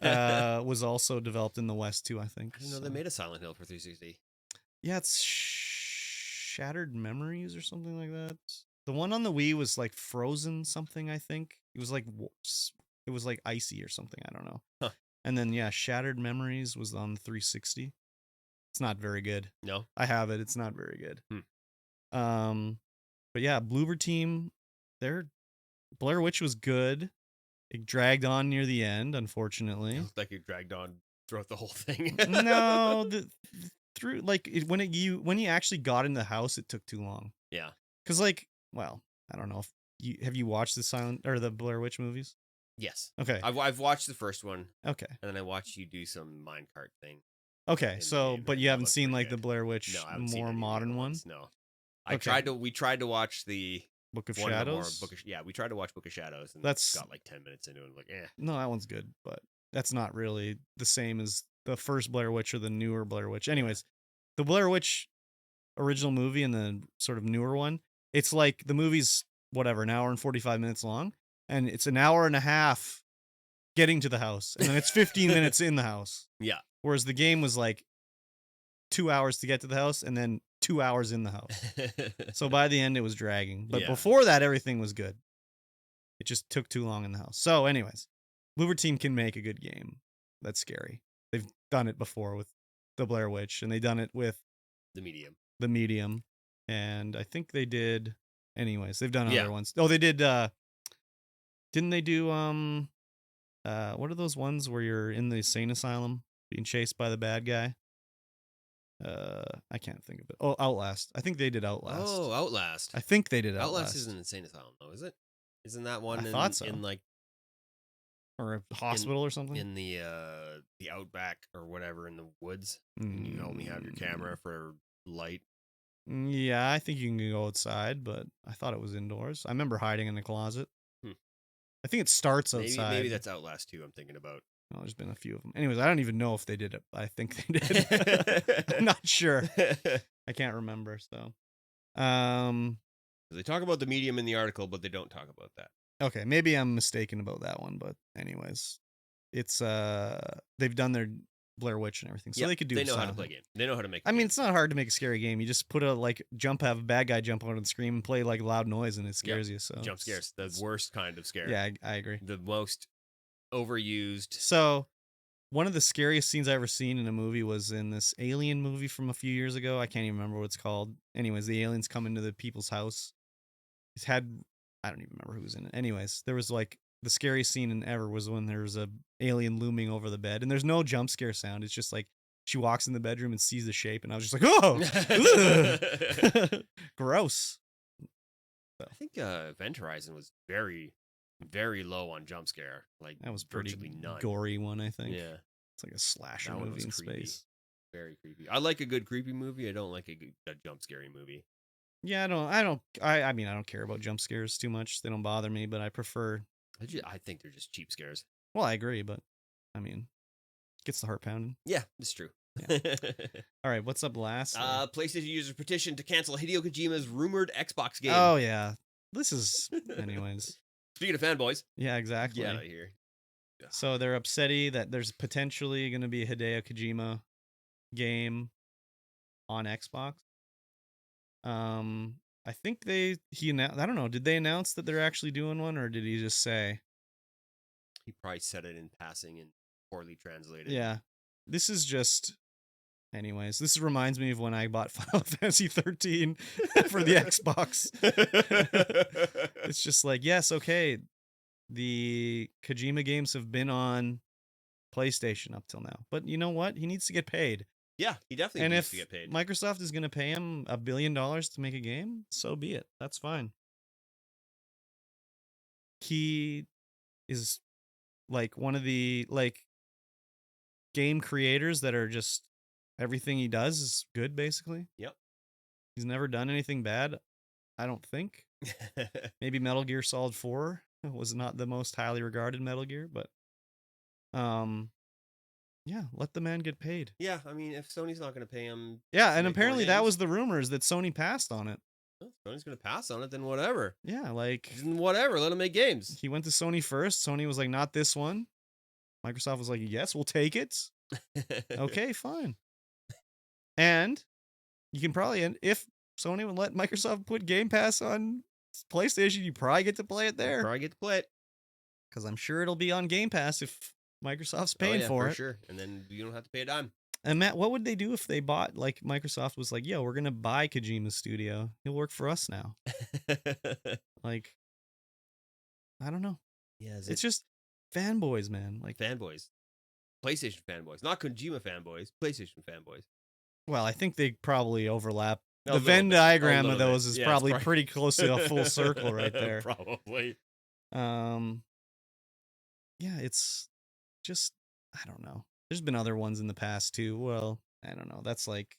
was also developed in the West too, I think. I didn't know they made a Silent Hill for 360. Yeah, it's Shattered Memories or something like that. The one on the Wii was like Frozen something, I think. It was like icy or something, I don't know. Huh. And then Shattered Memories was on the 360. It's not very good. No, I have it. It's not very good. But yeah, Bloober Team, their Blair Witch was good. It dragged on near the end, unfortunately. It looked like it dragged on throughout the whole thing. No, when you actually got in the house, it took too long. Yeah, because well, I don't know if have you watched the Blair Witch movies? Yes. Okay. I've watched the first one. Okay. And then I watched you do some minecart thing. Okay, so but you haven't seen like the Blair Witch more modern one? No. We tried to watch the Book of Shadows. We tried to watch Book of Shadows, and that's got like 10 minutes into it. And like, No, that one's good, but that's not really the same as the first Blair Witch or the newer Blair Witch. Anyways, the Blair Witch original movie and the sort of newer one, it's like the movie's whatever, an hour and 45 minutes long, and it's an hour and a half getting to the house, and then it's 15 minutes in the house. Yeah. Whereas the game was like 2 hours to get to the house and then 2 hours in the house. So by the end, it was dragging. But before that, everything was good. It just took too long in the house. So anyways, Bloober Team can make a good game. That's scary. They've done it before with the Blair Witch, and they've done it with The Medium. And I think they did... Anyways, they've done other ones. Oh, they did... Didn't they do... what are those ones where you're in the insane asylum being chased by the bad guy? I can't think of it. Oh, Outlast. I think they did Outlast. Oh, Outlast. I think they did Outlast. Outlast isn't an insane asylum, though, is it? Isn't that one in like... Or a hospital or something? In the outback or whatever in the woods. And you only have your camera for light. Yeah, I think you can go outside, but I thought it was indoors. I remember hiding in the closet. I think it starts outside. Maybe that's Outlast 2 I'm thinking about. Oh, there's been a few of them. Anyways, I don't even know if they did it. I think they did. I'm not sure. I can't remember. So, they talk about the Medium in the article, but they don't talk about that. Okay, maybe I'm mistaken about that one, but anyways, it's they've done their Blair Witch and everything, so they could do. They know how to play a game. They know how to make. I mean, it's not hard to make a scary game. You just put have a bad guy jump out on the screen and play like loud noise, and it scares you. So jump scares, the worst kind of scare. Yeah, I agree. The most overused. So, one of the scariest scenes I ever seen in a movie was in this Alien movie from a few years ago. I can't even remember what it's called. Anyways, the aliens come into the people's house. I don't even remember who was in it. Anyways, there was like the scariest scene ever was when there was a alien looming over the bed, and there's no jump scare sound. It's just like she walks in the bedroom and sees the shape, and I was just like, oh, gross. So. I think Event Horizon was very, very low on jump scare. Like that was pretty none. Gory one, I think. Yeah, it's like a slasher movie in space. Very creepy. I like a good creepy movie. I don't like a jump scary movie. Yeah, I mean, I don't care about jump scares too much. They don't bother me, but I prefer. I think they're just cheap scares. Well, I agree, but I mean, gets the heart pounding. Yeah, it's true. Yeah. All right, what's up last? PlayStation users petition to cancel Hideo Kojima's rumored Xbox game. Oh yeah, this is anyways. Speaking of fanboys. Yeah, exactly. Get out of here. So they're upsetty that there's potentially going to be a Hideo Kojima game on Xbox. I think I don't know. Did they announce that they're actually doing one, or did he just say? He probably said it in passing and poorly translated. Yeah, this is just. Anyways, this reminds me of when I bought Final Fantasy 13 for the Xbox. It's just like, yes, okay, the Kojima games have been on PlayStation up till now, but you know what? He needs to get paid. Yeah, he definitely needs to get paid. Microsoft is going to pay him $1 billion to make a game, so be it. That's fine. He is like one of the game creators that are just everything he does is good, basically. Yep. He's never done anything bad, I don't think. Maybe Metal Gear Solid 4 was not the most highly regarded Metal Gear, but yeah, let the man get paid. Yeah, I mean, if Sony's not going to pay him... Yeah, and apparently that was the rumors, that Sony passed on it. Well, Sony's going to pass on it, then whatever. Yeah, like... Whatever, let him make games. He went to Sony first. Sony was like, not this one. Microsoft was like, yes, we'll take it. Okay, fine. And you can probably... If Sony would let Microsoft put Game Pass on PlayStation, you probably get to play it there. Probably get to play it. Because I'm sure it'll be on Game Pass if Microsoft's paying for it. Sure. And then you don't have to pay a dime. And Matt, what would they do if they bought, like, Microsoft was like, yo, we're going to buy Kojima's studio. He'll work for us now. Like, I don't know. Yeah, it's just fanboys, man. Like fanboys. PlayStation fanboys. Not Kojima fanboys. PlayStation fanboys. Well, I think they probably overlap. The Venn diagram of those is probably pretty close to a full circle right there. Probably. Yeah, it's just, I don't know. There's been other ones in the past too. Well, I don't know. That's like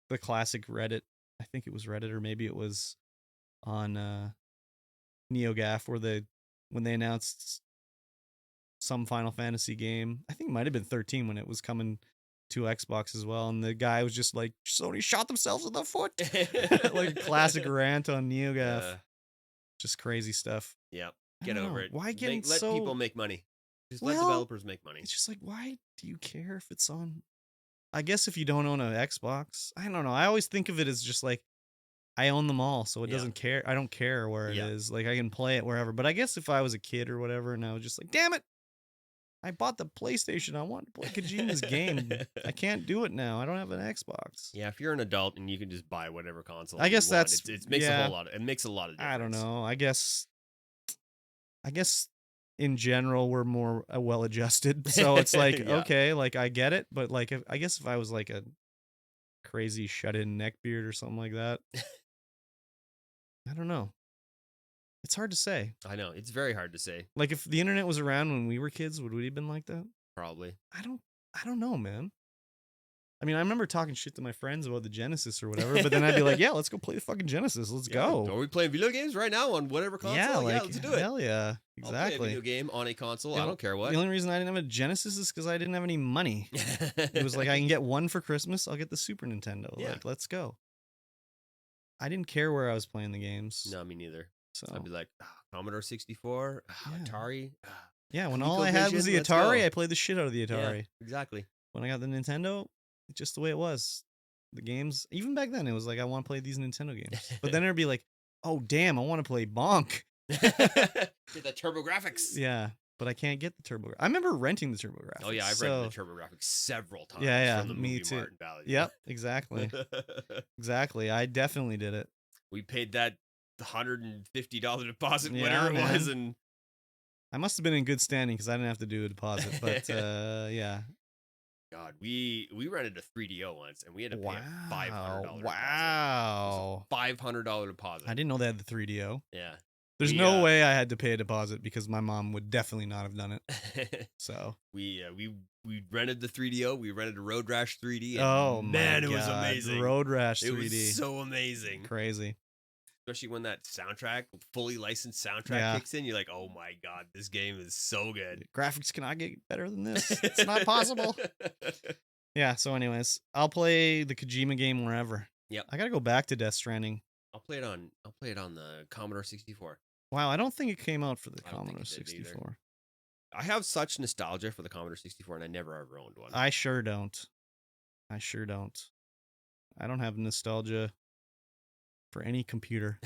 the classic Reddit. I think it was Reddit, or maybe it was on NeoGAF, when they announced some Final Fantasy game. I think it might have been 13 when it was coming to Xbox as well, and the guy was just like, Sony shot themselves in the foot. Like a classic rant on NeoGAF. Just crazy stuff. Yeah. Get over it. Why let people make money? Just let developers make money. It's just like, why do you care if it's on? I guess if you don't own an Xbox, I don't know. I always think of it as just like, I own them all, so it doesn't care. I don't care where it is. Like, I can play it wherever. But I guess if I was a kid or whatever, and I was just like, damn it, I bought the PlayStation. I want to play Kojima's game. I can't do it now. I don't have an Xbox. Yeah, if you're an adult and you can just buy whatever console, I guess it makes a whole lot. It makes a lot of difference. I don't know. I guess in general we're more well-adjusted, so it's like okay, like I get it, but like I guess if I was like a crazy shut-in neckbeard or something like that, I don't know. It's hard to say. I know, it's very hard to say. Like if the internet was around when we were kids, would we have been like that? Probably. I don't know, man. I mean, I remember talking shit to my friends about the Genesis or whatever, but then I'd be like, yeah, let's go play the fucking Genesis. Let's go. Are we playing video games right now on whatever console? Yeah, let's do it. Hell yeah. Exactly. I'll play a video game on a console. I don't care what. The only reason I didn't have a Genesis is because I didn't have any money. It was like, I can get one for Christmas. I'll get the Super Nintendo. Yeah. Like, let's go. I didn't care where I was playing the games. No, me neither. So I'd be like, Commodore 64, Atari. Yeah, when all I had was the Atari, I played the shit out of the Atari. Yeah, exactly. When I got the Nintendo, it's just the way it was. The games, even back then, it was like, I want to play these Nintendo games. But then it'd be like, oh, damn, I want to play Bonk. Get the TurboGrafx. Yeah, but I can't get the TurboGrafx. I remember renting the TurboGrafx. Oh, yeah, I've rented the TurboGrafx several times. Yeah, from the me movie too. Martin Valley. Yep, exactly. Exactly. I definitely did it. We paid that $150 deposit, whatever it was, and I must have been in good standing because I didn't have to do a deposit, but yeah. God, we rented a 3DO once, and we had to pay a $500 Wow. $500 deposit. I didn't know they had the 3DO. Yeah. There's no way I had to pay a deposit because my mom would definitely not have done it. So we rented the 3DO. We rented a Road Rash 3D. And oh man, my God. It was amazing. Road Rash 3D. It was so amazing. Crazy. Especially when that soundtrack, fully licensed soundtrack kicks in, you're like, oh my God, this game is so good. Graphics cannot get better than this. It's not possible. Yeah, so anyways, I'll play the Kojima game wherever. Yep. I gotta go back to Death Stranding. I'll play it on the Commodore 64. Wow, I don't think it came out for the Commodore 64. I have such nostalgia for the Commodore 64, and I never ever owned one. I sure don't. I don't have nostalgia for any computer.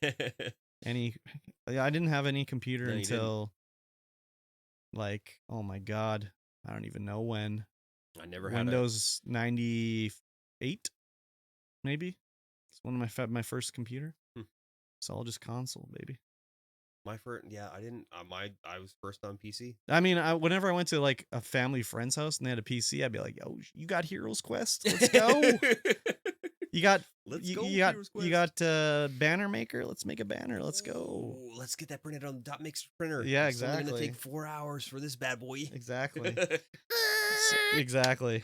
I didn't have any computer until like, oh my God, I don't even know when. I never had Windows 98, maybe. It's one of my first computer. It's all just console, baby. My first, I didn't. I was first on PC. I mean, whenever I went to like a family friend's house and they had a PC, I'd be like, "Yo, you got Heroes Quest? Let's go! You got Banner Maker? Let's make a banner. Let's go! Let's get that printed on the dot mix printer. Yeah, it's exactly. It's only gonna take 4 hours for this bad boy. Exactly. Exactly.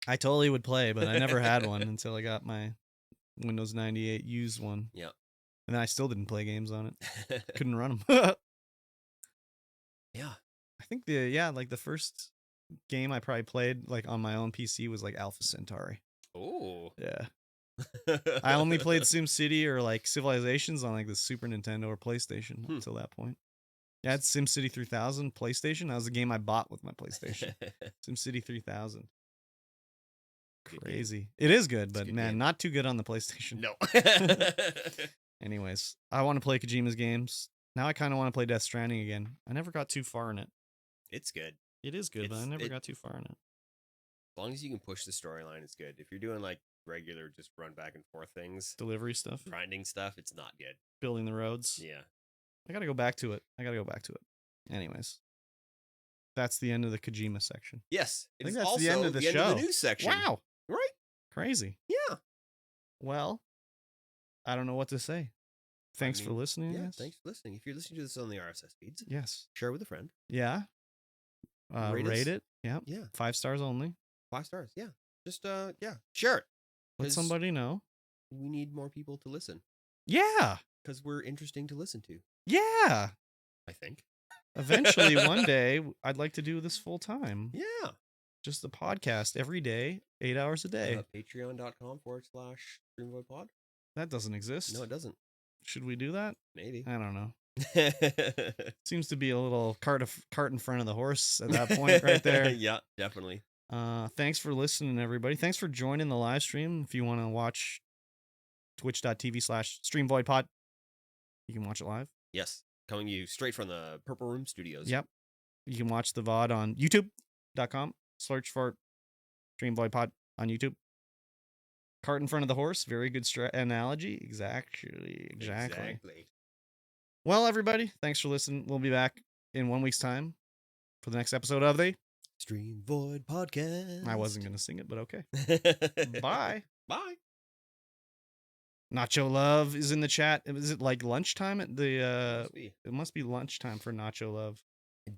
I totally would play, but I never had one until I got my Windows 98 used one. Yeah. And then I still didn't play games on it. Couldn't run them. Yeah. I think the first game I probably played like on my own PC was like Alpha Centauri. Oh. Yeah. I only played SimCity or like Civilizations on like the Super Nintendo or PlayStation until that point. Yeah, it's SimCity 3000 PlayStation. That was the game I bought with my PlayStation. SimCity 3000. Crazy. It is good, but man, game. Not too good on the PlayStation. No. Anyways, I want to play Kojima's games. Now I kind of want to play Death Stranding again. I never got too far in it. It's good. It is good, but I never got too far in it. As long as you can push the storyline, it's good. If you're doing like regular, just run back and forth things, delivery stuff, grinding stuff, it's not good. Building the roads. Yeah. I got to go back to it. Anyways, that's the end of the Kojima section. Yes. I think that's the end of the show. End of the news section. Wow. Right? Crazy. Yeah. Well, I don't know what to say. Thanks for listening. Yeah, thanks for listening. If you're listening to this on the RSS feeds, yes, share with a friend. Yeah. Rate it. Yeah. Yeah. 5 stars only. 5 stars. Yeah. Just share it. Let somebody know. We need more people to listen. Yeah. Because we're interesting to listen to. Yeah. I think. Eventually, one day, I'd like to do this full time. Yeah. Just the podcast every day, 8 hours a day. Patreon.com/StreamVoid. That doesn't exist. No, it doesn't. Should we do that? Maybe. I don't know. Seems to be a little cart in front of the horse at that point right there. Yeah, definitely. Thanks for listening, everybody. Thanks for joining the live stream. If you want to watch twitch.tv/StreamVoidPod, you can watch it live. Yes. Coming to you straight from the Purple Room Studios. Yep. You can watch the VOD on youtube.com. Search for StreamVoidPod on YouTube. Cart in front of the horse. Very good analogy. Exactly. Well, everybody, thanks for listening. We'll be back in 1 week's time for the next episode of the StreamVoid Podcast. I wasn't going to sing it, but okay. Bye. Bye. Nacho Love is in the chat. Is it like lunchtime at the it must be lunchtime for Nacho Love.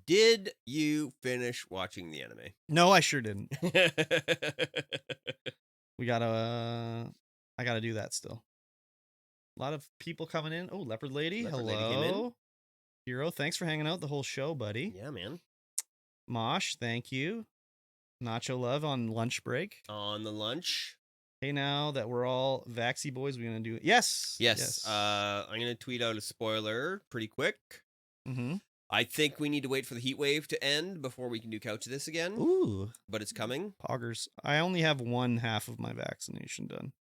Did you finish watching the anime? No, I sure didn't. I gotta do that still. A lot of people coming in. Oh, Leopard Lady. Leopard hello. Lady came in. Hero, thanks for hanging out the whole show, buddy. Yeah, man. Mosh, thank you. Nacho Love on lunch break. On the lunch. Hey, now that we're all Vaxie boys, we're gonna do it. Yes. I'm gonna tweet out a spoiler pretty quick. Mm-hmm. I think we need to wait for the heat wave to end before we can do Couch This again. Ooh. But it's coming. Poggers. I only have 1/2 of my vaccination done.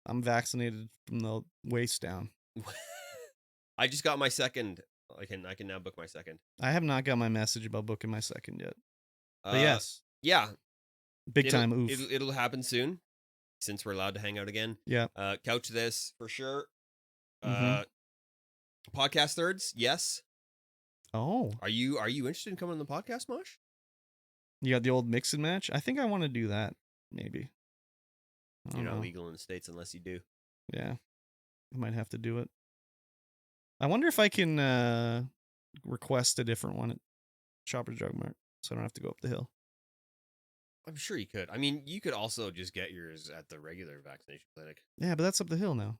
I'm vaccinated from the waist down. I just got my second. I can now book my second. I have not got my message about booking my second yet. But yes. Yeah. Big time oof. It'll happen soon, since we're allowed to hang out again. Yeah. Couch This for sure. Mm-hmm. Podcast thirds, yes. Oh. Are you interested in coming on the podcast, Mosh? You got the old mix and match? I think I want to do that, maybe. You're not legal in the States unless you do. Yeah. I might have to do it. I wonder if I can request a different one at Shoppers Drug Mart so I don't have to go up the hill. I'm sure you could. I mean, you could also just get yours at the regular vaccination clinic. Yeah, but that's up the hill now.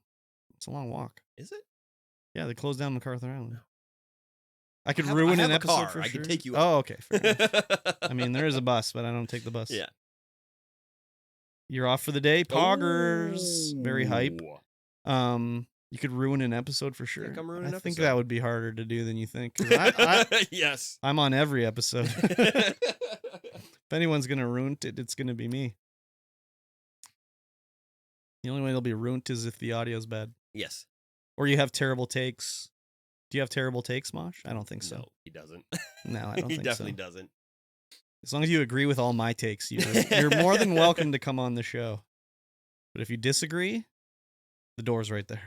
It's a long walk. Is it? Yeah, they closed down MacArthur Island. I could ruin an episode for sure. I can take you. Oh, okay. Fair enough. I mean, there is a bus, but I don't take the bus. Yeah. You're off for the day, Poggers. Very hype. You could ruin an episode for sure. I think that would be harder to do than you think. Yes. I'm on every episode. If anyone's gonna ruin it, it's gonna be me. The only way it'll be ruined is if the audio's bad. Yes. Or you have terrible takes. Do you have terrible takes, Mosh? I don't think so. No, he doesn't. No, I don't think so. He definitely doesn't. As long as you agree with all my takes, you're more than welcome to come on the show. But if you disagree, the door's right there.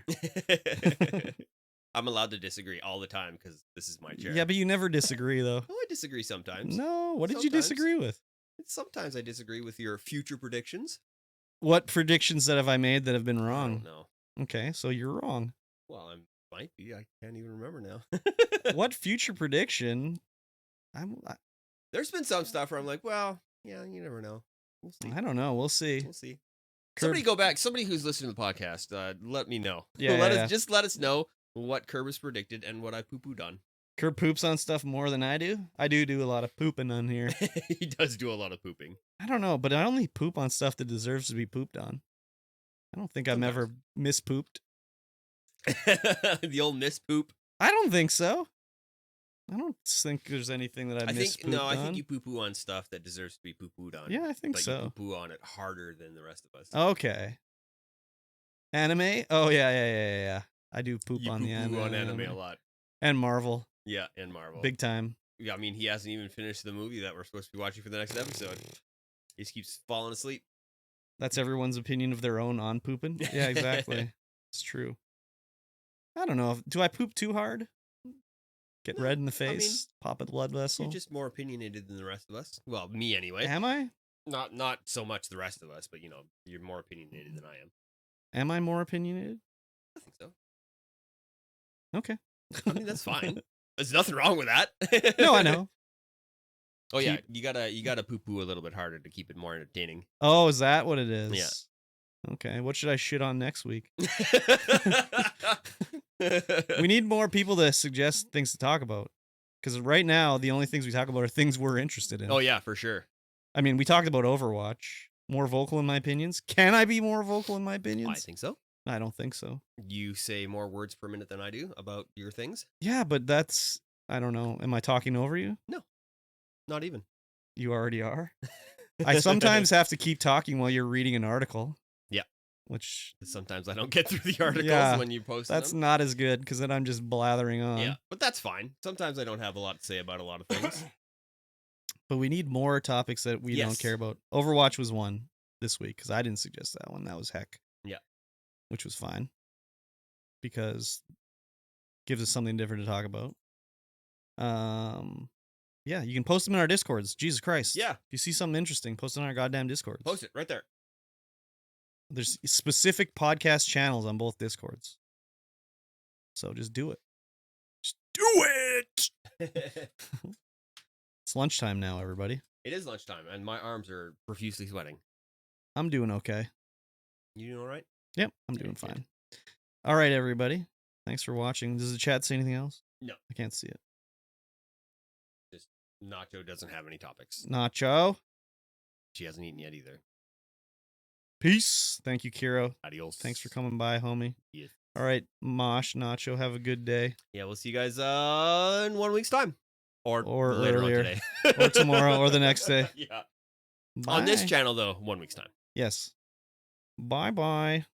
I'm allowed to disagree all the time because this is my chair. Yeah, but you never disagree, though. Oh, I disagree sometimes. No, what did you disagree with? Sometimes I disagree with your future predictions. What predictions that have I made that have been wrong? I don't know. Okay, so you're wrong. Well, I might be. I can't even remember now. What future prediction? There's been some stuff where I'm like, well, yeah, you never know. We'll see. I don't know. We'll see. We'll see. Somebody go back. Somebody who's listening to the podcast, let me know. Yeah, Just let us know what Curb has predicted and what I poo-pooed on. Curb poops on stuff more than I do. I do a lot of pooping on here. He does do a lot of pooping. I don't know, but I only poop on stuff that deserves to be pooped on. I don't think I'm ever mispooped. The old mispoop. I don't think so. I don't think there's anything that I've mispooped on. I think you poo-poo on stuff that deserves to be poo-pooed on. Yeah, I think so. But you poo-poo on it harder than the rest of us. Okay. Anime? Oh, yeah. I do poop on the anime. You poo-poo on anime a lot. And Marvel. Yeah, and Marvel. Big time. Yeah, I mean, he hasn't even finished the movie that we're supposed to be watching for the next episode. He just keeps falling asleep. That's everyone's opinion of their own on pooping? Yeah, exactly. It's true. I don't know. Do I poop too hard? Get red in the face? Pop a blood vessel? You're just more opinionated than the rest of us. Well, me anyway. Am I? Not so much the rest of us, but, you're more opinionated than I am. Am I more opinionated? I think so. Okay. I mean, that's fine. There's nothing wrong with that. No, I know. Oh yeah, you gotta poo-poo a little bit harder to keep it more entertaining. Oh, is that what it is? Yeah. Okay, what should I shit on next week? We need more people to suggest things to talk about. Because right now, the only things we talk about are things we're interested in. Oh yeah, for sure. I mean, we talked about Overwatch. More vocal in my opinions. Can I be more vocal in my opinions? I think so. I don't think so. You say more words per minute than I do about your things? Yeah, but that's... I don't know. Am I talking over you? No. Not even. You already are? I sometimes have to keep talking while you're reading an article. Yeah. Which... Sometimes I don't get through the articles when you post them. That's not as good, because then I'm just blathering on. Yeah, but that's fine. Sometimes I don't have a lot to say about a lot of things. But we need more topics that we don't care about. Overwatch was one this week, because I didn't suggest that one. That was heck. Yeah. Which was fine. Because it gives us something different to talk about. Yeah, you can post them in our Discords. Jesus Christ. Yeah. If you see something interesting, post it on our goddamn Discords. Post it right there. There's specific podcast channels on both Discords. So just do it. Just do it! It's lunchtime now, everybody. It is lunchtime, and my arms are profusely sweating. I'm doing okay. You doing all right? Yep, I'm doing fine. All right, everybody. Thanks for watching. Does the chat say anything else? No. I can't see it. Just Nacho doesn't have any topics. Nacho. She hasn't eaten yet either. Peace. Thank you, Kiro. Adios. Thanks for coming by, homie. Yes. All right, Mosh, Nacho, have a good day. Yeah, we'll see you guys in 1 week's time. Or later earlier. on today. Or tomorrow or the next day. Yeah. Bye. On this channel, though, 1 week's time. Yes. Bye-bye.